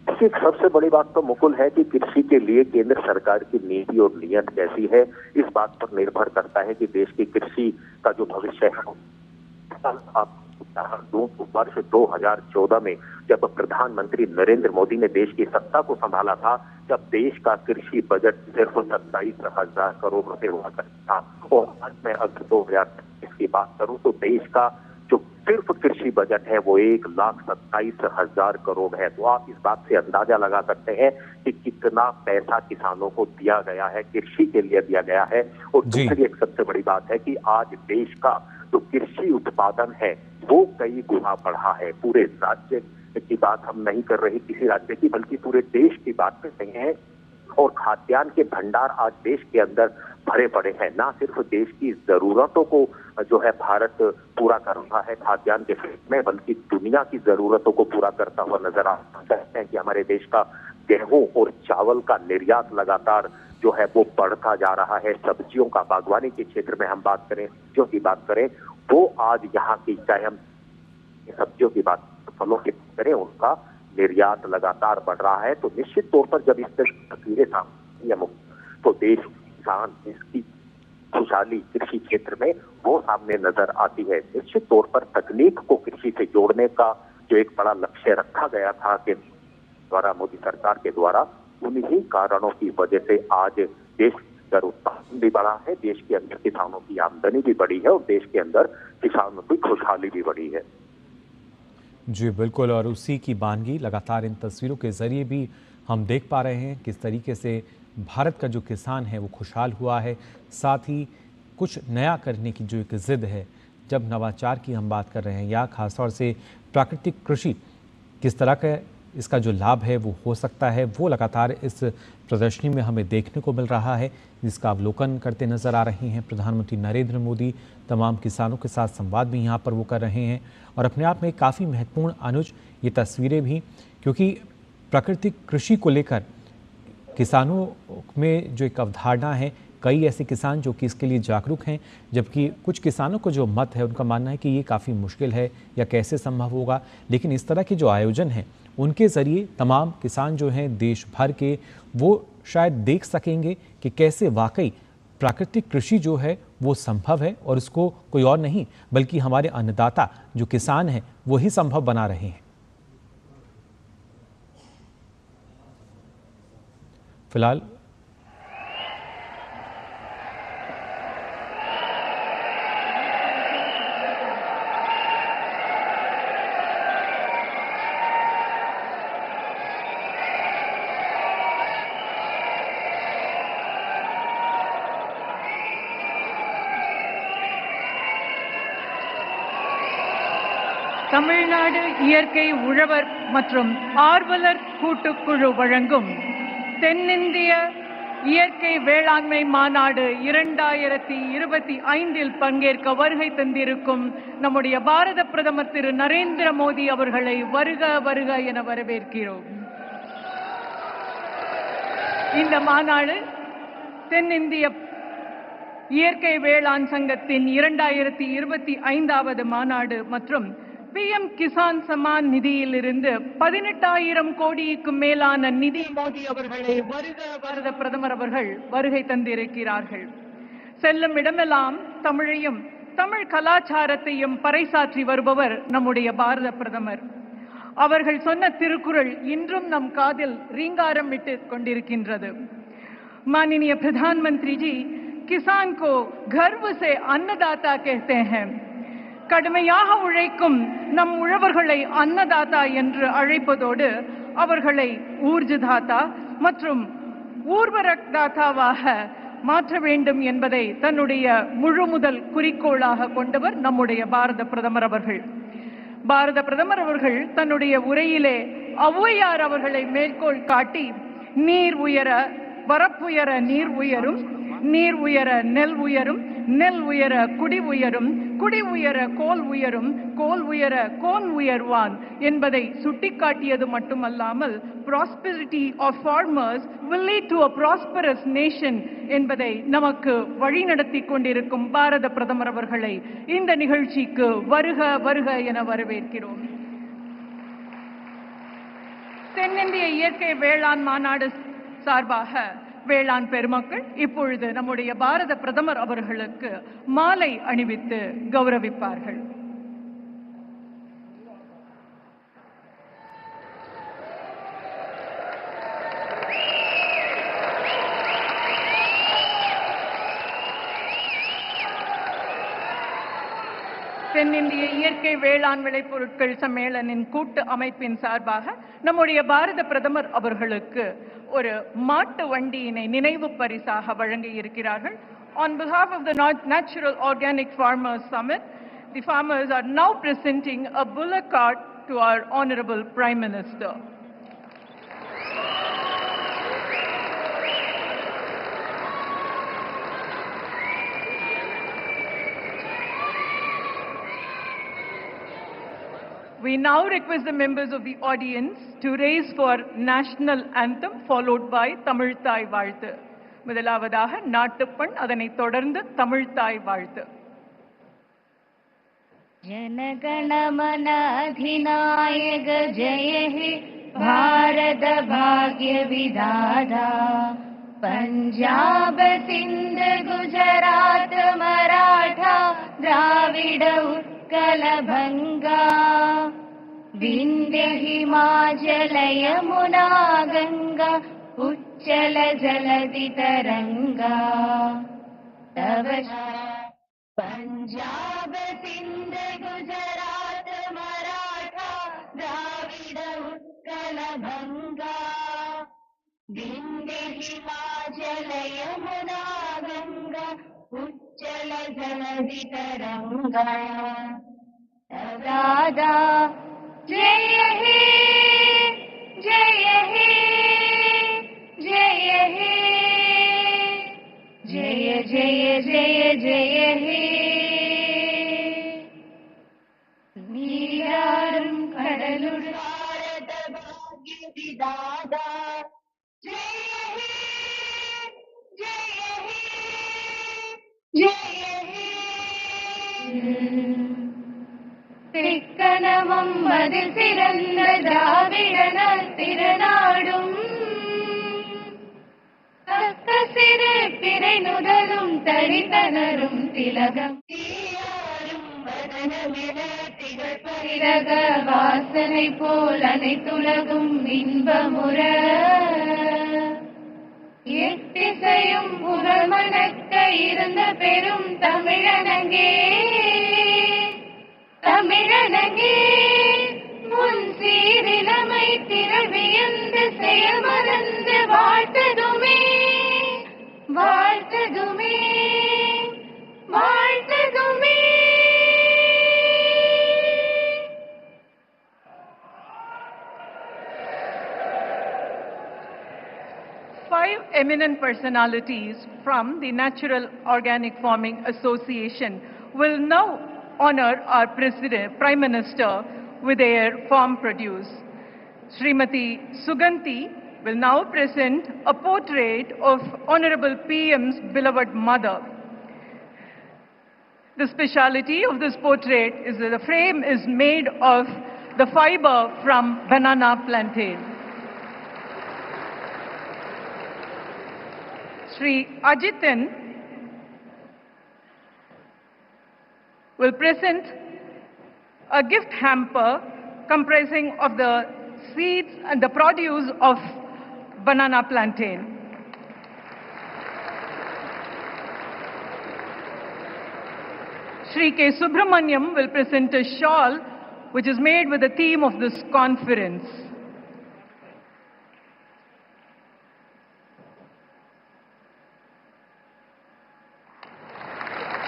देखिए, सबसे बड़ी बात तो मुकुल है कि कृषि के लिए केंद्र सरकार की नीति और नीयत कैसी है, इस बात पर निर्भर करता है कि देश की कृषि का जो भविष्य है। आप वर्ष 2014 में जब प्रधानमंत्री नरेंद्र मोदी ने देश की सत्ता को संभाला था, जब देश का कृषि बजट सिर्फ 27,000 करोड़ रुपए हुआ करता था, और आज मैं अगर 2023 की बात करूं तो देश का जो सिर्फ कृषि बजट है वो 1,27,000 करोड़ है। तो आप इस बात से अंदाजा लगा सकते हैं कि कितना पैसा किसानों को दिया गया है, कृषि के लिए दिया गया है। और दूसरी एक सबसे बड़ी बात है कि आज देश का जो कृषि उत्पादन है वो कई गुना बढ़ा है। पूरे राज्य की बात हम नहीं कर रहे किसी राज्य की, बल्कि पूरे देश की बात कर रहे हैं। और खाद्यान्न के भंडार आज देश के अंदर भरे पड़े हैं। ना सिर्फ देश की जरूरतों को जो है भारत पूरा कर रहा है खाद्यान्न के क्षेत्र में, बल्कि दुनिया की जरूरतों को पूरा करता हुआ नजर आ सकते हैं कि हमारे देश का गेहूं और चावल का निर्यात लगातार जो है वो बढ़ता जा रहा है। सब्जियों का, बागवानी के क्षेत्र में हम बात करें, सब्जियों की बात करें, वो आज यहाँ की, चाहे हम सब्जियों की बात, फलों की बात करें, उनका निर्यात लगातार बढ़ रहा है। तो निश्चित तौर पर जब इस तस्वीरें सामने तो देश किसान, इसकी खुशहाली कृषि क्षेत्र में वो सामने नजर आती है। निश्चित तौर पर तकनीक को कृषि से जोड़ने का जो एक बड़ा लक्ष्य रखा गया था कि द्वारा, मोदी सरकार के द्वारा, उन्हीं कारणों की वजह से आज देश के अंदर उत्पादन भी बढ़ा है, देश के अंदर किसानों की आमदनी भी बढ़ी है और देश के अंदर किसानों की खुशहाली भी बढ़ी है। जी बिल्कुल, और उसी की बानगी लगातार इन तस्वीरों के जरिए भी हम देख पा रहे हैं किस तरीके से भारत का जो किसान है वो खुशहाल हुआ है। साथ ही कुछ नया करने की जो एक ज़िद है, जब नवाचार की हम बात कर रहे हैं या खासतौर से प्राकृतिक कृषि किस तरह का इसका जो लाभ है वो हो सकता है, वो लगातार इस प्रदर्शनी में हमें देखने को मिल रहा है, जिसका अवलोकन करते नजर आ रहे हैं प्रधानमंत्री नरेंद्र मोदी। तमाम किसानों के साथ संवाद भी यहाँ पर वो कर रहे हैं, और अपने आप में काफ़ी महत्वपूर्ण अनुज ये तस्वीरें भी, क्योंकि प्राकृतिक कृषि को लेकर किसानों में जो एक अवधारणा है, कई ऐसे किसान जो कि इसके लिए जागरूक हैं, जबकि कुछ किसानों को जो मत है उनका मानना है कि ये काफ़ी मुश्किल है या कैसे संभव होगा। लेकिन इस तरह के जो आयोजन हैं उनके ज़रिए तमाम किसान जो हैं देश भर के, वो शायद देख सकेंगे कि कैसे वाकई प्राकृतिक कृषि जो है वो संभव है, और इसको कोई और नहीं बल्कि हमारे अन्नदाता जो किसान हैं वही संभव बना रहे हैं। फिलहाल தமிழ்நாடு இயற்கை உழவர் மற்றும் ஆர்வலர் கூட்டுக்குழு வழங்கும் தென்னிந்திய இயற்கை வேளாண்மை மாநாடு 2025 பங்கேற்க வருகை தந்திருக்கும் நம்முடைய பாரத பிரதமர் திரு நரேந்திர மோடி அவர்களை வருக வருக என வரவேற்கிறோம். இந்த மாநாடு தென்னிந்திய இயற்கை வேளாண் சங்கத்தின் 2025வது மாநாடு மற்றும் PM கிசான் சம்மான் நிதியிலிருந்து 18,000 கோடிக்கும் மேலான நிதி மோடி அவர்களை வருக பாரத பிரதமர் அவர்கள் வருகை தந்திருக்கிறார்கள். செல்லும் இடமெல்லாம் தமிழையும் தமிழ் கலாச்சாரத்தையும் பறைசாற்றி வருபவர் நம்முடைய பாரத பிரதமர். அவர்கள் சொன்ன திருக்குறள் இன்றும் நம் காதில் ரீங்காரம் விட்டு கொண்டிருக்கின்றது. माननीय प्रधानमंत्री जी, किसान को गर्व से अन्नदाता कहते हैं. கடுமையாக உழைக்கும் நம் உழவர்களை அன்னதாதா என்று அழைப்பதோடு அவர்களை ஊர்ஜதாதா மற்றும் ஊர்வரதாதாவாக மாற்ற வேண்டும் என்பதை தன்னுடைய முழுமுதல் குறிக்கோளாக கொண்டவர் நம்முடைய பாரத பிரதமர் அவர்கள். பாரத பிரதமர் அவர்கள் தன்னுடைய உரையிலே ஔவையார் அவர்களை மேற்கோள் காட்டி நீர் உயர வரப்புயர நீர் உயரும், நீர் உயர நெல் உயரும், நெல் உயர குடி உயரும், குடி உயர கோல் உயரும், கோல் உயர கோன் உயர்வான் என்பதை சுட்டிக்காட்டியது மட்டுமல்லாமல் prosperity of farmers will lead to a prosperous nation என்பதை நமக்கு வழிநடத்தி கொண்டிருக்கும் பாரத பிரதமர் அவர்களை இந்த நிகழ்ச்சிக்கு வருக வருக என வரவேற்கிறோம். தென்னிந்திய இயற்கை வேளாண் மாநாடு சார்பாக வேளாண் பெருமக்கள் இப்பொழுது நம்முடைய பாரத பிரதமர் அவர்களுக்கு மாலை அணிவித்து கௌரவிப்பார்கள். தென்னிந்திய இயற்கை வேளாண் விளைபொருட்கள் சம்மேளனின் கூட்டு அமைப்பின் சார்பாக நம்முடைய பாரத பிரதமர் அவர்களுக்கு ஒரு மாட்டு வண்டியினை நினைவு பரிசாக வழங்கி இருக்கிறார்கள். On behalf of the Natural Organic Farmers Summit, the farmers are now presenting a bullock cart to our Honorable Prime Minister. We now request the members of the audience to raise for national anthem followed by Tamil Thai வாழ்த்து. முதலாவதாக நாட்டுப்பண், அதனைத் தொடர்ந்து தமிழ் தாய் வாழ்த்து. जनगणमन अधिनायक जय हे भारत भाग्य विधाता, पंजाब सिंध गुजरात मराठा द्राविड उत्कल भंगा, विंध्य हिमाचल यमुना गंगा उच्चल जलधि तरंगा, तव पंजाब सिंध गुजरात मराठा द्राविड उत्कल भंगा, विंध्य हिमाचल यमुना गंगा उच्चल जलधि तरंगा, राधा जय हे जय हे जय हे जय जय जय जय हे, नीरारुं कडलुड भारत भाग्य विधाता, जय हे जय हे जय हे, திக்கணமும் அது சிறந்த திராவிடன திருநாடும், தக்க சிறு பிறை நுதலும் தரித்தனரும் திலகம் தீயாரும் வதனமென திகழ் பரிரக வாசனை போல் அனைத்துலகும் இன்பமுற, எத்திசையும் புகழ் மணக்க இருந்த பெரும் தமிழனங்கே தமிழனங்கே உன் சீரிலமை திரவியந்து செயல் மறந்து வாழ்த்ததுமே வாழ்த்ததுமே வாழ்த்ததுமே. Five eminent personalities from the Natural Organic Farming Association will now honor our Prime Minister with their farm produce. Srimati Suganti will now present a portrait of Honorable PM's beloved mother. The speciality of this portrait is that the frame is made of the fiber from banana plantain. Shri Ajitan will present a gift hamper comprising of the seeds and the produce of banana plantain. Shri K. Subramanyam will present a shawl which is made with the theme of this conference.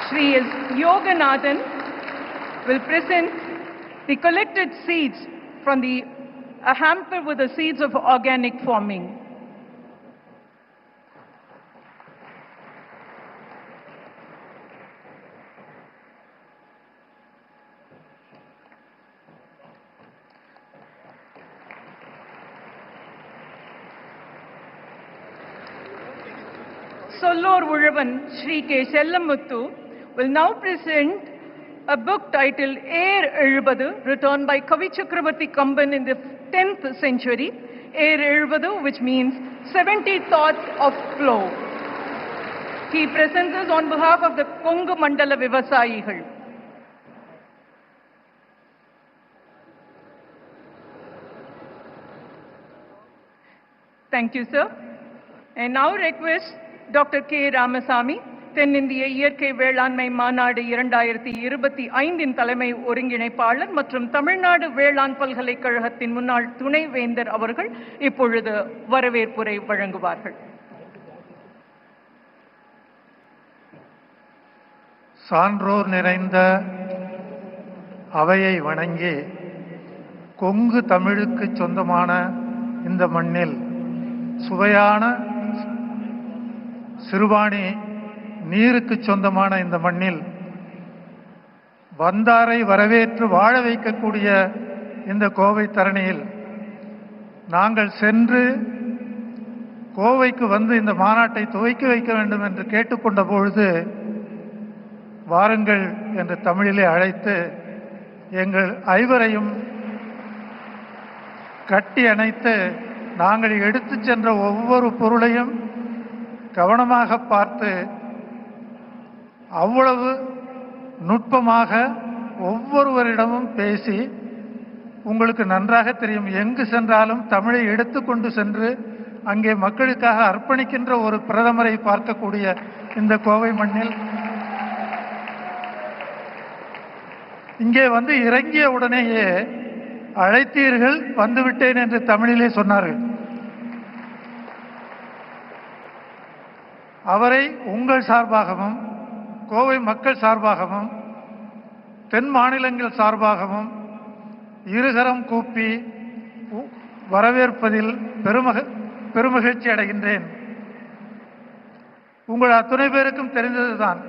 Shri S. Yoganathan will present the collected seeds from a hamper with the seeds of organic farming. Sollor Ulavan Shri K. Sellamuttu will now present a book titled Air Ezhubadu, written by Kavi Chakravarti Kamban in the 10th century. Air Ezhubadu, which means 70 thoughts of flow. He presents this on behalf of the Kongu Mandala Vivasayigal. Thank you, sir. And now request Dr. K. Ramasamy, தென்னிந்திய இயற்கை வேளாண்மை மாநாடு 2025 தலைமை ஒருங்கிணைப்பாளர் மற்றும் தமிழ்நாடு வேளாண் பல்கலைக்கழகத்தின் முன்னாள் துணைவேந்தர் அவர்கள் இப்பொழுது வரவேற்புரை வழங்குவார்கள். சான்றோர் நிறைந்த அவையை வணங்கி கொங்கு தமிழுக்கு சொந்தமான இந்த மண்ணில் சுவையான சிறுபாணி நீருக்கு சொந்தமான இந்த மண்ணில் வந்தாரை வரவேற்று வாழ வைக்கக்கூடிய இந்த கோவை தரணியில் நாங்கள் சென்று கோவைக்கு வந்து இந்த மாநாட்டை துவக்கி வைக்க வேண்டும் என்று கேட்டுக்கொண்ட பொழுது வாருங்கள் என்று தமிழிலே அழைத்து எங்கள் ஐவரையும் கட்டி அணைத்து நாங்கள் எடுத்து சென்ற ஒவ்வொரு பொருளையும் கவனமாக பார்த்து அவ்வளவு நுட்பமாக ஒவ்வொருவரிடமும் பேசி உங்களுக்கு நன்றாக தெரியும் எங்கு சென்றாலும் தமிழை எடுத்துக்கொண்டு சென்று அங்கே மக்களுக்காக அர்ப்பணிக்கின்ற ஒரு பிரதமரை பார்க்கக்கூடிய இந்த கோவை மண்ணில் இங்கே வந்து இறங்கிய உடனேயே அழைத்தீர்கள் வந்துவிட்டேன் என்று தமிழிலே சொன்னார்கள். அவரை உங்கள் சார்பாகவும் கோவை மக்கள் சார்பாகவும் தென் மாநிலங்கள் சார்பாகவும் இருகரம் கூப்பி வரவேற்பதில் பெருமகிழ்ச்சி அடைகின்றேன். உங்கள் அத்துணை பேருக்கும் தெரிந்ததுதான்,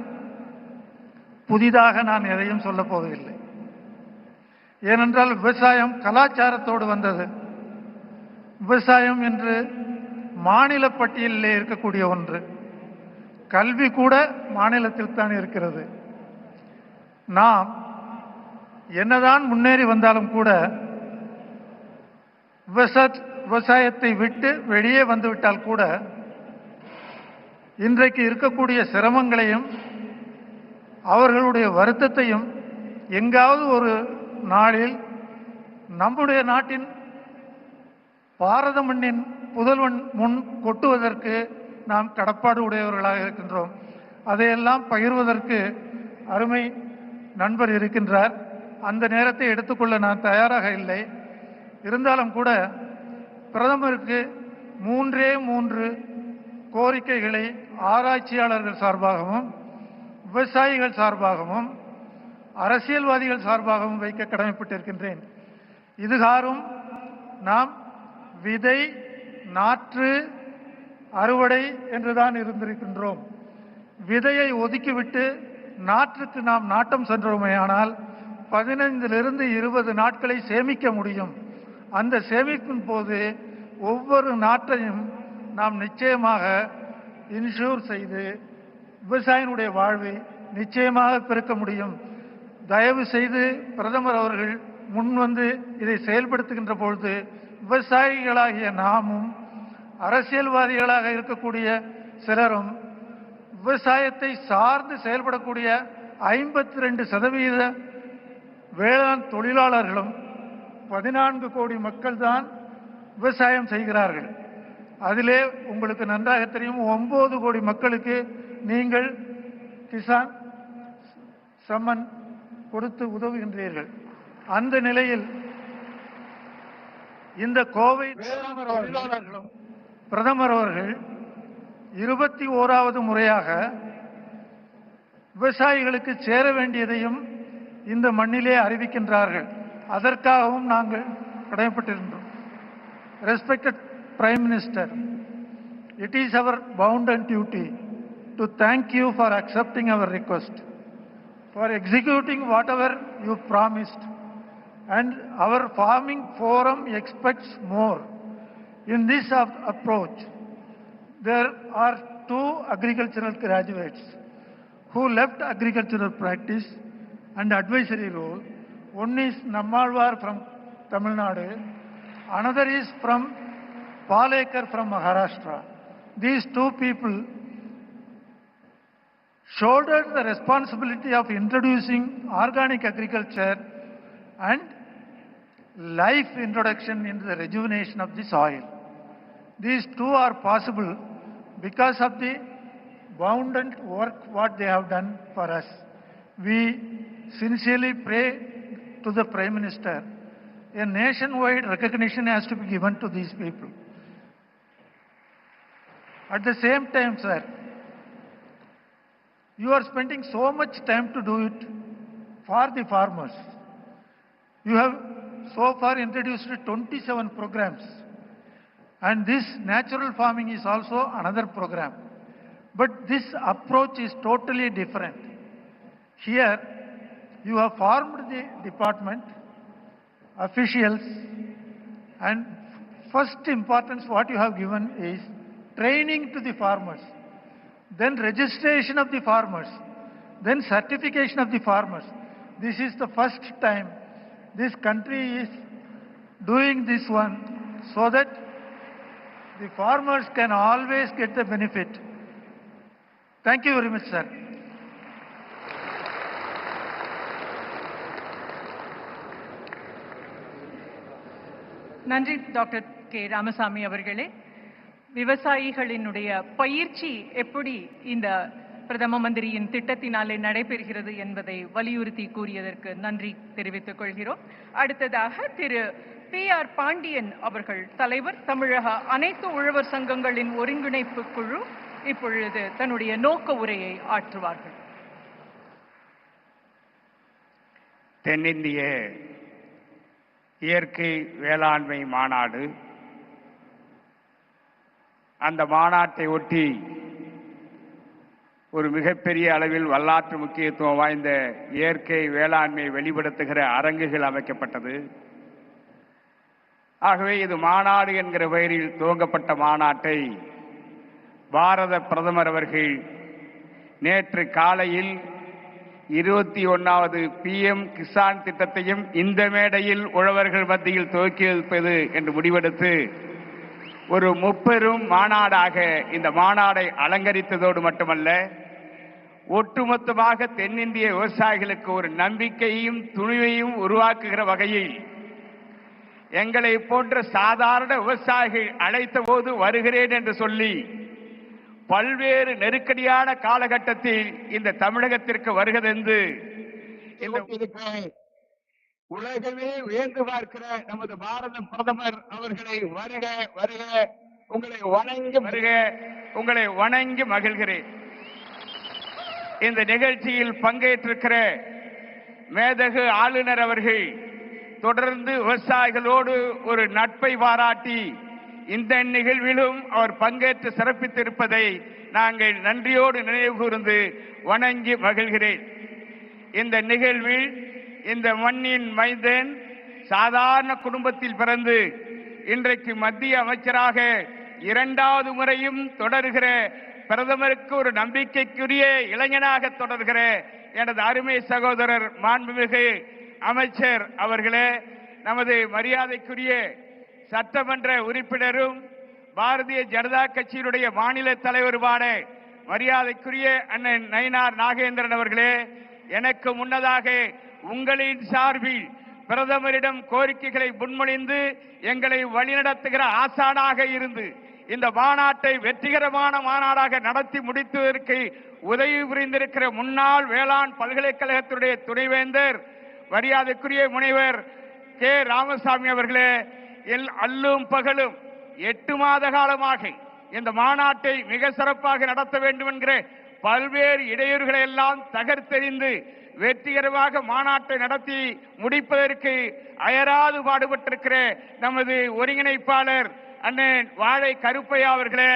புதிதாக நான் எதையும் சொல்லப் போவதில்லை. ஏனென்றால் விவசாயம் கலாச்சாரத்தோடு வந்தது. விவசாயம் என்று மாநில பட்டியலிலே இருக்கக்கூடிய ஒன்று. கல்வி கூட மாநிலத்தில் தான் இருக்கிறது. நாம் என்னதான் முன்னேறி வந்தாலும் கூட விவசாயத்தை விட்டு வெளியே வந்துவிட்டால் கூட இன்றைக்கு இருக்கக்கூடிய சிரமங்களையும் அவர்களுடைய வருத்தத்தையும் எங்காவது ஒரு நாளில் நம்முடைய நாட்டின் பாரத மண்ணின் புதல்வன் முன் கொட்டுவதற்கு நாம் கடப்பாடு உடையவர்களாக இருக்கின்றோம். அதையெல்லாம் பகிர்வதற்கு அருமை நண்பர் இருக்கின்றார். அந்த நேரத்தை எடுத்துக்கொள்ள நான் தயாராக இல்லை. இருந்தாலும் கூட பிரதமருக்கு 3 கோரிக்கைகளை ஆராய்ச்சியாளர்கள் சார்பாகவும் விவசாயிகள் சார்பாகவும் அரசியல்வாதிகள் சார்பாகவும் வைக்க கடமைப்பட்டிருக்கின்றேன். இதுகாரும் நாம் விதை, நாற்று, அறுவடை என்றுதான் இருந்திருக்கின்றோம். விதையை ஒதுக்கிவிட்டு நாற்றுக்கு நாம் நாட்டம் சென்றோமேயானால் 15 to 20 நாட்களை சேமிக்க முடியும். அந்த சேமிப்பின் போது ஒவ்வொரு நாட்டையும் நாம் நிச்சயமாக இன்சூர் செய்து விவசாயினுடைய வாழ்வை நிச்சயமாக பெருக்க முடியும். தயவு செய்து பிரதமர் அவர்கள் முன்வந்து இதை செயல்படுத்துகின்ற பொழுது விவசாயிகளாகிய நாமும் அரசியல்வாதிகளாக இருக்கக்கூடிய சிலரும் விவசாயத்தை சார்ந்து செயல்படக்கூடிய 52% வேளாண் தொழிலாளர்களும் 14 கோடி மக்கள் தான் விவசாயம் செய்கிறார்கள். அதிலே உங்களுக்கு நன்றாக தெரியும் 9 கோடி மக்களுக்கு நீங்கள் கிசான் சம்மன் கொடுத்து உதவுகின்றீர்கள். அந்த நிலையில் இந்த கோவை தொழிலாளர்களும் பிரதமர் அவர்கள் 21வது முறையாக விவசாயிகளுக்கு சேர வேண்டியதையும் இந்த மண்ணிலே அறிவிக்கின்றார்கள். அதற்காகவும் நாங்கள் கடமைப்பட்டிருந்தோம். Respected Prime Minister, it is our bounden duty to thank you for accepting our request, for executing whatever you promised, and our farming forum expects more. In this approach, there are 2 agricultural graduates who left agricultural practice and advisory role. One is Nammalwar from Tamil Nadu, another is from Palekar from Maharashtra. These 2 people shouldered the responsibility of introducing organic agriculture and life introduction into the rejuvenation of the soil. These 2 are possible because of the abundant work what they have done for us. We sincerely pray to the Prime Minister, a nationwide recognition has to be given to these people. At the same time, sir, you are spending so much time to do it for the farmers. You have so far introduced 27 programs, and this natural farming is also another program. But this approach is totally different. Here, you have formed the department, officials, and first importance what you have given is training to the farmers, then registration of the farmers, then certification of the farmers. This is the first time this country is doing this one so that the farmers can always get the benefit. Thank you very much, sir. நன்றி doctor K Ramasamy அவர்களே. விவசாயிகளினுடைய பயிற்சி எப்படி இந்த பிரதம மந்திரியின் திட்டத்தினாலே நடைபெறுகிறது என்பதை வலியுறுத்தி கூறியதற்கு நன்றி தெரிவித்துக் கொள்கிறோம். அடுத்ததாக திரு PR பாண்டியன் அவர்கள், தலைவர், தமிழக அனைத்து உழவர் சங்கங்களின் ஒருங்கிணைப்பு குழு, இப்பொழுது தன்னுடைய நோக்க உரையை ஆற்றுவார்கள். தென்னிந்திய இயற்கை வேளாண்மை மாநாடு, அந்த மாநாட்டை ஒட்டி ஒரு மிகப்பெரிய அளவில் வரலாற்று முக்கியத்துவம் வாய்ந்த இயற்கை வேளாண்மை வெளிப்படுத்துகிற அரங்குகள் அமைக்கப்பட்டது. ஆகவே இது மாநாடு என்கிற பெயரில் துவங்கப்பட்ட மாநாட்டை பாரத பிரதமர் அவர்கள் நேற்று காலையில் 21வது PM கிசான் திட்டத்தையும் இந்த மேடையில் உழவர்கள் மத்தியில் துவக்கி வைப்பது என்று முடிவெடுத்து ஒரு முப்பெரும் மாநாடாக இந்த மாநாடை அலங்கரித்ததோடு மட்டுமல்ல, ஒட்டுமொத்தமாக தென்னிந்திய விவசாயிகளுக்கு ஒரு நம்பிக்கையும் துணிவையும் உருவாக்குகிற வகையில் எங்களை போன்ற சாதாரண விவசாயிகள் அழைத்த போது வருகிறேன் என்று சொல்லி பல்வேறு நெருக்கடியான காலகட்டத்தில் இந்த தமிழகத்திற்கு வருகிறது உலகமே வியந்து பார்க்கிற நமது பாரத பிரதமர் அவர்களை வருக வருக உங்களை வணங்கி மகிழ்கிறேன். இந்த நிகழ்ச்சியில் பங்கேற்றிருக்கிற மேதகு ஆளுநர் அவர்கள் தொடர்ந்து விவசாயிகளோடு ஒரு நட்பை பாராட்டி இந்த நிகழ்விலும் அவர் பங்கேற்று சிறப்பித்திருப்பதை நாங்கள் நன்றியோடு நினைவு கூர்ந்து வணங்கி மகிழ்கிறேன். இந்த நிகழ்வில் இந்த மண்ணின் மைந்தன் சாதாரண குடும்பத்தில் பிறந்து இன்றைக்கு மத்திய அமைச்சராக இரண்டாவது முறையும் தொடர்கிற பிரதமருக்கு ஒரு நம்பிக்கைக்குரிய இளைஞனாக தொடர்கிற எனது அருமை சகோதரர் மாண்புமிகு அமைச்சர் அவர்களே, நமது மரியாதைக்குரிய சட்டமன்ற உறுப்பினரும் பாரதிய ஜனதா கட்சியினுடைய மாநில தலைவருமான மரியாதைக்குரிய அண்ணன் நயினார் நாகேந்திரன் அவர்களே, எனக்கு முன்னதாக உங்களின் சார்பில் பிரதமரிடம் கோரிக்கைகளை முன்மொழிந்து எங்களை வழிநடத்துகிற ஆசானாக இருந்து இந்த மாநாட்டை வெற்றிகரமான மாநாடாக நடத்தி முடித்ததற்கு உதவி புரிந்திருக்கிற முன்னாள் வேளாண் பல்கலைக்கழகத்துடைய துணைவேந்தர் மரியாதைக்குரிய முனைவர் கே ராமசாமி அவர்களே, அல்லும் பகலும் 8 மாத காலமாக இந்த மாநாட்டை மிக சிறப்பாக நடத்த வேண்டும் என்கிற பல்வேறு இடையூறுகளை எல்லாம் தகர்த்தெறிந்து வெற்றிகரமாக மாநாட்டை நடத்தி முடிப்பதற்கு அயராது பாடுபட்டிருக்கிற நமது ஒருங்கிணைப்பாளர் அண்ணன் வாழை கருப்பையா அவர்களே,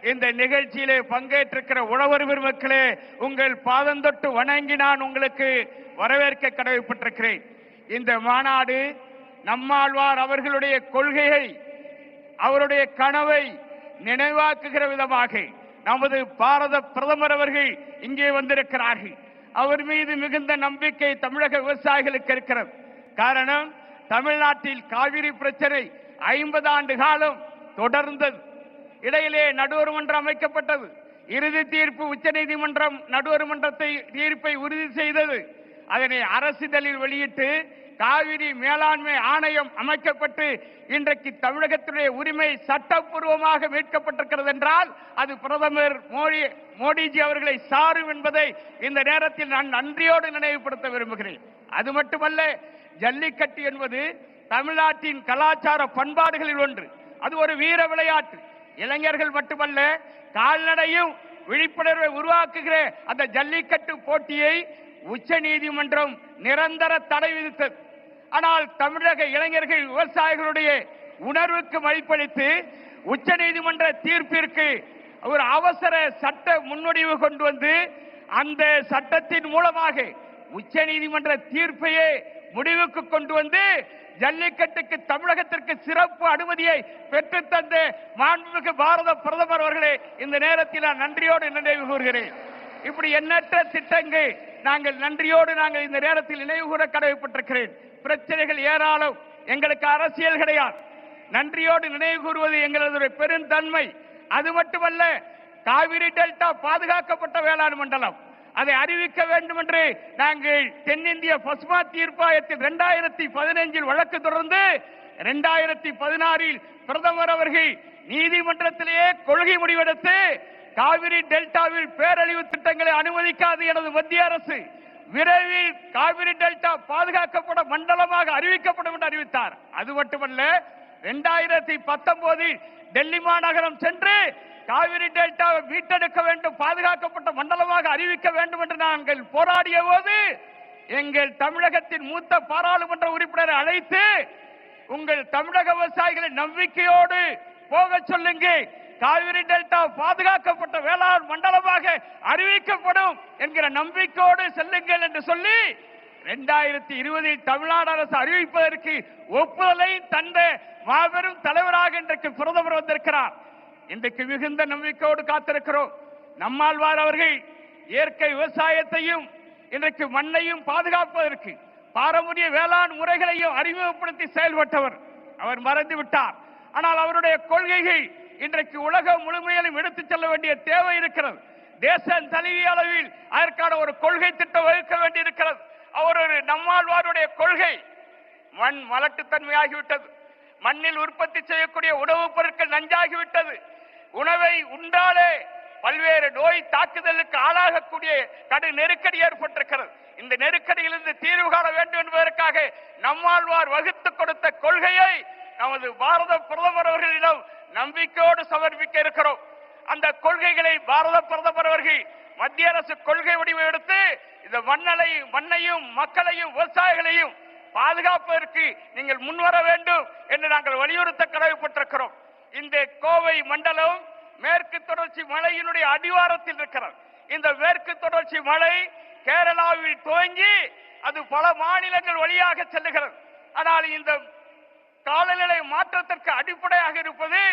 இந்த நிகழ்ச்சியிலே பங்கேற்றிருக்கிற உழவர் பெருமக்களே, உங்கள் பாதந்தொட்டு வணங்கி நான் உங்களுக்கு வரவேற்க கடமைப்பட்டிருக்கிறேன். இந்த மாநாடு நம்மாழ்வார் அவர்களுடைய கொள்கையை, அவருடைய கனவை நினைவாக்குகிற விதமாக நமது பாரத பிரதமர் அவர்கள் இங்கே வந்திருக்கிறார்கள். அவர் மீது மிகுந்த நம்பிக்கை தமிழக விவசாயிகளுக்கு இருக்கிறது. காரணம், தமிழ்நாட்டில் காவிரி பிரச்சனை 50 ஆண்டு காலம் தொடர்ந்தது. இடையிலே நடுவர் மன்றம் அமைக்கப்பட்டது. இறுதி தீர்ப்பு உச்சநீதிமன்றம் நடுவர் மன்றத்தை தீர்ப்பை உறுதி செய்தது. அதனை அரசிதழில் வெளியிட்டு காவிரி மேலாண்மை ஆணையம் அமைக்கப்பட்டு இன்றைக்கு தமிழகத்துடைய உரிமை சட்டப்பூர்வமாக மீட்கப்பட்டிருக்கிறது என்றால் அது பிரதமர் மோடிஜி அவர்களை சாரும் என்பதை இந்த நேரத்தில் நான் நன்றியோடு நினைவுபடுத்த விரும்புகிறேன். அது மட்டுமல்ல, ஜல்லிக்கட்டு என்பது தமிழ்நாட்டின் கலாச்சார பண்பாடுகளில் ஒன்று. அது ஒரு வீர விளையாட்டு. இளைஞர்கள் மட்டுமல்ல, கால்நடையும் விழிப்புணர்வை உருவாக்குகிற அந்த ஜல்லிக்கட்டு போட்டியை உச்ச நீதிமன்றம் நிரந்தர தடை விதித்தது. ஆனால் தமிழக இளைஞர்கள் விவசாயிகளுடைய உணர்வுக்கு மதிப்பளித்து உச்ச நீதிமன்ற தீர்ப்பிற்கு ஒரு அவசர சட்ட முன்வடிவு கொண்டு வந்து அந்த சட்டத்தின் மூலமாக உச்ச நீதிமன்ற தீர்ப்பையே முடிவுக்கு கொண்டு வந்து ஜல்லிக்கட்டுக்கு தமிழகத்திற்கு சிறப்பு அனுமதியை பெற்று தந்த மாண்புமிகு பாரத பிரதமர் அவர்களே, இந்த நேரத்தில் நான் நன்றியோடு நினைவு கூறுகிறேன். இப்படி எண்ணற்ற திட்டங்கள் நாங்கள் நன்றியோடு இந்த நேரத்தில் நினைவு கூற கடமைப்பட்டிருக்கிறேன். பிரச்சனைகள் ஏராளம், எங்களுக்கு அரசியல் கிடையாது. நன்றியோடு நினைவு கூறுவது எங்களது பெருந்தன்மை. அது மட்டுமல்ல, காவிரி டெல்டா பாதுகாக்கப்பட்ட வேளாண் மண்டலம் அதை அறிவிக்க வேண்டும் என்று நாங்கள் தென்னிந்திய பசுமா தீர்ப்பாயத்தில் 2015 வழக்கு தொடர்ந்து 2016 பிரதமர் அவர்கள் நீதிமன்றத்திலேயே கொள்கை முடிவெடுத்து காவிரி டெல்டாவில் பேரழிவு திட்டங்களை அனுமதிக்காது எனது மத்திய அரசு விரைவில் காவிரி டெல்டா பாதுகாக்கப்பட்ட மண்டலமாக அறிவிக்கப்படும் என்று அறிவித்தார். அது மட்டுமல்ல, 2019 டெல்லி மாநகரம் சென்று காவிரி டெல்டாவை மீட்டெடுக்க வேண்டும், பாதுகாக்கப்பட்ட மண்டலமாக அறிவிக்க வேண்டும் என்று நாங்கள் போராடிய போது எங்கள் தமிழகத்தின் மூத்த பாராளுமன்ற உறுப்பினரை அழைத்து உங்கள் தமிழக விவசாயிகளை நம்பிக்கையோடு போக சொல்லுங்க, காவிரி டெல்டா பாதுகாக்கப்பட்ட வேளாண் மண்டலமாக அறிவிக்கப்படும் என்கிற நம்பிக்கையோடு செல்லுங்கள் என்று சொல்லி 2020 தமிழ்நாடு அரசு அறிவிப்பதற்கு ஒப்புதலை தந்த மாபெரும் தலைவராக இன்றைக்கு பிரதமர் வந்திருக்கிறார். இன்றைக்கு மிகுந்த நம்பிக்கையோடு காத்திருக்கிறோம். நம்மாழ்வார் அவர்கள் இயற்கை விவசாயத்தையும் இன்றைக்கு மண்ணையும் பாதுகாப்பதற்கு பாரம்பரிய வேளாண் முறைகளையும் அறிமுகப்படுத்தி செயல்பட்டவர். அவர் மறைந்து விட்டார். ஆனால் அவருடைய கொள்கைகள் இன்றைக்கு உலகம் முழுமையிலும் எடுத்துச் செல்ல வேண்டிய தேவை இருக்கிறது. தேச தழுவிய அளவில் அதற்கான ஒரு கொள்கை திட்டம் வகுக்க வேண்டியிருக்கிறது. அவருடைய நம்மாழ்வாருடைய கொள்கை மண் மலட்டுத்தன்மையாகிவிட்டது. மண்ணில் உற்பத்தி செய்யக்கூடிய உணவுப் பொருட்கள் நஞ்சாகிவிட்டது. உணவை உண்டாலே பல்வேறு நோய் தாக்குதலுக்கு ஆளாகக்கூடிய கடும் நெருக்கடி ஏற்பட்டிருக்கிறது. இந்த நெருக்கடியிலிருந்து தீர்வு காண வேண்டும் என்பதற்காக நம்மாழ்வார் வகுத்து கொடுத்த கொள்கையை நமது பாரத பிரதமர் அவர்களிடம் நம்பிக்கையோடு சமர்ப்பிக்க இருக்கிறோம். அந்த கொள்கைகளை பாரத பிரதமர் அவர்கள் மத்திய அரசு கொள்கை வடிவம் எடுத்து இந்த மண்ணையும் மக்களையும் விவசாயிகளையும் பாதுகாப்பதற்கு நீங்கள் முன்வர வேண்டும் என்று நாங்கள் வலியுறுத்த கடமைப்பட்டிருக்கிறோம். இந்த கோவை மண்டலம் மேற்கு தொடர்ச்சி மலையினுடைய அடிவாரத்தில் இருக்கிறது. இந்த மேற்கு தொடர்ச்சி மலை கேரளாவில் துவங்கி அது பல மாநிலங்கள் வழியாக செல்லுகிறது. ஆனால் இந்த காலநிலை மாற்றத்திற்கு அடிப்படையாக இருப்பது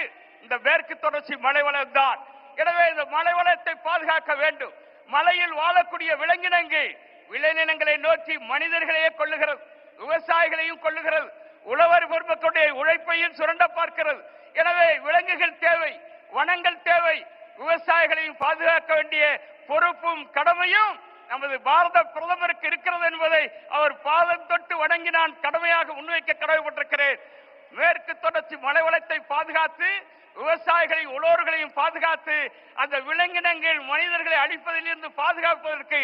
இந்த மேற்கு தொடர்ச்சி மலைவளம் தான். எனவே இந்த மலைவளத்தை பாதுகாக்க வேண்டும். மலையில் வாழக்கூடிய விலங்கினங்கள் விளைநிலங்களை நோக்கி மனிதர்களையே கொள்ளுகிறது, விவசாயிகளையும் கொள்ளுகிறது, உழவர் பெருமக்களுடைய உழைப்பையும் சுரண்ட பார்க்கிறது. எனவே விலங்குகள் தேவை, வனங்கள் தேவை, விவசாயிகளையும் பாதுகாக்க வேண்டிய பொறுப்பும் கடமையும் நமது பாரத பிரதமருக்கு இருக்கிறது என்பதை அவர் பாதம் தொட்டு வணங்கி நான் கடமையாக முன்வைக்க கடமைப்பட்டிருக்கிறேன். மேற்கு தொடர்ச்சி மலைவளத்தை பாதுகாத்து விவசாயிகளையும் உழவர்களையும் பாதுகாத்து அந்த விலங்கினங்கள் மனிதர்களை அழிப்பதிலிருந்து பாதுகாப்பதற்கு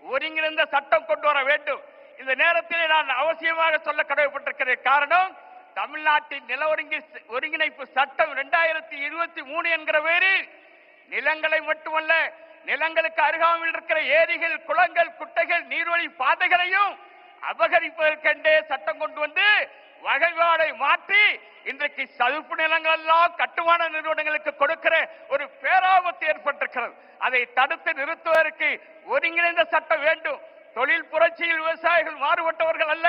ஒருங்கிணைந்த சட்டம் கொண்டு வர வேண்டும். இந்த நேரத்தில் நான் அவசியமாக சொல்ல கடமைப்பட்டிருக்கிறேன். காரணம், தமிழ்நாட்டின் நில ஒருங்கிணைப்பு சட்டம் 2023 என்கிற பேரில் நிலங்களை மட்டுமல்ல, நிலங்களுக்கு அருகாமையில் இருக்கிற ஏரிகள், குளங்கள், குட்டைகள், நீர்வழி பாதைகளையும் அபகரிப்பதற்கென்றே சட்டம் கொண்டு வந்து வகைப்பாடை மாற்றி இன்றைக்கு சதுப்பு நிலங்கள் எல்லாம் கட்டுமான நிறுவனங்களுக்கு கொடுக்கிற ஒரு பேராபத்து ஏற்பட்டிருக்கிறது. அதை தடுத்து நிறுத்துவதற்கு ஒருங்கிணைந்த சட்டம் வேண்டும். தொழில் புரட்சியில் விவசாயிகள் மாறுபட்டவர்கள் அல்ல,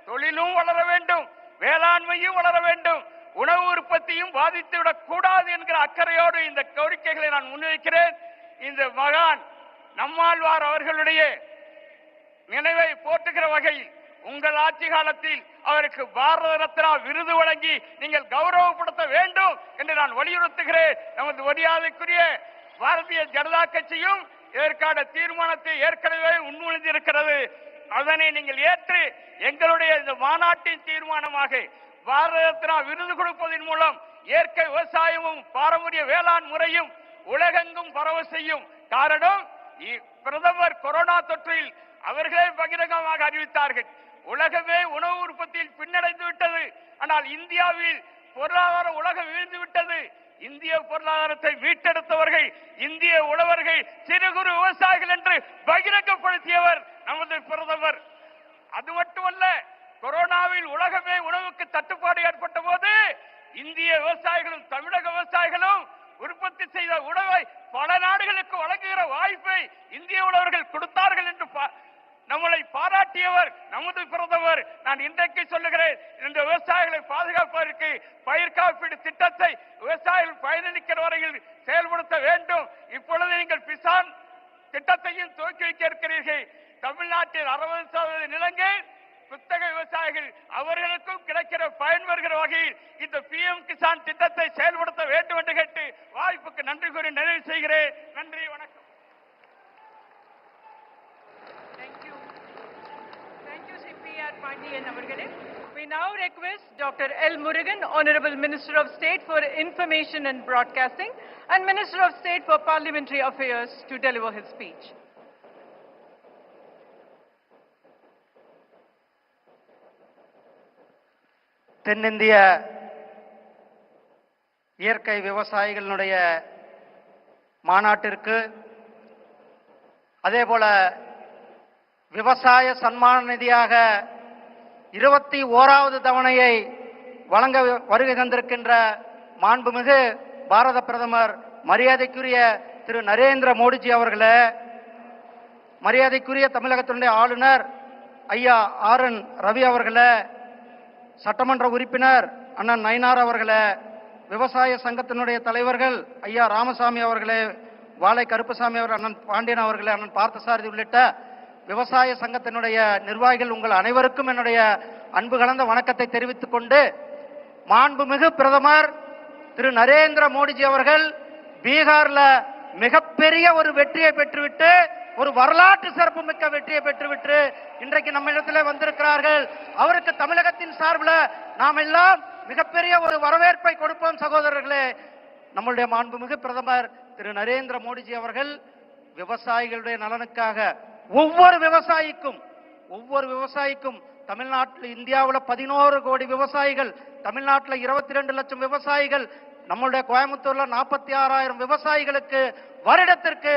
தொழிலும் வளர வேண்டும், வேளாண்மையும் வளர வேண்டும், உணவு உற்பத்தியும் பாதித்துவிடக் கூடாது என்கிற அக்கறையோடு இந்த கோரிக்கைகளை நான் முன்வைக்கிறேன். இந்த மகான் நம்மாழ்வார் அவர்களுடைய நினைவை போற்றுகிற வகையில் உங்கள் ஆட்சி காலத்தில் அவருக்கு பாரத ரத்னா விருது வழங்கி நீங்கள் கௌரவப்படுத்த வேண்டும் என்று நான் வலியுறுத்துகிறேன். நமது மரியாதைக்குரிய பாரதிய ஜனதா கட்சியும் இதற்கான தீர்மானத்தை ஏற்கனவே முன்மொழிந்திருக்கிறது. அதனை நீங்கள் ஏற்று எங்களுடைய இந்த மாநாட்டின் தீர்மானமாக பாரத ரத்னா விருது கொடுப்பதன் மூலம் இயற்கை விவசாயமும் பாரம்பரிய வேளாண் முறையும் உலகெங்கும் பரவ செய்யும். காரணம், பிரதமர் கொரோனா தொற்றில் அவர்களே பகிரங்கமாக அறிவித்தார்கள், உலகமே உணவு உற்பத்தியில் பின்னடைந்து விட்டது, ஆனால் இந்தியாவில் பொருளாதார உலகம் வீழ்ந்து விட்டது. இந்திய பொருளாதாரத்தை மீட்டெடுத்தவர்கள் இந்திய உழவர்கள், சிறு குறு விவசாயிகள் என்று பகிரங்கப்படுத்தியவர் நமது பிரதமர். அது மட்டுமல்ல, கொரோனாவில் உலகமே உணவுக்கு தட்டுப்பாடு ஏற்பட்ட போது இந்திய விவசாயிகளும் தமிழக விவசாயிகளும் உற்பத்தி செய்த உணவை பல நாடுகளுக்கு வழங்குகிற வாய்ப்பை இந்திய உழவர்கள் கொடுத்தார்கள் என்று நம்மளை பாராட்டியவர் நமது பிரதமர். நான் இன்றைக்கு சொல்லுகிறேன், இந்த விவசாயிகளை பாதுகாப்பதற்கு பயிர் காப்பீடு திட்டத்தை விவசாயிகள் பயனளிக்கிற வரையில் செயல்படுத்த வேண்டும். இப்பொழுது நீங்கள் கிசான் திட்டத்தையும் துவக்கி வைக்க இருக்கிறீர்கள். தமிழ்நாட்டில் 60% நிலங்கள் குத்தகை விவசாயிகள், அவர்களுக்கும் கிடைக்கிற பயன் வருகிற வகையில் இந்த PM கிசான் திட்டத்தை செயல்படுத்த வேண்டும் என்று கேட்டு வாய்ப்புக்கு நன்றி கூறி நிறைவு செய்கிறேன். நன்றி, வணக்கம். We now request Dr. L. Murugan, Honorable Minister of State for Information and Broadcasting and Minister of State for Parliamentary Affairs, to deliver his speech. தென்னிந்திய இயற்கை விவசாயிகளுடைய மாநாட்டிற்கு, அதேபோல விவசாய சன்மான நிதியாக 21வது தவணையை வழங்க வருகை தந்திருக்கின்ற மாண்புமிகு பாரத பிரதமர் மரியாதைக்குரிய திரு நரேந்திர மோடிஜி அவர்களே, மரியாதைக்குரிய தமிழகத்தினுடைய ஆளுநர் ஐயா RN ரவி அவர்களே, சட்டமன்ற உறுப்பினர் அண்ணன் நயினார் அவர்களே, விவசாய சங்கத்தினுடைய தலைவர்கள் ஐயா ராமசாமி அவர்களே, வாழை கருப்பசாமி அவர், அண்ணன் பாண்டியன் அவர்களே, அண்ணன் பார்த்தசாரதி உள்ளிட்ட விவசாய சங்கத்தினுடைய நிர்வாகிகள், உங்கள் அனைவருக்கும் என்னுடைய அன்பு கலந்த வணக்கத்தை தெரிவித்துக் கொண்டு, மாண்புமிகு பிரதமர் திரு நரேந்திர மோடிஜி அவர்கள் பீகார்ல மிகப்பெரிய ஒரு வெற்றியை பெற்றுவிட்டு, ஒரு வரலாற்று சிறப்பு மிக்க வெற்றியை பெற்றுவிட்டு இன்றைக்கு நம்ம இடத்துல வந்திருக்கிறார்கள். அவருக்கு தமிழகத்தின் சார்பில் நாம் எல்லாம் மிகப்பெரிய ஒரு வரவேற்பை கொடுப்போம். சகோதரர்களே, நம்முடைய மாண்புமிகு பிரதமர் திரு நரேந்திர மோடிஜி அவர்கள் விவசாயிகளுடைய நலனுக்காக ஒவ்வொரு விவசாயிக்கும் தமிழ்நாட்டில் இந்தியாவில் 11 கோடி விவசாயிகள், தமிழ்நாட்டில் 22 லட்சம் விவசாயிகள், நம்மளுடைய கோயம்புத்தூர்ல 46,000 விவசாயிகளுக்கு வருடத்திற்கு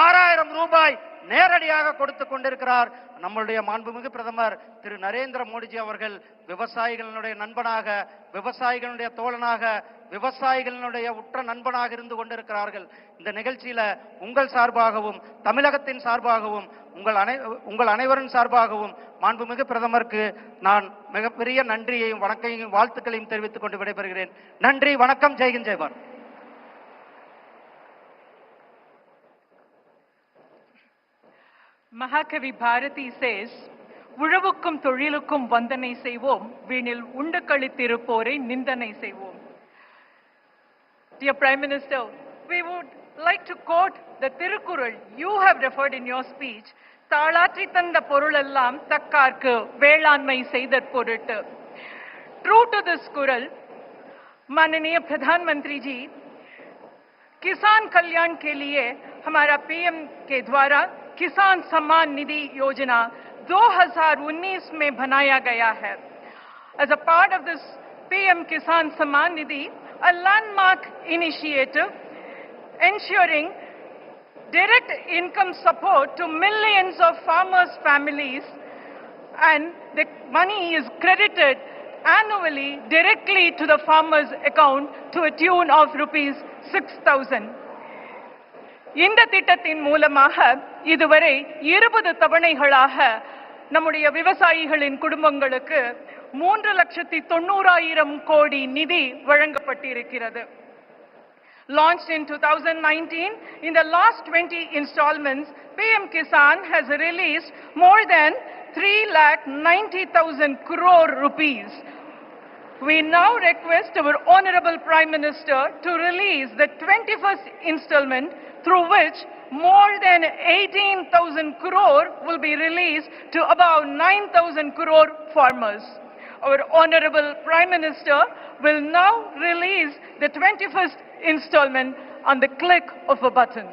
6,000 ரூபாய் நேரடியாக கொடுத்து கொண்டிருக்கிறார் நம்மளுடைய மாண்புமிகு பிரதமர் திரு நரேந்திர மோடிஜி அவர்கள். விவசாயிகளுடைய நண்பனாக, விவசாயிகளுடைய தோழனாக, விவசாயிகளுடைய உற்ற நண்பனாக இருந்து கொண்டிருக்கிறார்கள். இந்த நிகழ்ச்சியில உங்கள் சார்பாகவும் தமிழகத்தின் சார்பாகவும் உங்கள் அனைவரின் சார்பாகவும் மாண்புமிகு பிரதமருக்கு நான் மிகப்பெரிய நன்றியையும் வணக்கையும் வாழ்த்துக்களையும் தெரிவித்துக் கொண்டு விடைபெறுகிறேன். நன்றி, வணக்கம், ஜெய்ஹிந்த், Jai Bharat. Mahakavi Bharati says, உழவுக்கும் தொழிலுக்கும் வந்தனை செய்வோம், வீணில் உண்டு கழித்திருப்போரை நிந்தனை செய்வோம். Dear Prime Minister, we would like to quote the Tirukural you have referred in your speech, தாளாற்றி தந்த பொருளெல்லாம் தக்கார்க்கு வேளாண்மை செய்தற் பொருட்டு. True to this Kural, माननीय प्रधानमंत्री जी, किसान कल्याण के लिए हमारा पीएम के द्वारा किसान सम्मान निधि योजना 2019 में बनाया गया है. As a part of this PM Kisan Samman Nidhi, a landmark initiative ensuring direct income support to millions of farmers' families, and the money is credited annually directly to the farmer's account to a tune of rupees 6,000. இந்த திட்டத்தின் மூலமாக இதுவரை 20 தவணைகளாக நம்முடைய விவசாயிகளின் குடும்பங்களுக்கு 3,90,000 கோடி நிதி வழங்கப்பட்டிருக்கிறது. Launched in 2019, in the last 20 installments, PM Kisan has released more than 3,90,000 crore rupees. We now request our Honorable Prime Minister to release the 21st installment, through which more than 18,000 crore will be released to about 9,000 crore farmers. Our Honorable Prime Minister will now release the 21st installment on the click of a button.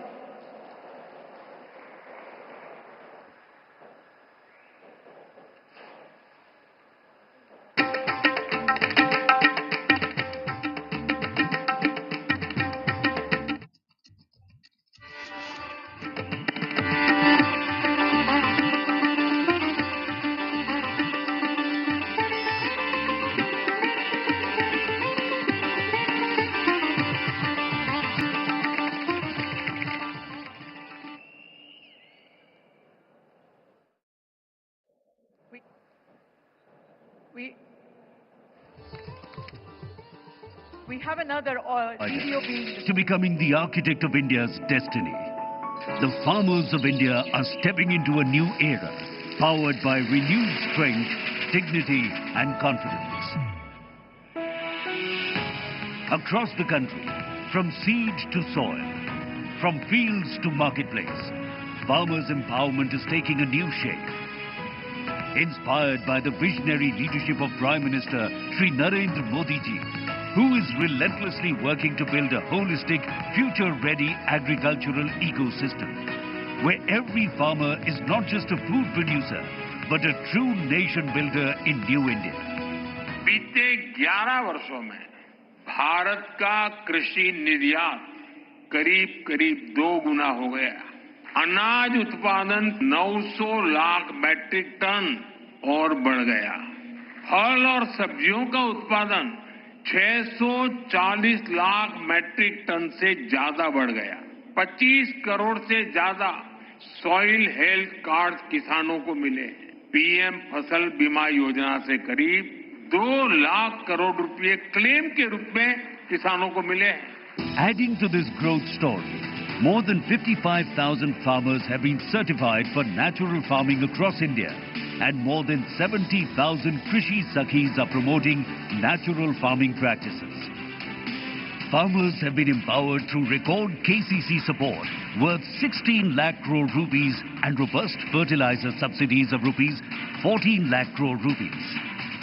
We have another video being... To becoming the architect of India's destiny. The farmers of India are stepping into a new era, powered by renewed strength, dignity and confidence. Across the country, from seed to soil, from fields to marketplace, farmers' empowerment is taking a new shape. Inspired by the visionary leadership of Prime Minister Shri Narendra Modi ji, who is relentlessly working to build a holistic, future-ready agricultural ecosystem, where every farmer is not just a food producer, but a true nation builder in New India. बीते 11 वर्षों में भारत का कृषि निर्यात करीब 2 गुना हो गया। अनाज उत्पादन 900 लाख मैट्रिक टन और बढ़ गया। फल और सब्जियों का उत्पादन 640 लाख मैट्रिक टन से ज्यादा बढ़ गया। 25 करोड़ से ज्यादा सॉइल हेल्थ कार्ड किसानों को मिले। पीएम फसल बीमा योजना से करीब 2 लाख करोड़ रुपए क्लेम के रूप में किसानों को मिले। Adding to this growth story, more than 55,000 farmers have been certified for natural farming across India, and more than 70,000 Krishi Sakhis are promoting natural farming practices. Farmers have been empowered through record KCC support worth 16 lakh crore rupees and robust fertilizer subsidies of rupees 14 lakh crore rupees.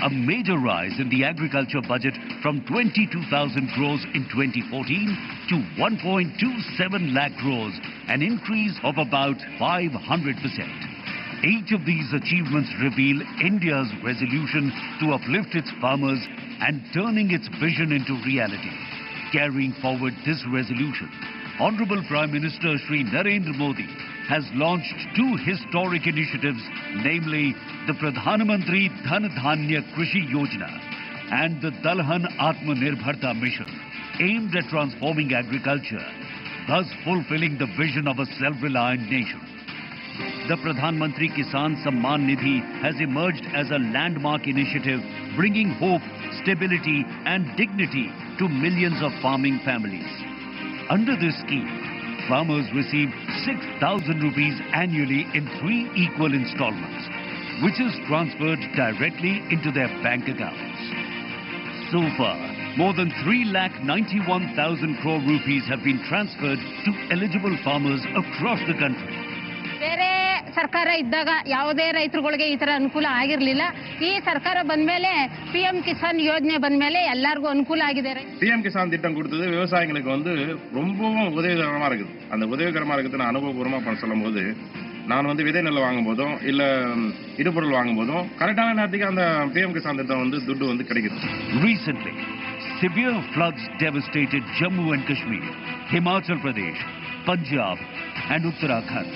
a major rise in the agriculture budget from 22,000 crores in 2014 to 1.27 lakh crores, an increase of about 500%. Each of these achievements reveal India's resolution to uplift its farmers and turning its vision into reality. Carrying forward this resolution, Honorable Prime Minister Shri Narendra Modi has launched two historic initiatives, namely the Pradhan Mantri Dhan Dhanya Krishi Yojana and the Dalhan Atmanirbharta Mission, aimed at transforming agriculture, thus fulfilling the vision of a self-reliant nation. The Pradhan Mantri Kisan Samman Nidhi has emerged as a landmark initiative bringing hope, stability and dignity to millions of farming families. Under this scheme, farmers receive 6,000 rupees annually in 3 equal installments, which is transferred directly into their bank accounts. So far, more than 3,91,000 crore rupees have been transferred to eligible farmers across the country. ಬೇರೆ ಸರ್ಕಾರ ಇದ್ದಾಗ ಯಾವುದೇ ರೈತರುಗಳಿಗೆ ಈ ತರ ಅನುಕೂಲ ಆಗಿರಲಿಲ್ಲ. ಈ ಸರ್ಕಾರ ಬಂದ್ಮೇಲೆ PM ಕಿಸಾನ್ ಯೋಜನೆ ಬಂದ್ಮೇಲೆ எல்லாருக்கும் ಅನುಕೂಲ ಆಗಿದೆ. PM கிசான் திட்டம் கொடுத்தது விவசாயிகளுக்கு வந்து ரொம்பவும் உதவிகரமா இருக்குது. அந்த உதவிகரமா இருக்கிறது நான் அனுபவபூர்வமா சொல்லும்போது, நான் வந்து விதை நெல் வாங்கும் போதும் இல்ல இடுபொருள் வாங்கும் போதும் கரெக்டான நேரத்துக்கு அந்த PM கிசான் திட்டம் வந்து துட்டு வந்து கிடைக்குது. Recently, severe floods devastated Jammu and Kashmir, Himachal Pradesh, Punjab and Uttarakhand.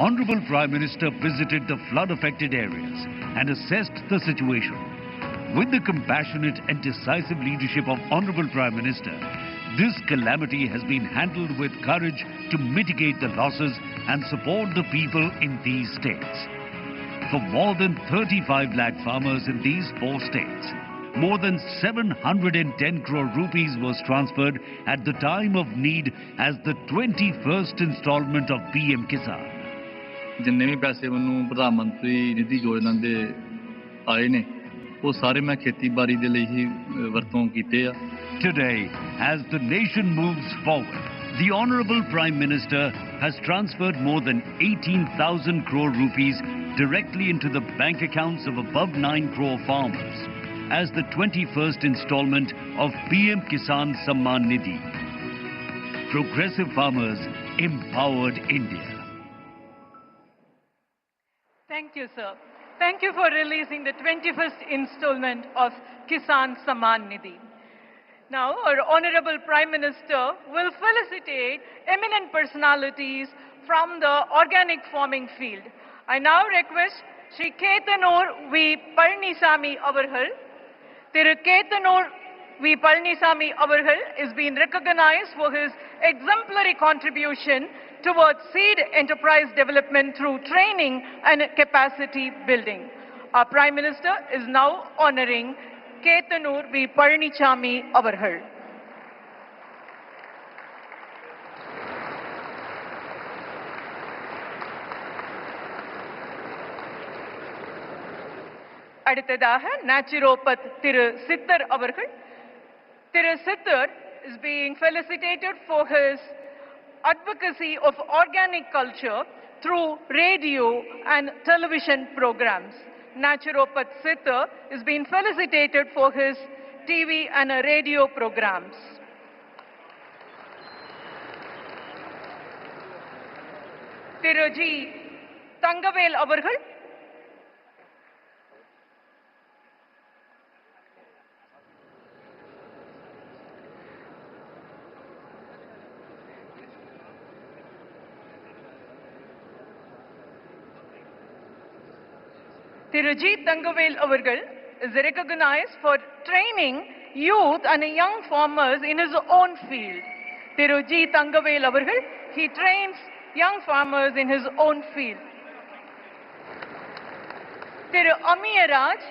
Honorable Prime Minister visited the flood-affected areas and assessed the situation. With the compassionate and decisive leadership of Honorable Prime Minister, this calamity has been handled with courage to mitigate the losses and support the people in these states. For more than 35 lakh farmers in these 4 states, more than 710 crore rupees was transferred at the time of need as the 21st installment of PM Kisan. जिन्ने भी पैसे मैनू प्रधानमंत्री निधि योजना दे आए ने वो सारे मैं खेतीबाड़ी दे लई ही वरतों कीते आ. Today, as the nation moves forward, the Honorable Prime Minister has transferred more than 18,000 crore rupees directly into the bank accounts of above 9 crore farmers as the 21st installment of PM Kisan Samman Nidhi. Progressive farmers empowered India. Thank you, sir. Thank you for releasing the 21st installment of Kisan Samman Nidhi. Now, our Honorable Prime Minister will felicitate eminent personalities from the organic farming field. I now request Shri Ketanur V. Palnisamy Avargal. Thiru Ketanur V. Palnisamy Avargal is being recognized for his exemplary contribution towards seed enterprise development through training and capacity building. Our Prime Minister is now honoring Ketanur V. Palnisamy Avargal. அடுத்ததாக நேச்சுரோபத் திரு சித்தர் அவர்கள். திரு சித்தர் is being felicitated for his advocacy of organic culture through radio and television programs. Naturopath Siddhar is being felicitated for his TV and radio programs. Thiruji Tangavel avargal. Thiruji Tangavel avargal is recognized for training youth and young farmers in his own field. Thiruji Tangavel avargal, he trains young farmers in his own field. Thiru Amiyaraj,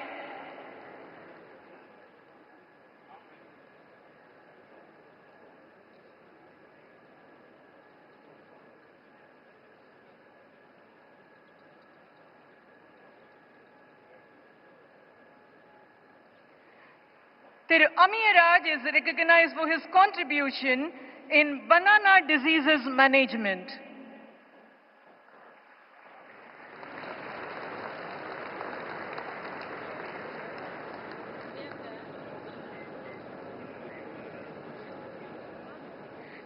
Thiru Amiyaraj is recognized for his contribution in banana diseases management.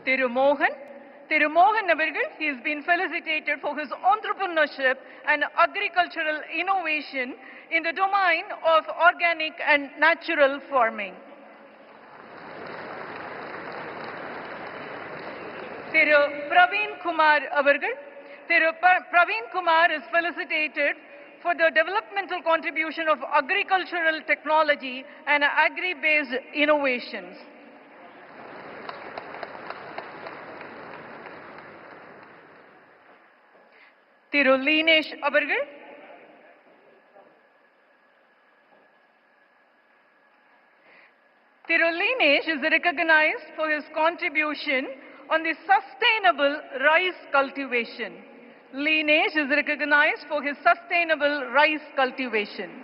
Thiru Mohan avargal, he has been felicitated for his entrepreneurship and agricultural innovation in the domain of organic and natural farming. Thiru Praveen Kumar avargal, Praveen Kumar is felicitated for the developmental contribution of agricultural technology and agri-based innovations. Thiru Linesh avargal, Thiru Linesh is recognized for his contribution on the sustainable rice cultivation. Linesh is recognized for his sustainable rice cultivation.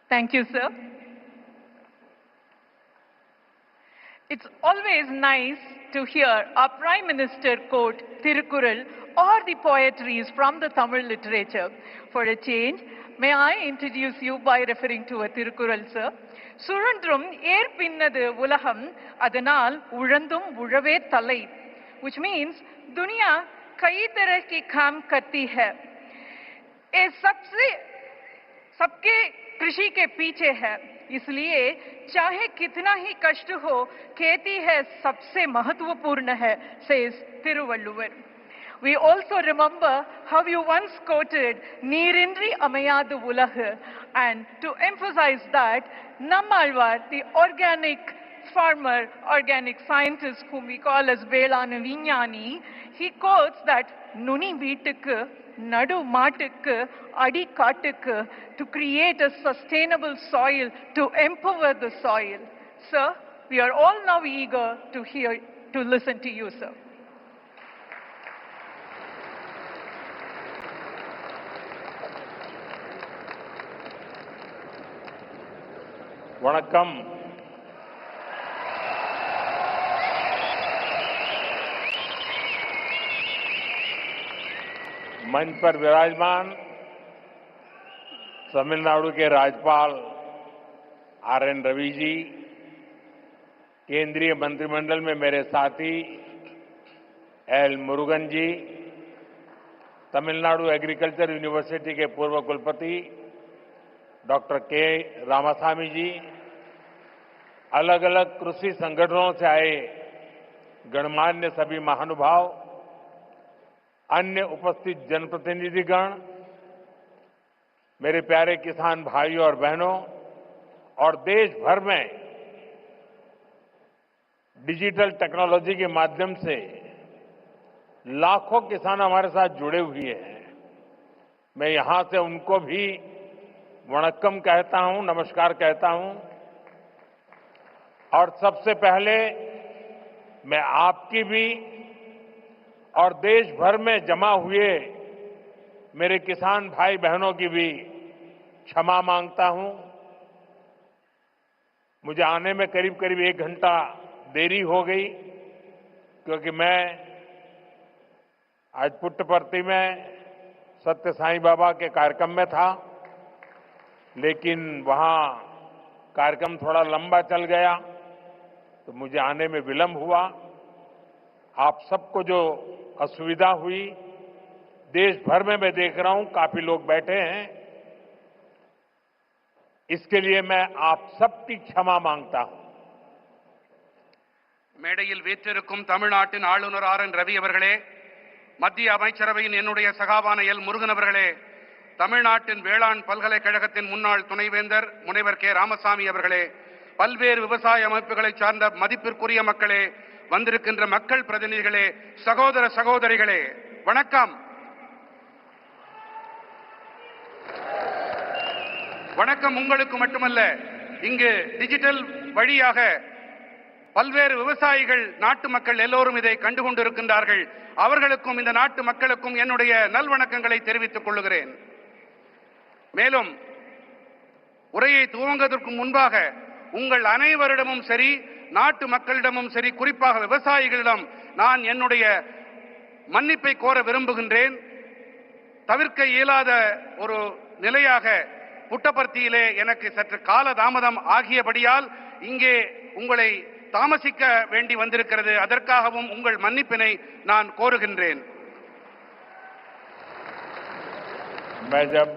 Thank you, sir. It's always nice to hear our Prime Minister quote Tirukkural or the poetries from the Tamil literature. For a change, may I introduce you by referring to a Tirukkural, sir? Surandrum erpinnadu ulagam adanal urandum urave talai, which means दुनिया कई तरह की काम करती है, ये सबके कृषि के पीछे है, इसलिए चाहे कितना ही कष्ट हो, खेती है सबसे महत्वपूर्ण है, says Tiruvallur. We also remember how you once quoted Neerindri Amayadu Ulahu, and to emphasize that, Nammalwar, the organic farmer, organic scientist whom we call as Velana Vinyani, he quotes that Nuni Veetukku, Nadu Maatukku, Adi Katukku, to create a sustainable soil, to empower the soil. Sir, we are all now eager to listen to you, sir. வணக்கம். मंच पर विराजमान तमिलनाडु के राज्यपाल RN. Ravi ji, केंद्रीय मंत्रिमंडल में मेरे साथी एल. मुरुगन जी, तमिलनाडु एग्रीकल्चर यूनिवर्सिटी के पूर्व कुलपति डॉक्टर के. रामास्वामी जी, अलग अलग कृषि संगठनों से आए गणमान्य सभी महानुभाव, अन्य उपस्थित जनप्रतिनिधिगण, मेरे प्यारे किसान भाइयों और बहनों, और देश भर में डिजिटल टेक्नोलॉजी के माध्यम से लाखों किसान हमारे साथ जुड़े हुए हैं। मैं यहां से उनको भी वणक्कम कहता हूं, नमस्कार कहता हूं, और सबसे पहले मैं आपकी भी और देश भर में जमा हुए मेरे किसान भाई बहनों की भी क्षमा मांगता हूं। मुझे आने में करीब करीब 1 घंटा देरी हो गई, क्योंकि मैं आज पुट्टपर्ती में सत्य साईं बाबा के कार्यक्रम में था, लेकिन वहां कार्यक्रम थोड़ा लंबा चल गया तो मुझे आने में विलंब हुआ। आप सबको जो असुविधा हुई, देश भर में मैं देख रहा हूं काफी लोग बैठे हैं, इसके लिए मैं आप सबकी क्षमा मांगता हूं। மேடையில் வீற்றிருக்கும் தமிழ்நாட்டின் ஆளுநர் ஆர்.என். ரவி அவர்களே, மத்திய அமைச்சரவையின் என்னுடைய சகாவான எல். முருகன் அவர்களே, தமிழ்நாட்டின் வேளாண் பல்கலைக்கழகத்தின் முன்னாள் துணைவேந்தர் முனைவர் கே. ராமசாமி அவர்களே, பல்வேறு விவசாய அமைப்புகளை சார்ந்த மதிப்பிற்குரிய மக்களே, வந்திருக்கின்ற மக்கள் பிரதிநிதிகளே, சகோதர சகோதரிகளே, வணக்கம். வணக்கம் உங்களுக்கு மட்டுமல்ல, இங்கு டிஜிட்டல் வழியாக பல்வேறு விவசாயிகள், நாட்டு மக்கள் எல்லோரும் இதை கண்டுகொண்டிருக்கின்றார்கள். அவர்களுக்கும் இந்த நாட்டு மக்களுக்கும் என்னுடைய நல்வணக்கங்களை தெரிவித்துக் கொள்கிறேன். மேலும் உரையை துவங்குவதற்கு முன்பாக உங்கள் அனைவரிடமும் சரி, நாட்டு மக்களிடமும் சரி, குறிப்பாக விவசாயிகளிடம் நான் என்னுடைய மன்னிப்பை கோர விரும்புகின்றேன். தவிர்க்க இயலாத ஒரு நிலையாக புட்டபர்த்தியிலே எனக்கு சற்று கால தாமதம் ஆகியபடியால் இங்கே உங்களை தாமசிக்க வேண்டி வந்திருக்கிறது. அதற்காகவும் உங்கள் மன்னிப்பினை நான் கோருகின்றேன். मैं जब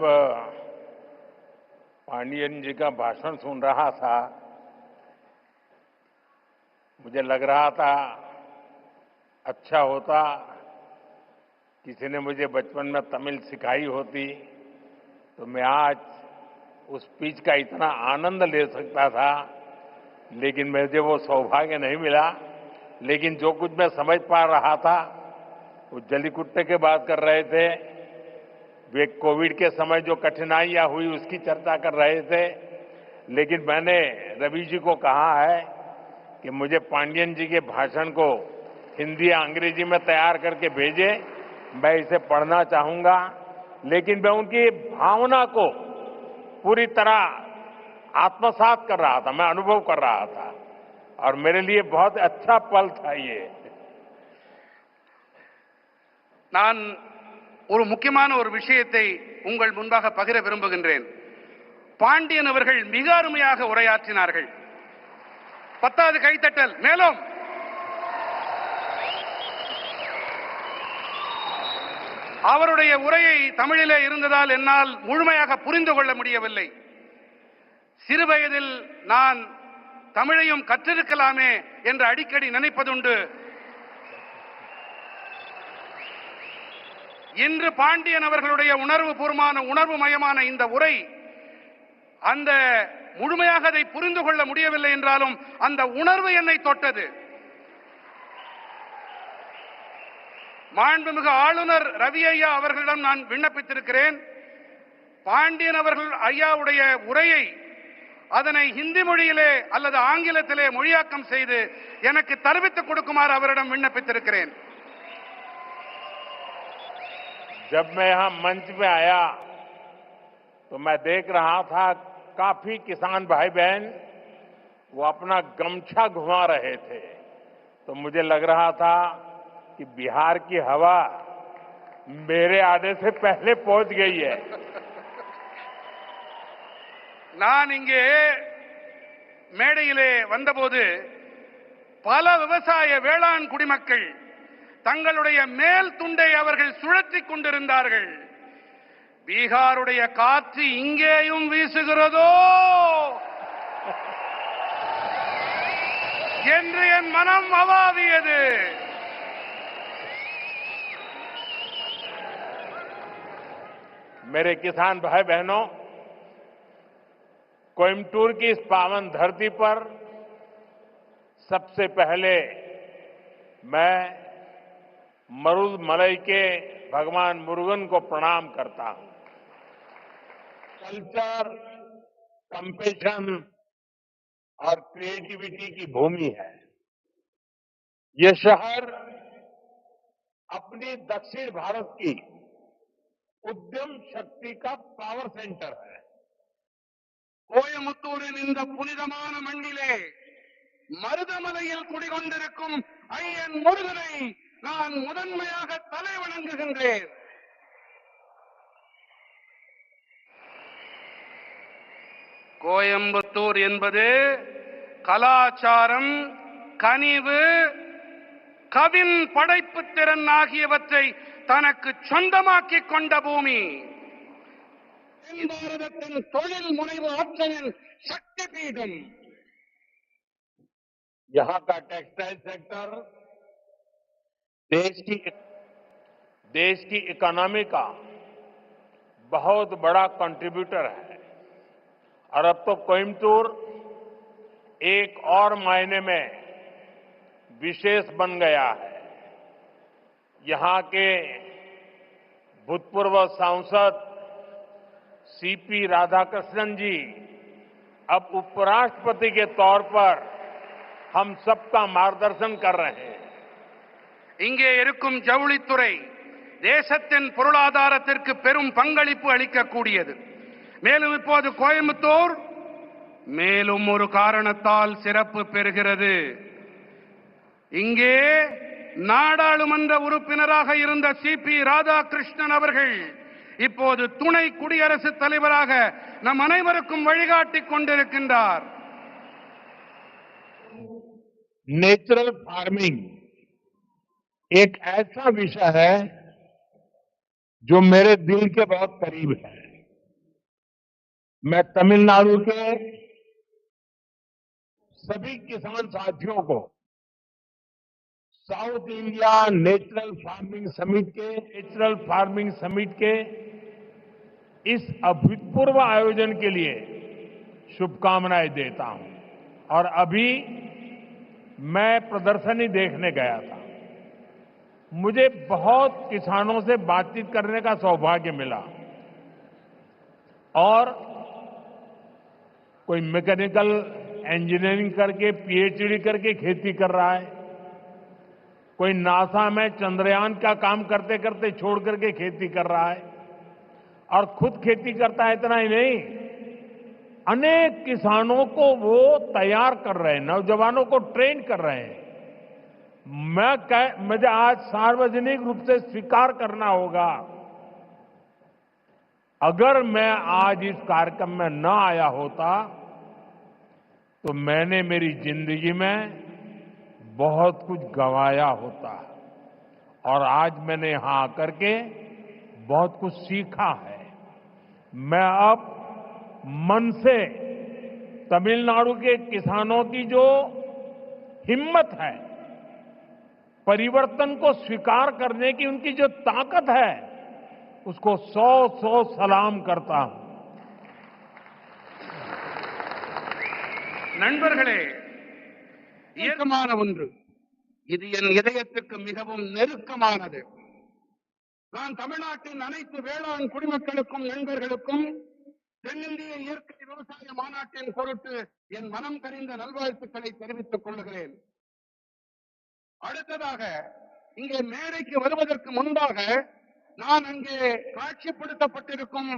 पांडियन जी का भाषण सुन रहा था, मुझे लग रहा था अच्छा होता किसी ने मुझे बचपन में तमिल सिखाई होती तो मैं आज उस स्पीच का इतना आनंद ले सकता था, लेकिन मुझे वो सौभाग्य नहीं मिला। लेकिन जो कुछ मैं समझ पा रहा था, वो जलीकुट्टे की बात कर रहे थे, वे कोविड के समय जो कठिनाइयां हुई उसकी चर्चा कर रहे थे। लेकिन मैंने रवि जी को कहा है कि मुझे पांडियन जी के भाषण को हिंदी या अंग्रेजी में तैयार करके भेजे, मैं इसे पढ़ना चाहूंगा। लेकिन मैं उनकी भावना को पूरी तरह आत्मसात कर रहा था, मैं अनुभव कर रहा था और मेरे लिए बहुत अच्छा पल था ये। நான் ஒரு முக்கியமான ஒரு விஷயத்தை உங்கள் முன்பாக பகிர விரும்புகின்றேன். பாண்டியன் அவர்கள் மிக அருமையாக உரையாற்றினார்கள். 10வது கைத்தட்டல். மேலும் அவருடைய உரையை தமிழிலே இருந்ததால் என்னால் முழுமையாக புரிந்து கொள்ள முடியவில்லை. சிறு வயதில் நான் தமிழையும் கற்றிருக்கலாமே என்று அடிக்கடி நினைப்பதுண்டு. இன்று பாண்டியன் அவர்களுடைய உணர்வு மயமான இந்த உரை அந்த முழுமையாக அதை புரிந்து கொள்ள முடியவில்லை என்றாலும் அந்த உணர்வு என்னை தொட்டது. மாண்புமிகு ஆளுநர் ரவி ஐயா அவர்களிடம் நான் விண்ணப்பித்திருக்கிறேன். பாண்டியன் அவர்கள் ஐயாவுடைய உரையை அதனை ஹிந்தி மொழியிலே அல்லது ஆங்கிலத்திலே மொழியாக்கம் செய்து எனக்கு தெரிவித்துக் கொடுக்குமாறு அவரிடம் விண்ணப்பித்திருக்கிறேன். जब मैं यहां मंच पे आया तो मैं देख रहा था काफी किसान भाई बहन वो अपना गमछा घुमा रहे थे, तो मुझे लग रहा था कि बिहार की हवा मेरे आने से पहले पहुंच गई है। நான் இங்கே மேடையிலே வந்தபோது பல விவசாய வேளாண் குடிமக்கள் தங்களுடைய மேல் துண்டை அவர்கள் சுழற்றிக் கொண்டிருந்தார்கள். பீகாருடைய காற்று இங்கேயும் வீசுகிறதோ என்று என் மனம் அவாவியது. मेरे किसान भाई बहनों, कोयम्बटूर की इस पावन धरती पर सबसे पहले मैं मरुदमलई के भगवान मुरुगन को प्रणाम करता हूं। कल्चर, कंपैशन और क्रिएटिविटी की भूमि है। ये शहर अपनी दक्षिण भारत की उद्यम शक्ति का पावर सेंटर है। கோயம்புத்தூரின் இந்த புனிதமான மண்ணிலே மருதமலையில் குடிகொண்டிருக்கும் ஐயன் முருகனை நான் முதன்மையாக தலை வணங்குகின்றேன். கோயம்புத்தூர் என்பது கலாச்சாரம், கனிவு, கவின் படைப்பு திறன் ஆகியவற்றை தனக்கு சொந்தமாக்கிக் கொண்ட பூமி. பாரதத்தின் தொழில் முனைவு ஆற்றலின் சக்தி பீடம். यहाँ का टेक्सटाइल सेक्टर देश की इकोनॉमी का बहुत बड़ा कंट्रीब्यूटर है और अब तो कोयम्बटूर एक और मायने में विशेष बन गया है। यहाँ के भूतपूर्व सांसद सीपी राधाकृष्णन जी अब उपराष्ट्रपति के तौर पर हम सबका मार्गदर्शन कर रहे हैं। இங்கே இருக்கும் ஜவுளித்துறை தேசத்தின் பொருளாதாரத்திற்கு பெரும் பங்களிப்பு அளிக்கக்கூடியது. மேலும் இப்போது கோயம்புத்தூர் மேலும் ஒரு காரணத்தால் சிறப்பு பெறுகிறது. இங்கே நாடாளுமன்ற உறுப்பினராக இருந்த சிபி ராதாகிருஷ்ணன் அவர்கள் இப்போது துணை குடியரசுத் தலைவராக நம் அனைவருக்கும் வழிகாட்டிக் கொண்டிருக்கின்றார். नेचुरल फार्मिंग एक ऐसा विषय है जो मेरे दिल के बहुत करीब है। मैं तमिलनाडु के सभी किसान साथियों को south India natural farming summit के इस अभूतपूर्व आयोजन के लिए शुभकामनाएं देता हूं। और अभी मैं प्रदर्शनी देखने गया था, मुझे बहुत किसानों से बातचीत करने का सौभाग्य मिला और कोई मैकेनिकल इंजीनियरिंग करके पीएचडी करके खेती कर रहा है, कोई नासा में चंद्रयान का काम करते करते छोड़ करके खेती कर रहा है और खुद खेती करता है। इतना ही नहीं, अनेक किसानों को वो तैयार कर रहे हैं, नौजवानों को ट्रेन कर रहे हैं। मुझे आज सार्वजनिक रूप से स्वीकार करना होगा, अगर मैं आज इस कार्यक्रम में न आया होता तो मैंने मेरी जिंदगी में बहुत कुछ गंवाया होता और आज मैंने यहां आकर के बहुत कुछ सीखा है। मैं अब मन से तमिलनाडु के किसानों की जो हिम्मत है, परिवर्तन को स्वीकार करने की उनकी जो ताकत है, उसको 100 सलाम करता हूं। நண்பர்களே, இயக்கமான ஒன்று இது என் இதயத்துக்கு மிகவும் நெருக்கமானது. நான் தமிழ்நாட்டின் அனைத்து வேளாண் குடிமக்களுக்கும் நண்பர்களுக்கும் தென்னிந்திய இயற்கை விவசாய மாநாட்டின் பொருட்டு என் மனம் கனிந்த நல்வாழ்த்துக்களை தெரிவித்துக் கொள்கிறேன். அடுத்ததாக இங்கே மேடைக்கு வருவதற்கு முன்பாக நான் அங்கே காட்சிப்படுத்தப்பட்டிருக்கும்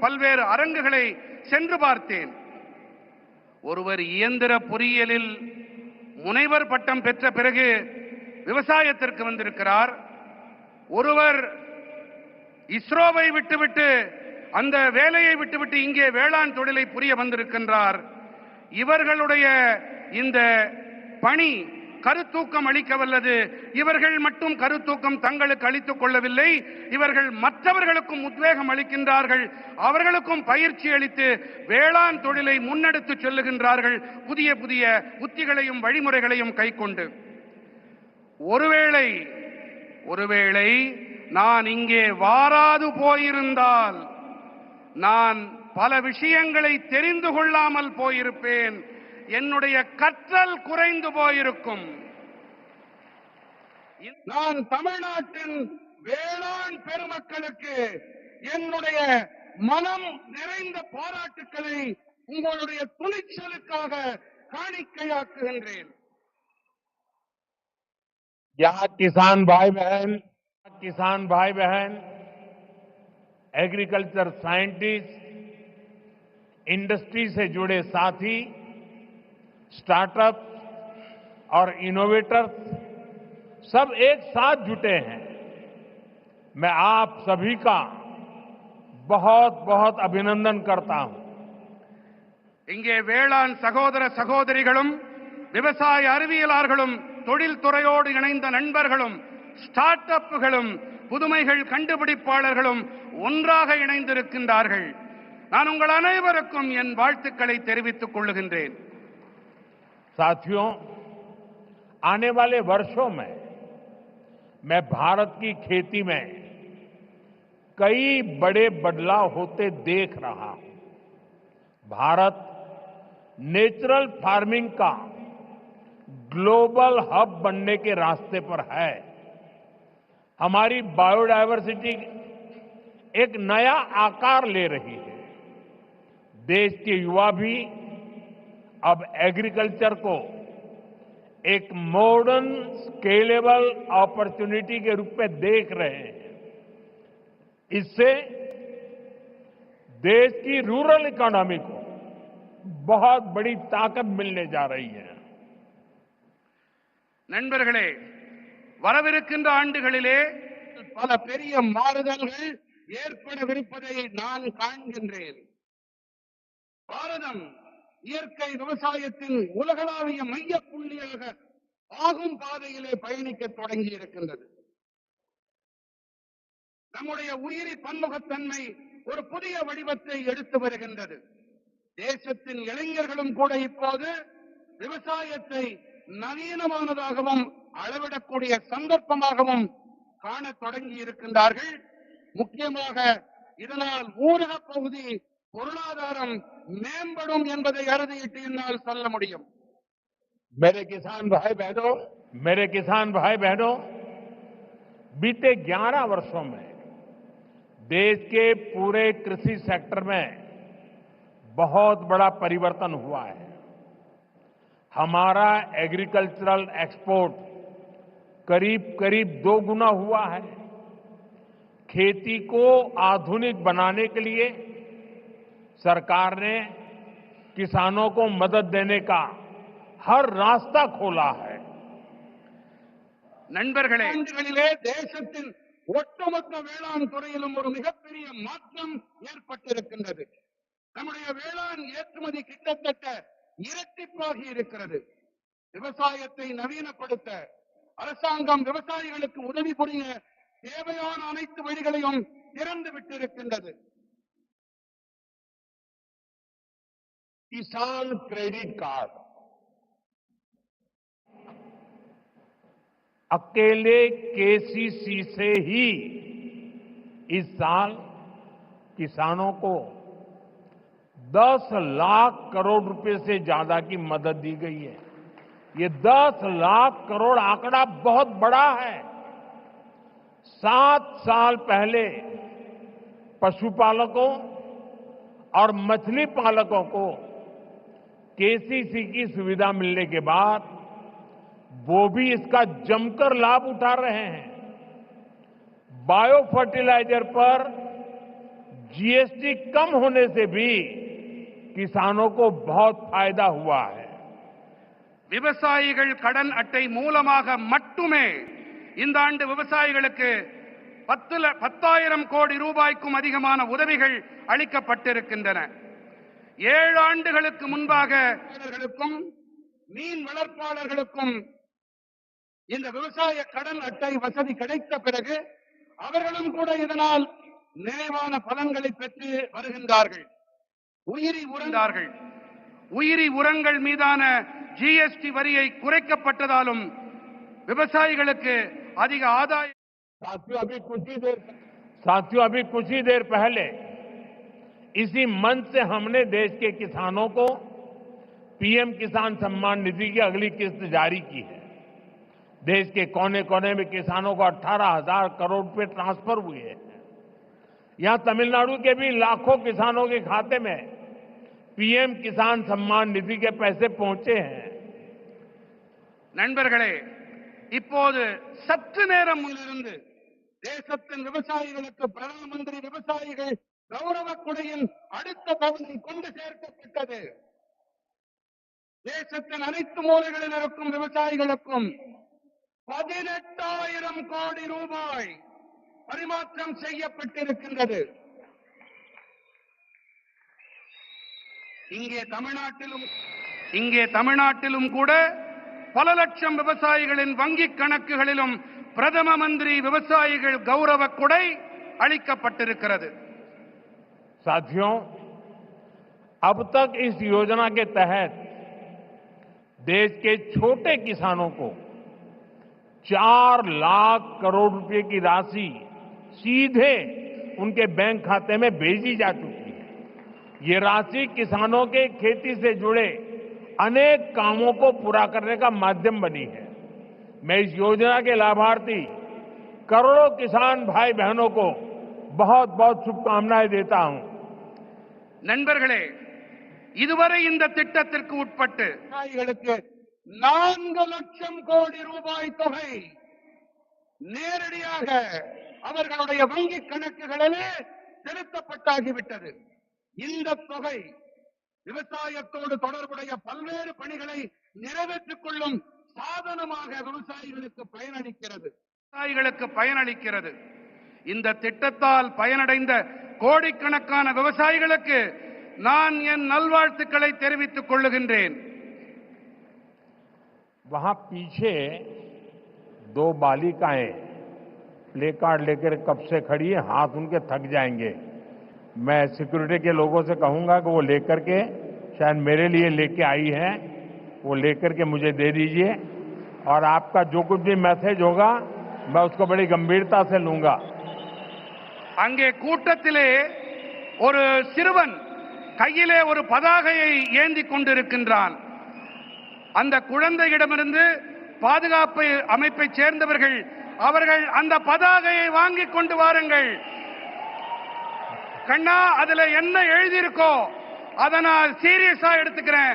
பல்வேறு அரங்குகளை சென்று பார்த்தேன். ஒருவர் இயந்திர பொறியியலில் முனைவர் பட்டம் பெற்ற பிறகு விவசாயத்திற்கு வந்திருக்கிறார். ஒருவர் இஸ்ரோவை விட்டுவிட்டு அந்த வேலையை விட்டுவிட்டு இங்கே வேளாண் தொழிலை புரிய வந்திருக்கின்றார். இவர்களுடைய இந்த பணி கருத்தூக்கம் அளிக்க வல்லது. இவர்கள் மட்டும் கருத்தூக்கம் தங்களுக்கு அளித்துக் கொள்ளவில்லை, இவர்கள் மற்றவர்களுக்கும் உத்வேகம் அளிக்கின்றார்கள், அவர்களுக்கும் பயிற்சி அளித்து வேளாண் தொழிலை முன்னெடுத்து செல்லுகின்றார்கள், புதிய புதிய உத்திகளையும் வழிமுறைகளையும் கைக்கொண்டு. ஒருவேளை நான் இங்கே வாராது போயிருந்தால் நான் பல விஷயங்களை தெரிந்து கொள்ளாமல் போயிருப்பேன், என்னுடைய கற்றல் குறைந்து போயிருக்கும். நான் தமிழ்நாட்டின் வேளாண் பெருமக்களுக்கு என்னுடைய மனம் நிறைந்த பாராட்டுக்களை உங்களுடைய துணிச்சலுக்காக காணிக்கையாக்குகின்றேன். यहाँ किसान भाई बहन, एग्रीकल्चर साइंटिस्ट, इंडस्ट्री से जुड़े साथी, स्टार्टअप और इनोवेटर्स सब एक साथ जुटे हैं। मैं आप सभी का बहुत बहुत अभिनंदन करता हूं। இங்கே வேளாண் சகோதர சகோதரிகளும் விவசாய அறிவியலாளர்களும் தொழில் துறையோடு இணைந்த நண்பர்களும் ஸ்டார்ட் அப்புகளும் புதுமைகள் கண்டுபிடிப்பாளர்களும் ஒன்றாக இணைந்திருக்கின்றார்கள். நான் உங்கள் அனைவருக்கும் என் வாழ்த்துக்களை தெரிவித்துக் கொள்ளுகின்றேன். साथियों, आने वाले वर्षों में मैं भारत की खेती में कई बड़े बदलाव होते देख रहा हूं। भारत नेचुरल फार्मिंग का ग्लोबल हब बनने के रास्ते पर है। हमारी बायोडायवर्सिटी एक नया आकार ले रही है। देश के युवा भी अब एग्रीकल्चर को एक मॉडर्न स्केलेबल अपॉर्चुनिटी के रूप में देख रहे हैं। इससे देश की रूरल इकोनॉमी को बहुत बड़ी ताकत मिलने जा रही है। நண்பர்களே, வரவிருக்கின்ற ஆண்டுகளிலே பல பெரிய மாறுதல்கள் ஏற்படவிருப்பதை நான் காண்கின்றேன். பாரதம் இயற்கை விவசாயத்தின் உலகளாவிய மைய புள்ளியாக ஆகும் பாதையிலே பயணிக்க தொடங்கி இருக்கின்றது. நம்முடைய உயிரி பன்முகத்தன்மை ஒரு புதிய வடிவத்தை எடுத்து வருகின்றது. தேசத்தின் இளைஞர்களும் கூட இப்போது விவசாயத்தை நவீனமானதாகவும் அளவிடக்கூடிய சந்தர்ப்பமாகவும் காண தொடங்கி இருக்கின்றார்கள். முக்கியமாக இதனால் ஊரக பகுதி பொருளாதாரம் மேம்படும் என்பதை அறுதியிட்டு என்னால் சொல்ல முடியும். मेरे किसान भाई बहनों, बीते 11 वर्षों में देश के पूरे कृषि सेक्टर में बहुत बड़ा परिवर्तन हुआ है। हमारा एग्रीकल्चरल एक्सपोर्ट करीब 2 गुना हुआ है। खेती को आधुनिक बनाने के लिए सरकार ने किसानों को मदद देने का हर रास्ता खोला है. நண்பர்களே, தேசத்தின் ஒட்டுமொத்த வேளாண் துறையிலும் ஒரு மிகப்பெரிய மாற்றம் ஏற்பட்டிருக்கின்றது. நம்முடைய வேளாண் ஏற்றுமதி கிட்டத்தட்ட இரட்டிப்பாகி இருக்கிறது. விவசாயத்தை நவீனப்படுத்த அரசாங்கம் விவசாயிகளுக்கு உதவி புரிய தேவையான அனைத்து வழிகளையும் திறந்து விட்டிருக்கின்றது. किसान क्रेडिट कार्ड अकेले केसीसी से ही इस साल किसानों को 10 लाख करोड़ रुपए से ज्यादा की मदद दी गई है। ये 10 लाख करोड़ आंकड़ा बहुत बड़ा है। 7 साल पहले पशुपालकों और मछली पालकों को केसीसी की सुविधा मिलने के बाद वो भी इसका जमकर लाभ उठा रहे हैं। बायो फर्टिलाइजर पर जीएसटी कम होने से भी किसानों को बहुत फायदा हुआ है। விவசாயிகள் கடன் அட்டை மூலமாக மட்டுமே இந்த ஆண்டு விவசாயிகளுக்கு 10,000 கோடி ரூபாய்க்கும் அதிகமான உதவிகள் அளிக்கப்பட்டிருக்கின்றன. 7 ஆண்டுகளுக்கு முன்பாக மீன் வளர்ப்பாளர்களுக்கும் இந்த விவசாய கடன் அட்டை வசதி கிடைத்த பிறகு அவர்களும் கூட இதனால் நிறைவான பலன்களை பெற்று வருகின்றார்கள். உயிரி உரங்கள் மீதான ஜிஎஸ்டி வரியை குறைக்கப்பட்டதாலும் விவசாயிகளுக்கு அதிக ஆதாயம். साथियों अभी कुछ ही देर पहले इसी मंच से हमने देश के किसानों को पीएम किसान सम्मान निधि की अगली किस्त जारी की है। देश के कोने कोने में किसानों को 18,000 करोड़ रुपए ट्रांसफर हुए हैं। यहां तमिलनाडु के भी लाखों किसानों के खाते में पीएम किसान सम्मान निधि के पैसे पहुंचे हैं. நண்பர்களே, இப்போது சற்று நேரம் இருந்து தேசத்தின் விவசாயிகளுக்கு பிரதம மந்திரி விவசாயிகள் கௌரவ கொடையின் அடுத்த தவணை கொண்டு சேர்க்கப்பட்டது. தேசத்தின் அனைத்து மூலைகளில் இருக்கும் விவசாயிகளுக்கும் 18,000 கோடி ரூபாய் பரிமாற்றம் செய்யப்பட்டிருக்கின்றது. இங்கே தமிழ்நாட்டிலும் கூட பல லட்சம் விவசாயிகளின் வங்கிக் கணக்குகளிலும் பிரதம மந்திரி விவசாயிகள் கௌரவ கொடை அளிக்கப்பட்டிருக்கிறது. साथियों, अब तक इस योजना के तहत देश के छोटे किसानों को 4 लाख करोड़ रुपए की राशि सीधे उनके बैंक खाते में भेजी जा चुकी है। ये राशि किसानों के खेती से जुड़े अनेक कामों को पूरा करने का माध्यम बनी है। मैं इस योजना के लाभार्थी करोड़ों किसान भाई बहनों को बहुत बहुत शुभकामनाएं देता हूं. நண்பர்களே, இதுவரை இந்த திட்டத்திற்கு உட்பட்டு 4 லட்சம் கோடி ரூபாய் தொகை நேரடியாக அவர்களுடைய வங்கிக் கணக்குகளிலே செலுத்தப்பட்டாகிவிட்டது. இந்த தொகை விவசாயத்தோடு தொடர்புடைய பல்வேறு பணிகளை நிறைவேற்றிக் கொள்ளும் சாதனமாக விவசாயிகளுக்கு பயனளிக்கிறது. இந்த திட்டத்தால் பயனடைந்த கோடிக்கணக்கான விவசாயிகளுக்கு நான் என் நல்வாழ்த்துக்களை தெரிவித்துக் கொள்ளுகின்றேன். वहां पीछे दो बालिकाएं प्ले कार्ड लेकर कब से खड़ी है, हाथ उनके थक जाएंगे. मैं सिक्योरिटी के लोगों से कहूंगा कि वो लेकर के, शायद मेरे लिए लेके आई हैं, वो लेकर के मुझे दे दीजिए और आपका जो कुछ भी मैसेज होगा मैं उसको बड़ी गंभीरता से लूंगा. அங்கே கூட்டத்திலே ஒரு சிறுவன் கையிலே ஒரு பதாகையை ஏந்தி கொண்டிருக்கின்றான். அந்த குழந்தையிடமிருந்து பாதுகாப்பு அமைப்பைச் சேர்ந்தவர்கள் அவர்கள் அந்த பதாகையை வாங்கி கொண்டு வாருங்கள். கண்ணா, அதுல என்ன எழுதியிருக்கோ அதை நான் சீரியஸா எடுத்துக்கிறேன்,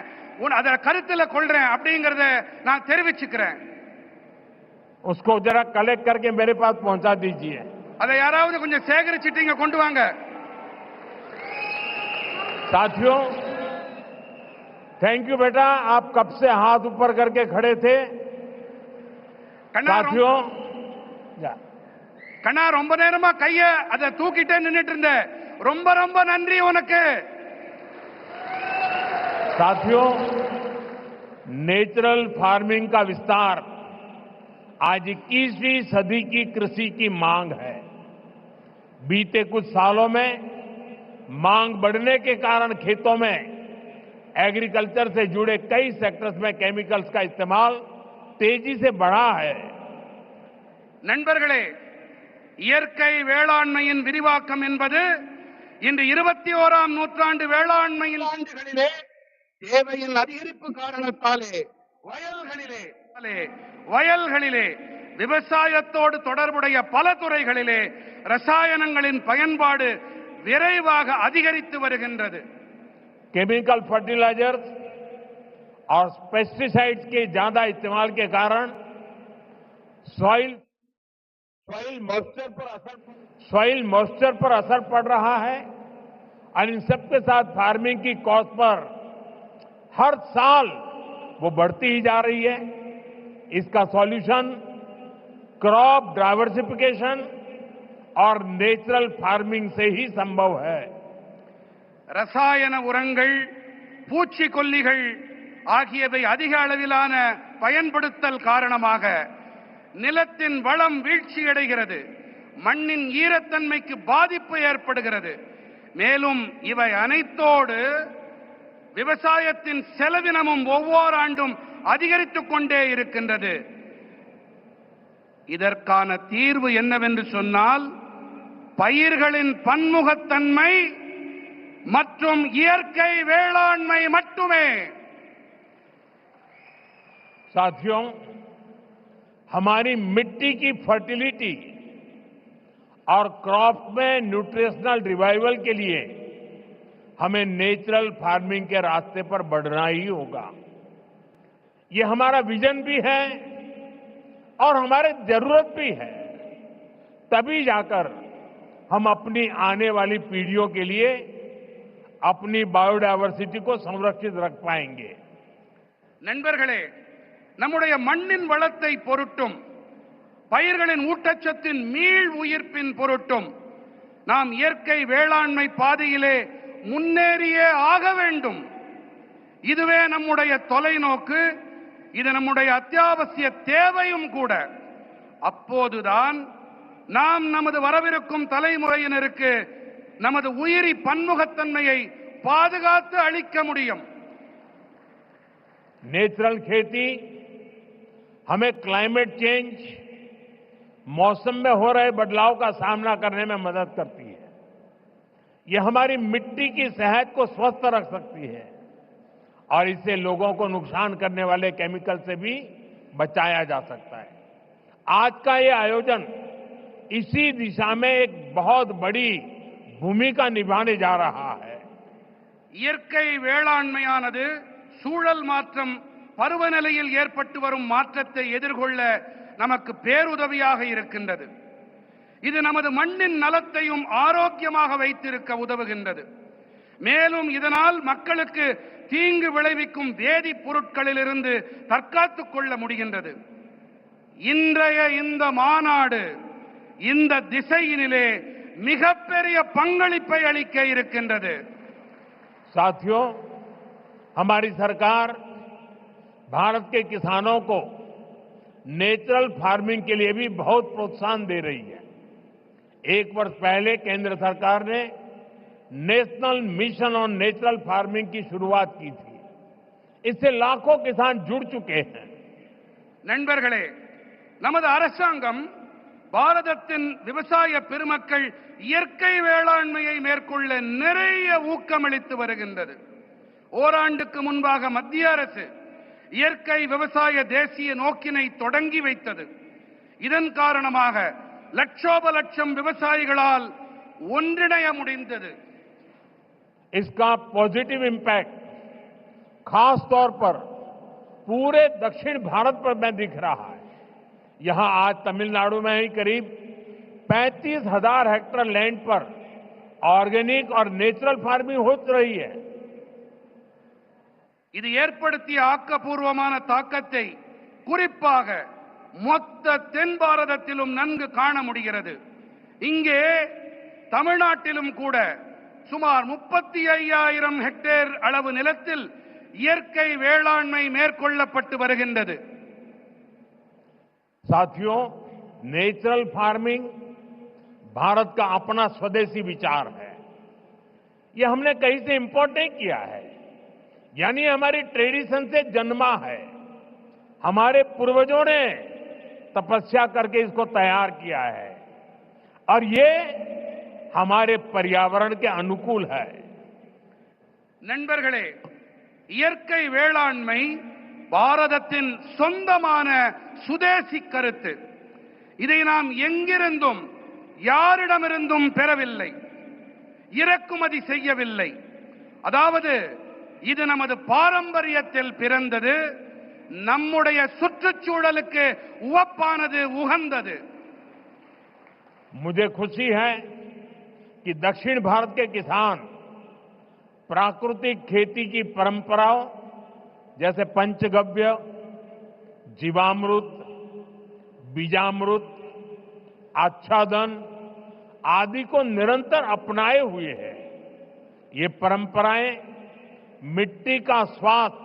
அதை கருத்துல கொள்றேன் அப்படிங்கறத நான் தெரிவிச்சுக்கிறேன். उसको जरा कलेक्ट करके मेरे पास पहुंचा दीजिए. அதை யாராவது கொஞ்சம் சேகரிச்சுட்டு இங்க கொண்டு வாங்க. साथियों, थैंक यू बेटा, आप कब से हाथ ऊपर करके खड़े थे. साथियों, கண்ணா ரொம்ப நேரமா கைய அதை தூக்கிட்டே நின்னுட்டு இருந்த, ரொம்ப ரொம்ப நன்றி உனக்கு. साथियों, नेचुरल फार्मिंग का विस्तार आज 21वीं सदी की कृषि की मांग है. बीते कुछ सालों में मांग बढ़ने के कारण खेतों में एग्रीकल्चर से जुड़े कई सेक्टर्स में केमिकल्स का इस्तेमाल तेजी से बढ़ा है. நண்பர்களே, இயற்கை வேளாண்மையின் விரிவாக்கம் என்பது இன்று 21ஆம் நூற்றாண்டு வேளாண்மையில் ஆண்டுகளிலே தேவையின் அதிகரிப்பு காரணத்தாலே வயல்களிலே விவசாயத்தோடு தொடர்புடைய பல துறைகளிலே ரசாயனங்களின் பயன்பாடு விரைவாக அதிகரித்து வருகின்றது. केमिकल फर्टिलाइजर्स और पेस्टिसाइड्स के ज्यादा इस्तेमाल के कारण सॉइल मॉइस्चर पर असर पड़ रहा है और इन सबके साथ फार्मिंग की कॉस्ट पर हर साल वो बढ़ती ही जा रही है. इसका सॉल्यूशन क्रॉप डाइवर्सिफिकेशन और नेचुरल फार्मिंग से ही संभव है. ரசாயன உரங்கள், பூச்சிக்கொல்லிகள் ஆகியவை அதிக அளவிலான பயன்படுத்தல் காரணமாக நிலத்தின் வளம் வீழ்ச்சியடைகிறது, மண்ணின் ஈரத்தன்மைக்கு பாதிப்பு ஏற்படுகிறது. மேலும் இவை அனைத்தோடு விவசாயத்தின் செலவினமும் ஒவ்வொரு ஆண்டும் அதிகரித்துக் கொண்டே இருக்கின்றது. இதற்கான தீர்வு என்னவென்று சொன்னால், பயிர்களின் பன்முகத்தன்மை மற்றும் இயற்கை வேளாண்மை மட்டுமே. साथियों, हमारी मिट्टी की फर्टिलिटी और क्रॉप में न्यूट्रिशनल रिवाइवल के लिए हमें नेचुरल फार्मिंग के रास्ते पर बढ़ना ही होगा. ये हमारा विजन भी है और हमारी जरूरत भी है. तभी जाकर हम अपनी आने वाली पीढ़ियों के लिए अपनी बायोडायवर्सिटी को संरक्षित रख पाएंगे. நண்பர்களே, நம்முடைய மண்ணின் வளத்தை பொருட்டும் பயிர்களின் ஊட்டச்சத்தின் மீள் உயிர்ப்பின் பொருட்டும் நாம் இயற்கை வேளாண்மை பாதையிலே முன்னேறியே ஆக வேண்டும். இதுவே நம்முடைய தொலைநோக்கு, இது நம்முடைய அத்தியாவசிய தேவையும் கூட. அப்போதுதான் நாம் நமது வரவிருக்கும் தலைமுறையினருக்கு நமது உயிரி பன்முகத்தன்மையை பாதுகாத்து அளிக்க முடியும். नेचुरल खेती हमें क्लाइमेट चेंज, मौसम में हो रहे बदलाव का सामना करने में मदद करती है. ये हमारी मिट्टी की सेहत को स्वस्थ रख सकती है और इससे लोगों को नुकसान करने वाले केमिकल से भी बचाया जा सकता है. आज का ये आयोजन इसी दिशा में एक बहुत बड़ी भूमिका निभाने जा रहा है. இயற்கை வேளாண்மையானது சூழல் மாற்றம், பருவநிலையில் ஏற்பட்டு வரும் மாற்றத்தை எதிர்கொள்ள நமக்கு பேருதவியாக இருக்கின்றது. இது நமது மண்ணின் நலத்தையும் ஆரோக்கியமாக வைத்திருக்க உதவுகின்றது. மேலும் இதனால் மக்களுக்கு தீங்கு விளைவிக்கும் வேதிப் பொருட்களிலிருந்து தற்காத்துக் கொள்ள முடிகின்றது. இன்றைய இந்த மாநாடு இந்த திசையினிலே மிகப்பெரிய பங்களிப்பை அளிக்க இருக்கின்றது. साथियों, हमारी सरकार भारत के किसानों को नेचुरल फार्मिंग के लिए भी बहुत प्रोत्साहन दे रही है। एक वर्ष पहले केंद्र सरकार ने national mission on natural farming की शुरुआत की थी। इससे लाखों किसान जुड़ चुके हैं। நண்பர்களே, நமது அரசாங்கம் பாரதத்தின் விவசாய பெருமக்கள் இயற்கை வேளாண்மையை மேற்கொள்ள நிறைய ஊக்கமளித்து வருகின்றது. ஓராண்டுக்கு முன்பாக மத்திய அரசு இயற்கை விவசாய தேசிய நோக்கினை தொடங்கி வைத்தது. இதன் காரணமாக லட்சோப லட்சம் விவசாயிகளால் ஒன்றிணைய முடிந்தது. इसका पॉजिटिव इम्पैक्ट खास तौर पर पूरे दक्षिण भारत पर में दिख रहा है। यहां आज तमिलनाडु में ही करीब 35,000 हेक्टेयर लैंड पर ऑर्गेनिक और नेचुरल फार्मिंग हो रही है। இது ஏற்படுத்திய ஆக்கப்பூர்வமான தாக்கத்தை குறிப்பாக மொத்த தென் பாரதத்திலும் நன்கு காண முடிகிறது. இங்கே தமிழ்நாட்டிலும் கூட சுமார் 35,000 ஹெக்டேர் அளவு நிலத்தில் இயற்கை வேளாண்மை மேற்கொள்ளப்பட்டு வருகின்றது. साथियों, नेचुरल फार्मिंग भारत का अपना स्वदेशी विचार है। यह हमने कहीं से इंपोर्ट नहीं किया है, यानी हमारी ट्रेडिशन से जन्मा है। हमारे पूर्वजों ने तपस्या करके इसको तैयार किया है और ये हमारे पर्यावरण के अनुकूल है। நண்பர்களே, இயற்கை வேளாண்மை பாரதத்தின் சொந்தமான சுதேசி கருத்து. இதை நாம் எங்கிருந்தும் யாரிடமிருந்தும் பெறவில்லை, இறக்குமதி செய்யவில்லை. அதாவது இது நமது பாரம்பரியத்தில் பிறந்தது, நம்முடைய சுற்றுச்சூழலுக்கு உவப்பானது, உகந்தது. मुझे खुशी है कि दक्षिण भारत के किसान प्राकृतिक खेती की परंपराओं जैसे पंचगव्य, जीवामृत, बीजामृत, आच्छादन आदि को निरंतर अपनाए हुए हैं। ये परंपराएं मिट्टी का स्वास्थ्य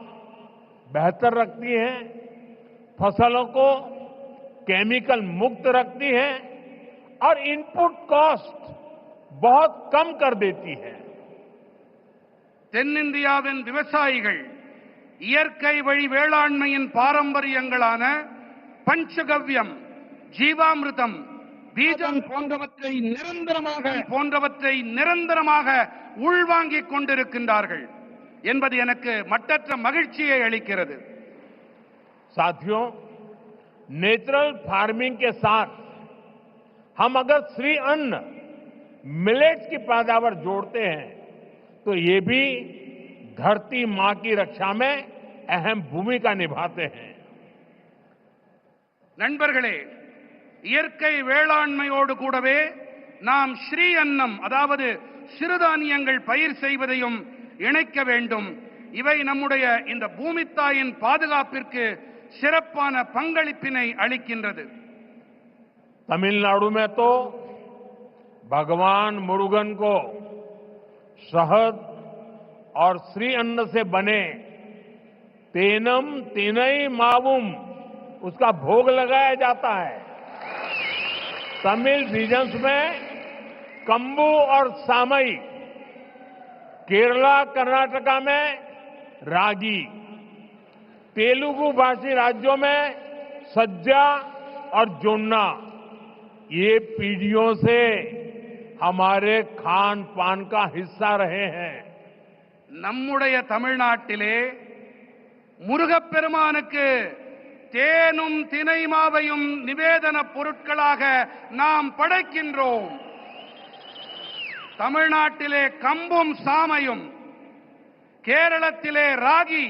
बेहतर रखती हैं, फसलों को केमिकल मुक्त रखती हैं और इनपुट कॉस्ट बहुत कम कर देती है। தென்னிந்தியாவின் விவசாயிகள் இயற்கை வழி வேளாண்மையின் பாரம்பரியங்களான பஞ்சகவ்யம், ஜீவாமிர்தம், பீஜம் போன்றவற்றை நிரந்தரமாக உள்வாங்கிக் கொண்டிருக்கின்றார்கள் என்பது எனக்கு மட்டற்ற மகிழ்ச்சியை அளிக்கிறது. साथियों, नेचुरल फार्मिंग के साथ हम अगर श्री अन्न मिलेट्स की पैदावार जोड़ते हैं तो ये भी धरती मां की रक्षा में अहम भूमिका निभाते हैं। நண்பர்களே, இயற்கை வேளாண்மையோடு கூடவே நாம் ஸ்ரீ அன்னம், அதாவது சிறுதானியங்கள் பயிர் செய்வதையும் இணைக்க வேண்டும். இவை நம்முடைய இந்த பூமித்தாயின் பாதுகாப்பிற்கு சிறப்பான பங்களிப்பினை அளிக்கின்றது. तमिलनाडु में तो भगवान मुरुगन को शहद और श्री अन्न से बने तेनम तिनई मावुम उसका भोग लगाया जाता है। तमिल रीजन्स में कंबू और सामई, केरला कर्नाटका में रागी, तेलुगु भाषी राज्यों में सज्जा और जोन्ना, ये पीढ़ियों से हमारे खान पान का हिस्सा रहे हैं। நம்முடைய தமிழ்நாட்டிலே முருகப்பெருமானுக்கு தேனும் தினைமாவையும் நிவேதன பொருட்களாக நாம் படைக்கின்றோம். தமிழ்நாட்டிலே கம்பும் சாமையும், கேரளத்திலே ராகி,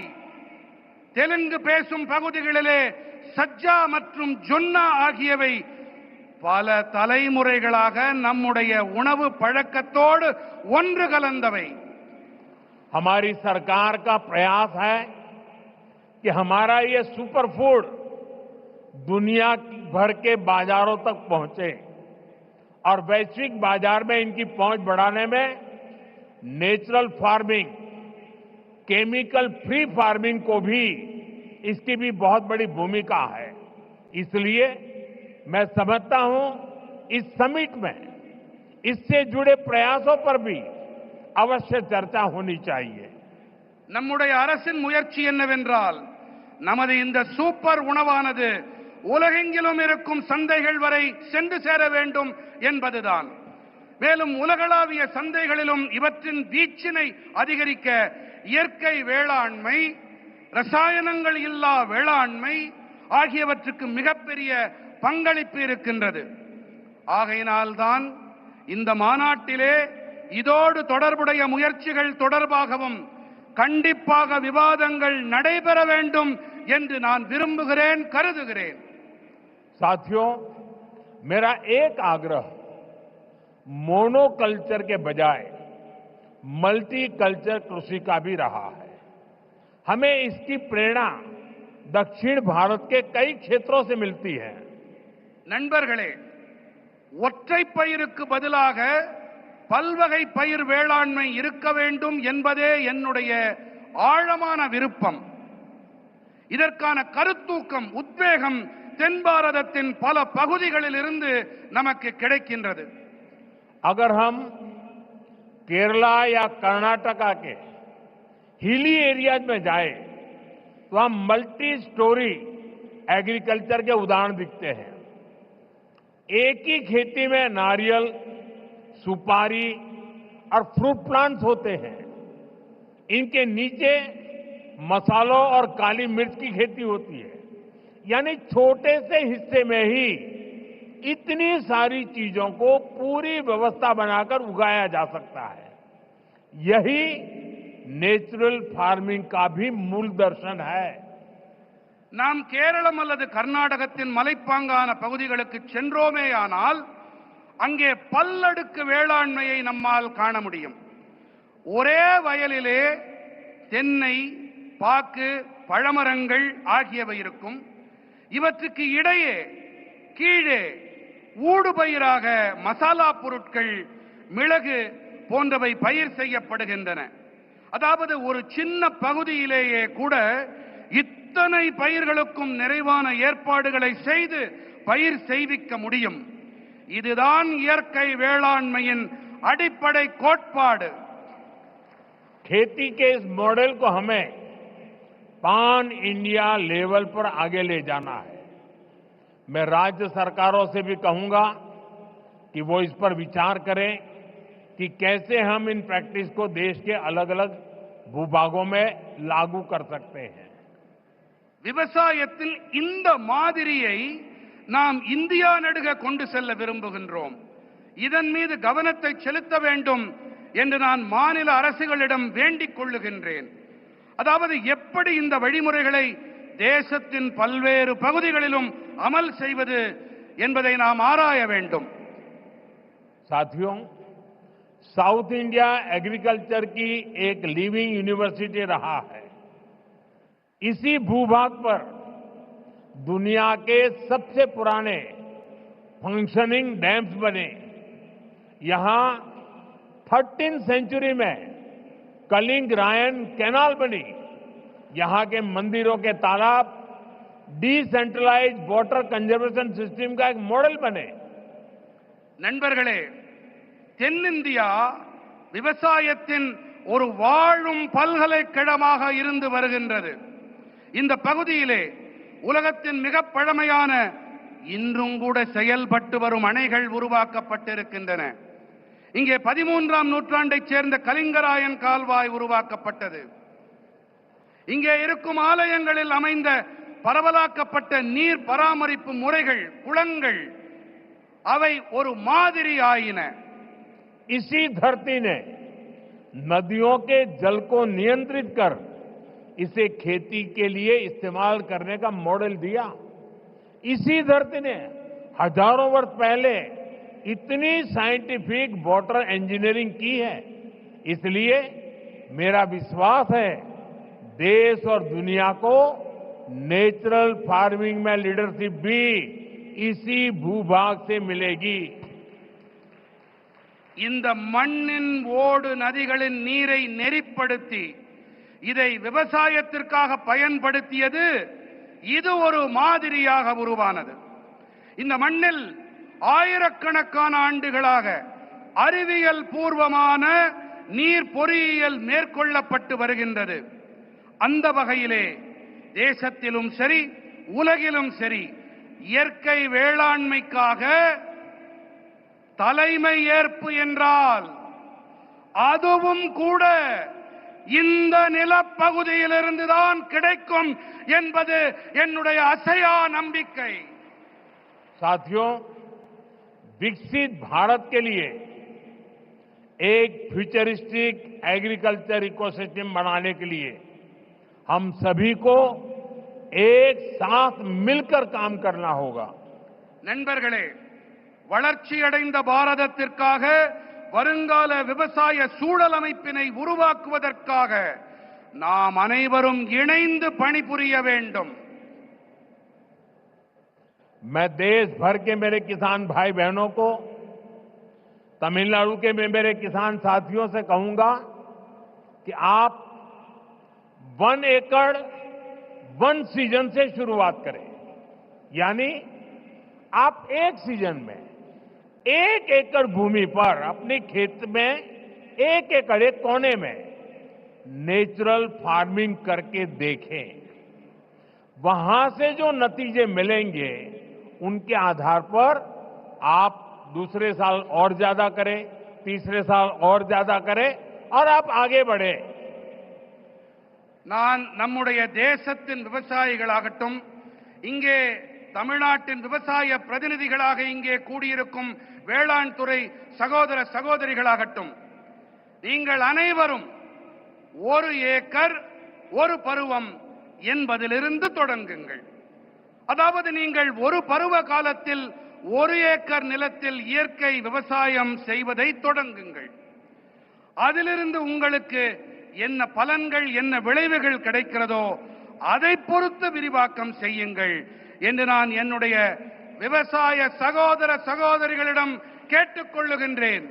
தெலுங்கு பேசும் பகுதிகளிலே சஜ்ஜா மற்றும் ஜொன்னா ஆகியவை பல தலைமுறைகளாக நம்முடைய உணவு பழக்கத்தோடு ஒன்று கலந்தவை. हमारी सरकार का प्रयास है कि हमारा ये सुपर फूड दुनिया भर के बाजारों तक पहुंचे और वैश्विक बाजार में इनकी पहुंच बढ़ाने में natural farming, chemical free farming को भी इसकी भी बहुत बड़ी भूमिका है। इसलिए मैं समझता हूं इस समिट में इससे जुड़े प्रयासों पर भी अवश्य चर्चा होनी चाहिए। நம்முடைய அரசின் முயற்சி என்னவென்றால் நமது இந்த சூப்பர் உணவானது உலகெங்கிலும் இருக்கும் சந்தைகள் வரை சென்று சேர வேண்டும் என்பதுதான். மேலும் உலகளாவிய சந்தைகளிலும் இவற்றின் வீச்சினை அதிகரிக்க இயற்கை வேளாண்மை, ரசாயனங்கள் இல்லா வேளாண்மை ஆகியவற்றுக்கு மிகப்பெரிய பங்களிப்பு இருக்கின்றது. ஆகையினால்தான் இந்த மாநாட்டிலே இதோடு தொடர்புடைய முயற்சிகள் தொடர்பாகவும் கண்டிப்பாக விவாதங்கள் நடைபெற வேண்டும் என்று நான் விரும்புகிறேன், கருதுகிறேன். साथियों, मेरा एक आग्रह मोनोकल्चर के बजाय मल्टी कल्चर कृषि का भी रहा है। हमें इसकी प्रेरणा दक्षिण भारत के कई क्षेत्रों से मिलती है। நண்பர்களே, ஒற்றை பயிருக்கு பதிலாக பல்வகை பயிர் வேளாண்மை இருக்க வேண்டும் என்பதே என்னுடைய ஆழமான விருப்பம். இதற்கான கருத்தூக்கம், உத்வேகம் தென் பாரதத்தின் பல பகுதிகளில் இருந்து நமக்கு கிடைக்கின்றது. अगर हम केरला या कर्नाटका के हिली एरियाज में जाएं, तो हम मल्टी स्टोरी एग्रीकल्चर के उदाहरण दिखते हैं। एक ही खेती में नारियल, सुपारी और फ्रूट प्लांट्स होते हैं। इनके नीचे मसालों और काली मिर्च की खेती होती है। यानी छोटे से हिस्से में ही इतनी सारी चीजों को पूरी व्यवस्था बनाकर उगाया जा सकता है। यही नेचुरल फार्मिंग का भी मूल दर्शन है। நாம் கேரளம் அல்லது கர்நாடகத்தின் மலைப்பாங்கான பகுதிகளுக்கு சென்றோமேயானால் அங்கே பல்லடுக்கு வேளாண்மையை நம்மால் காண முடியும். ஒரே வயலிலே தென்னை, பாக்கு, பழமரங்கள் ஆகியவை இருக்கும். இவற்றுக்கு இடையே கீழே ஊடுபயிராக மசாலா பொருட்கள், மிளகு போன்றவை பயிர் செய்யப்படுகின்றன. அதாவது ஒரு சின்ன பகுதியிலேயே கூட இத்தனை பயிர்களுக்கும் நிறைவான ஏற்பாடுகளை செய்து பயிர் செய்விக்க முடியும். இதுதான் இயற்கை வேளாண்மையின் அடிப்படை கோட்பாடு. खेती के इस मॉडल को हमें पान इंडिया लेवल पर आगे ले जाना है। मैं राज्य सरकारों से भी कहूंगा कि वो इस पर विचार करें कि कैसे हम इन प्रैक्टिस को देश के अलग अलग भूभागों में लागू कर सकते हैं। விவசாயத்தில் இந்த மாதிரியை நாம் இந்தியா நடுக கொண்டு செல்ல விரும்புகின்றோம். இதன் மீது கவனத்தை செலுத்த வேண்டும் என்று நான் மாநில அரசுகளிடம் வேண்டிக் கொள்ளுகின்றேன். அதாவது எப்படி இந்த வழிமுறைகளை தேசத்தின் பல்வேறு பகுதிகளிலும் அமல் செய்வது என்பதை நாம் ஆராய வேண்டும். साथियों, साउथ इंडिया एग्रीकल्चर की एक लिविंग यूनिवर्सिटी रहा है। इसी भूभाग पर दुनिया के सबसे पुराने फंक्शनिंग डैम्स बने। यहां 13th सेंचुरी में कलिंग रायन कैनाल बनी। यहां के मंदिरों के तालाब डिसेंट्रलाइज्ड वाटर कंजर्वेशन सिस्टम का एक मॉडल बने। நண்பர்களே, தென்னிந்தியா விவசாயத்தின் ஒரு வாழும் பல்கலைக்கழகமாக இருந்து வருகின்றது. இந்த பகுதியிலே உலகத்தின் மிக பழமையான, இன்றும் கூட செயல்பட்டு வரும் அணைகள் உருவாக்கப்பட்டிருக்கின்றன. இங்கே 13ஆம் நூற்றாண்டைச் சேர்ந்த கலிங்கராயன் கால்வாய் உருவாக்கப்பட்டது. இங்கே இருக்கும் ஆலயங்களில் அமைந்த பரவலாக்கப்பட்ட நீர் பராமரிப்பு முறைகள், குளங்கள், அவை ஒரு மாதிரி ஆயின. इसी धरती ने नदियों के जल को नियंत्रित कर इसे खेती के लिए इस्तेमाल करने का मॉडल दिया। इसी धरती ने हजारों वर्ष पहले इतनी साइंटिफिक वाटर इंजीनियरिंग की है। इसलिए मेरा विश्वास है देश और दुनिया को नेचुरल फार्मिंग में लीडरशिप भी इसी भूभाग से मिलेगी। இந்த மண்ணின் ஓடு நதிகளின் நீரை நெறிப்படுத்தி இதை விவசாயத்திற்காக பயன்படுத்தியது இது ஒரு மாதிரியாக உருவானது. இந்த மண்ணில் ஆயிரக்கணக்கான ஆண்டுகளாக அறிவியல் பூர்வமான நீர் பொறியியல் மேற்கொள்ளப்பட்டு வருகின்றது. அந்த வகையிலே தேசத்திலும் சரி உலகிலும் சரி இயற்கை வேளாண்மைக்காக தலைமை ஏற்பு என்றால் அதுவும் கூட இந்த நிலப்பகுதியிலிருந்துதான் கிடைக்கும் என்பது என்னுடைய அசையா நம்பிக்கை. साथियों, विकसित भारत के लिए एक फ्यूचरिस्टिक एग्रीकल्चर इकोसिस्टम बनाने के लिए हम सभी को एक साथ मिलकर काम करना होगा. நண்பர்களே, வளர்ச்சியடைந்த பாரதத்திற்காக வருங்கால விவசாய சூழல் அமைப்பினை உருவாக்குவதற்காக நாம் அனைவரும் இணைந்து பணிபுரிய வேண்டும். मैं देश भर के मेरे किसान भाई बहनों को, तमिलनाडु के मेरे किसान साथियों से कहूंगा कि आप 1 एकड़ 1 सीजन से शुरुआत करें. यानी आप एक सीजन में 1 एकड़ भूमि पर अपने खेत में 1 एकड़ एक कोने में नेचुरल फार्मिंग करके देखें. वहां से जो नतीजे मिलेंगे उनके आधार पर आप दूसरे साल और ज्यादा करें, तीसरे साल और ज्यादा करें और आप आगे बढ़े. நான் நம்முடைய தேசத்தின் விவசாயிகளாகட்டும், இங்கே தமிழ்நாட்டின் விவசாய பிரதிநிதிகளாக இங்கே கூடியிருக்கும் வேளாண் துறை சகோதர சகோதரிகளாகட்டும், நீங்கள் அனைவரும் 1 ஏக்கர் 1 பருவம் என்பதிலிருந்து தொடங்குங்கள். அதாவது நீங்கள் ஒரு பருவ காலத்தில் 1 ஏக்கர் நிலத்தில் இயற்கை விவசாயம் செய்வதை தொடங்குங்கள். அதிலிருந்து உங்களுக்கு என்ன பலன்கள், என்ன விளைவுகள் கிடைக்கிறதோ அதை பொறுத்து விரிவாக்கம் செய்யுங்கள் என்று நான் என்னுடைய விவசாய சகோதர சகோதரிகளிடம் கேட்டுக்கொள்ளுகின்றேன்.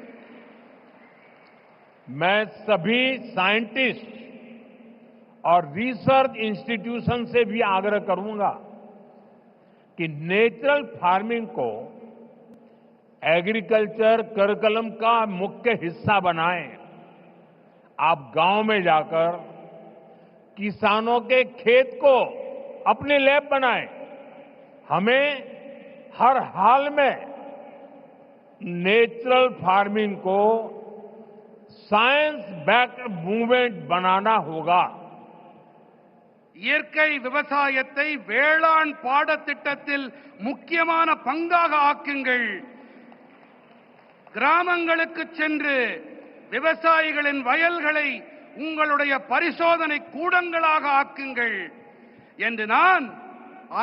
मैं सभी साइंटिस्ट और रिसर्च इंस्टीट्यूशन से भी आग्रह करूंगा कि नेचुरल फार्मिंग को एग्रीकल्चर करिकुलम का मुख्य हिस्सा बनाएं. आप गांव में जाकर किसानों के खेत को अपनी लैब बनाएं. हमें हर हाल में नेचुरल फार्मिंग को साइंस बैक्ड मूवमेंट बनाना होगा. இயற்கை விவசாயத்தை வேளாண் பாடத்திட்டத்தில் முக்கியமான பங்காக ஆக்குங்கள். கிராமங்களுக்கு சென்று விவசாயிகளின் வயல்களை உங்களுடைய பரிசோதனை கூடங்களாக ஆக்குங்கள் என்று நான்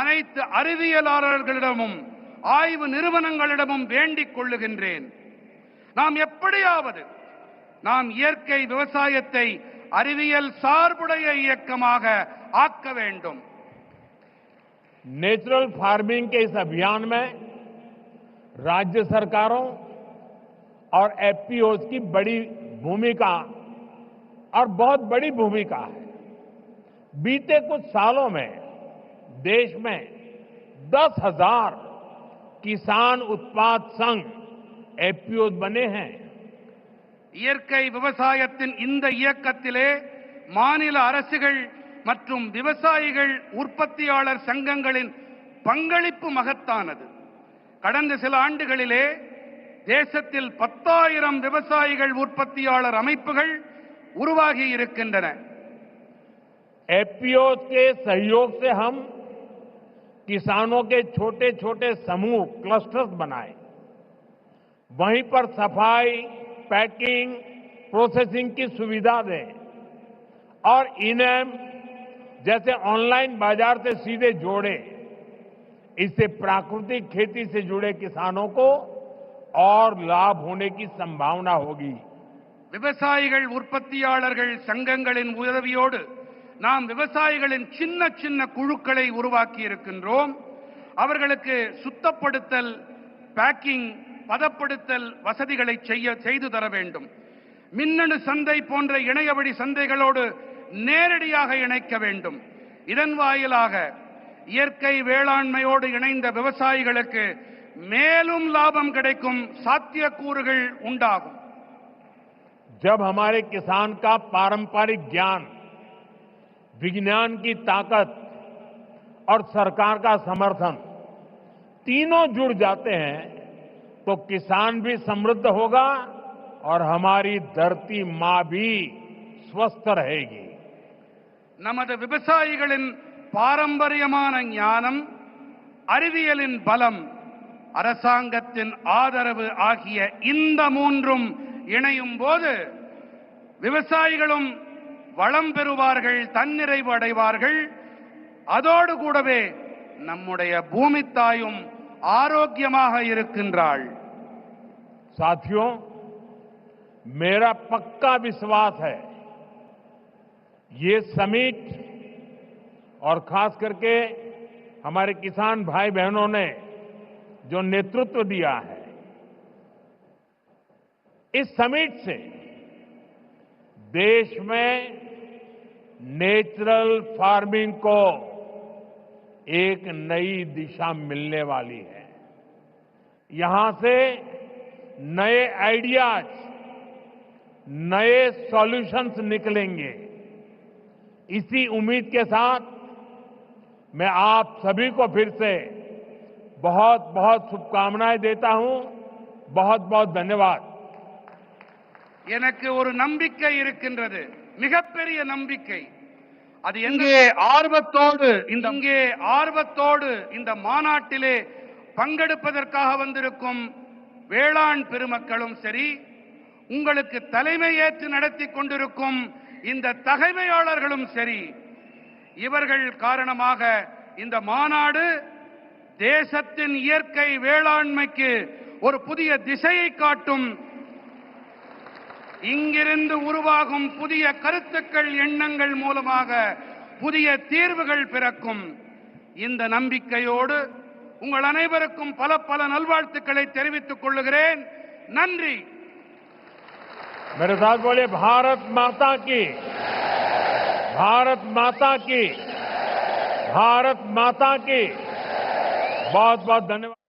அனைத்து அறிவியலாளர்களிடமும் ஆய்வு நிறுவனங்களிடமும் வேண்டிக் கொள்ளுகின்றேன். நாம் எப்படியாவது நாம் இயற்கை விவசாயத்தை அறிவியல் சார்புடைய இயக்கமாக आक्का वेंडुम. नेचुरल फार्मिंग के इस अभियान में राज्य सरकारों और एफपीओज की बड़ी भूमिका और बहुत बड़ी भूमिका है. बीते कुछ सालों में देश में 10,000 किसान उत्पाद संघ एफपीओज बने हैं. இயற்கை விவசாயத்தின் இந்த இயக்கத்திலே மாநில அரசுகள் மற்றும் விவசாயிகள் உற்பத்தியாளர் சங்கங்களின் பங்களிப்பு மகத்தானது. கடந்த சில ஆண்டுகளிலே தேசத்தில் 10,000 விவசாயிகள் உற்பத்தியாளர் அமைப்புகள் உருவாகி இருக்கின்றன. एफपीओ के सहयोग से हम किसानों के छोटे छोटे समूह क्लस्टर्स बनाए. वहीं पर सफाई, पैकिंग, प्रोसेसिंग की सुविधा दें और इनेम जैसे ऑनलाइन बाजार से सीधे जोड़े. इससे प्राकृतिक खेती से जुड़े किसानों को और लाभ होने की संभावना होगी. விவசாயிகள் உற்பத்தியாளர்கள் சங்கங்களின் உதவியோடு நாம் விவசாயிகளின் சின்ன சின்ன குழுக்களை உருவாக்கி இருக்கின்றோம். அவர்களுக்கு சுத்தப்படுத்தல், பேக்கிங், பதப்படுத்தல் வசதிகளை செய்து தர வேண்டும். மின்னணு சந்தை போன்ற இணையவழி சந்தைகளோடு நேரடியாக இணைக்க வேண்டும். இதன் வாயிலாக இயற்கை வேளாண்மையோடு இணைந்த விவசாயிகளுக்கு மேலும் லாபம் கிடைக்கும் சாத்தியக்கூறுகள் உண்டாகும். जब हमारे किसान का पारंपरिक ज्ञान, विज्ञान की ताकत और सरकार का समर्थन तीनों जुड़ जाते हैं तो किसान भी समृद्ध होगा और हमारी धरती मां भी स्वस्थ रहेगी. நமது விவசாயிகளின் பாரம்பரியமான ஞானம், அறிவியலின் பலம், அரசாங்கத்தின் ஆதரவு ஆகிய இந்த மூன்றும் இணையும் போது விவசாயிகளும் வளம் பெறுவார்கள், தன்னிறைவு அடைவார்கள். அதோடு கூடவே நம்முடைய பூமி தாயும் ஆரோக்கியமாக இருக்கின்றாள். साथियों, मेरा पक्का विश्वास है ये समिट और खास करके हमारे किसान भाई बहनों ने जो नेतृत्व दिया है, इस समिट से देश में नेचुरल फार्मिंग को एक नई दिशा मिलने वाली है. यहां से नए आइडियाज, नए सॉल्यूशंस निकलेंगे. इसी उम्मीद के साथ मैं आप सभी को फिर से बहुत बहुत शुभकामनाएं देता हूं. बहुत बहुत धन्यवाद. எனக்கு ஒரு நம்பிக்கை இருக்கின்றது, மிகப்பெரிய நம்பிக்கை. அது எங்கே ஆர்வத்தோடு இந்த மாநாட்டிலே பங்கெடுப்பதற்காக வந்திருக்கும் வேளாண் பெருமக்களும் சரி, உங்களுக்கு தலைமை ஏற்று நடத்தி கொண்டிருக்கும் இந்த தகைமையாளர்களும் சரி, இவர்கள் காரணமாக இந்த மாநாடு தேசத்தின் இயற்கை வேளாண்மைக்கு ஒரு புதிய திசையை காட்டும். இங்கிருந்து உருவாகும் புதிய கருத்துக்கள், எண்ணங்கள் மூலமாக புதிய தீர்வுகள் பிறக்கும். இந்த நம்பிக்கையோடு உங்கள் அனைவருக்கும் பல பல நல்வாழ்த்துக்களை தெரிவித்துக் கொள்கிறேன். நன்றி. मेरे साथ बोले भारत माता की, भारत माता की, भारत माता की. बहुत बहुत धन्यवाद.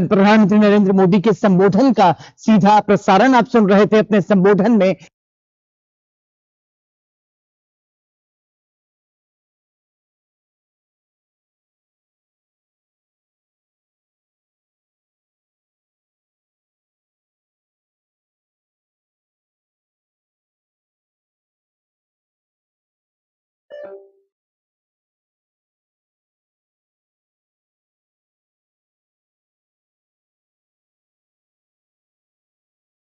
प्रधानमंत्री नरेंद्र मोदी के संबोधन का सीधा प्रसारण आप सुन रहे थे. अपने संबोधन में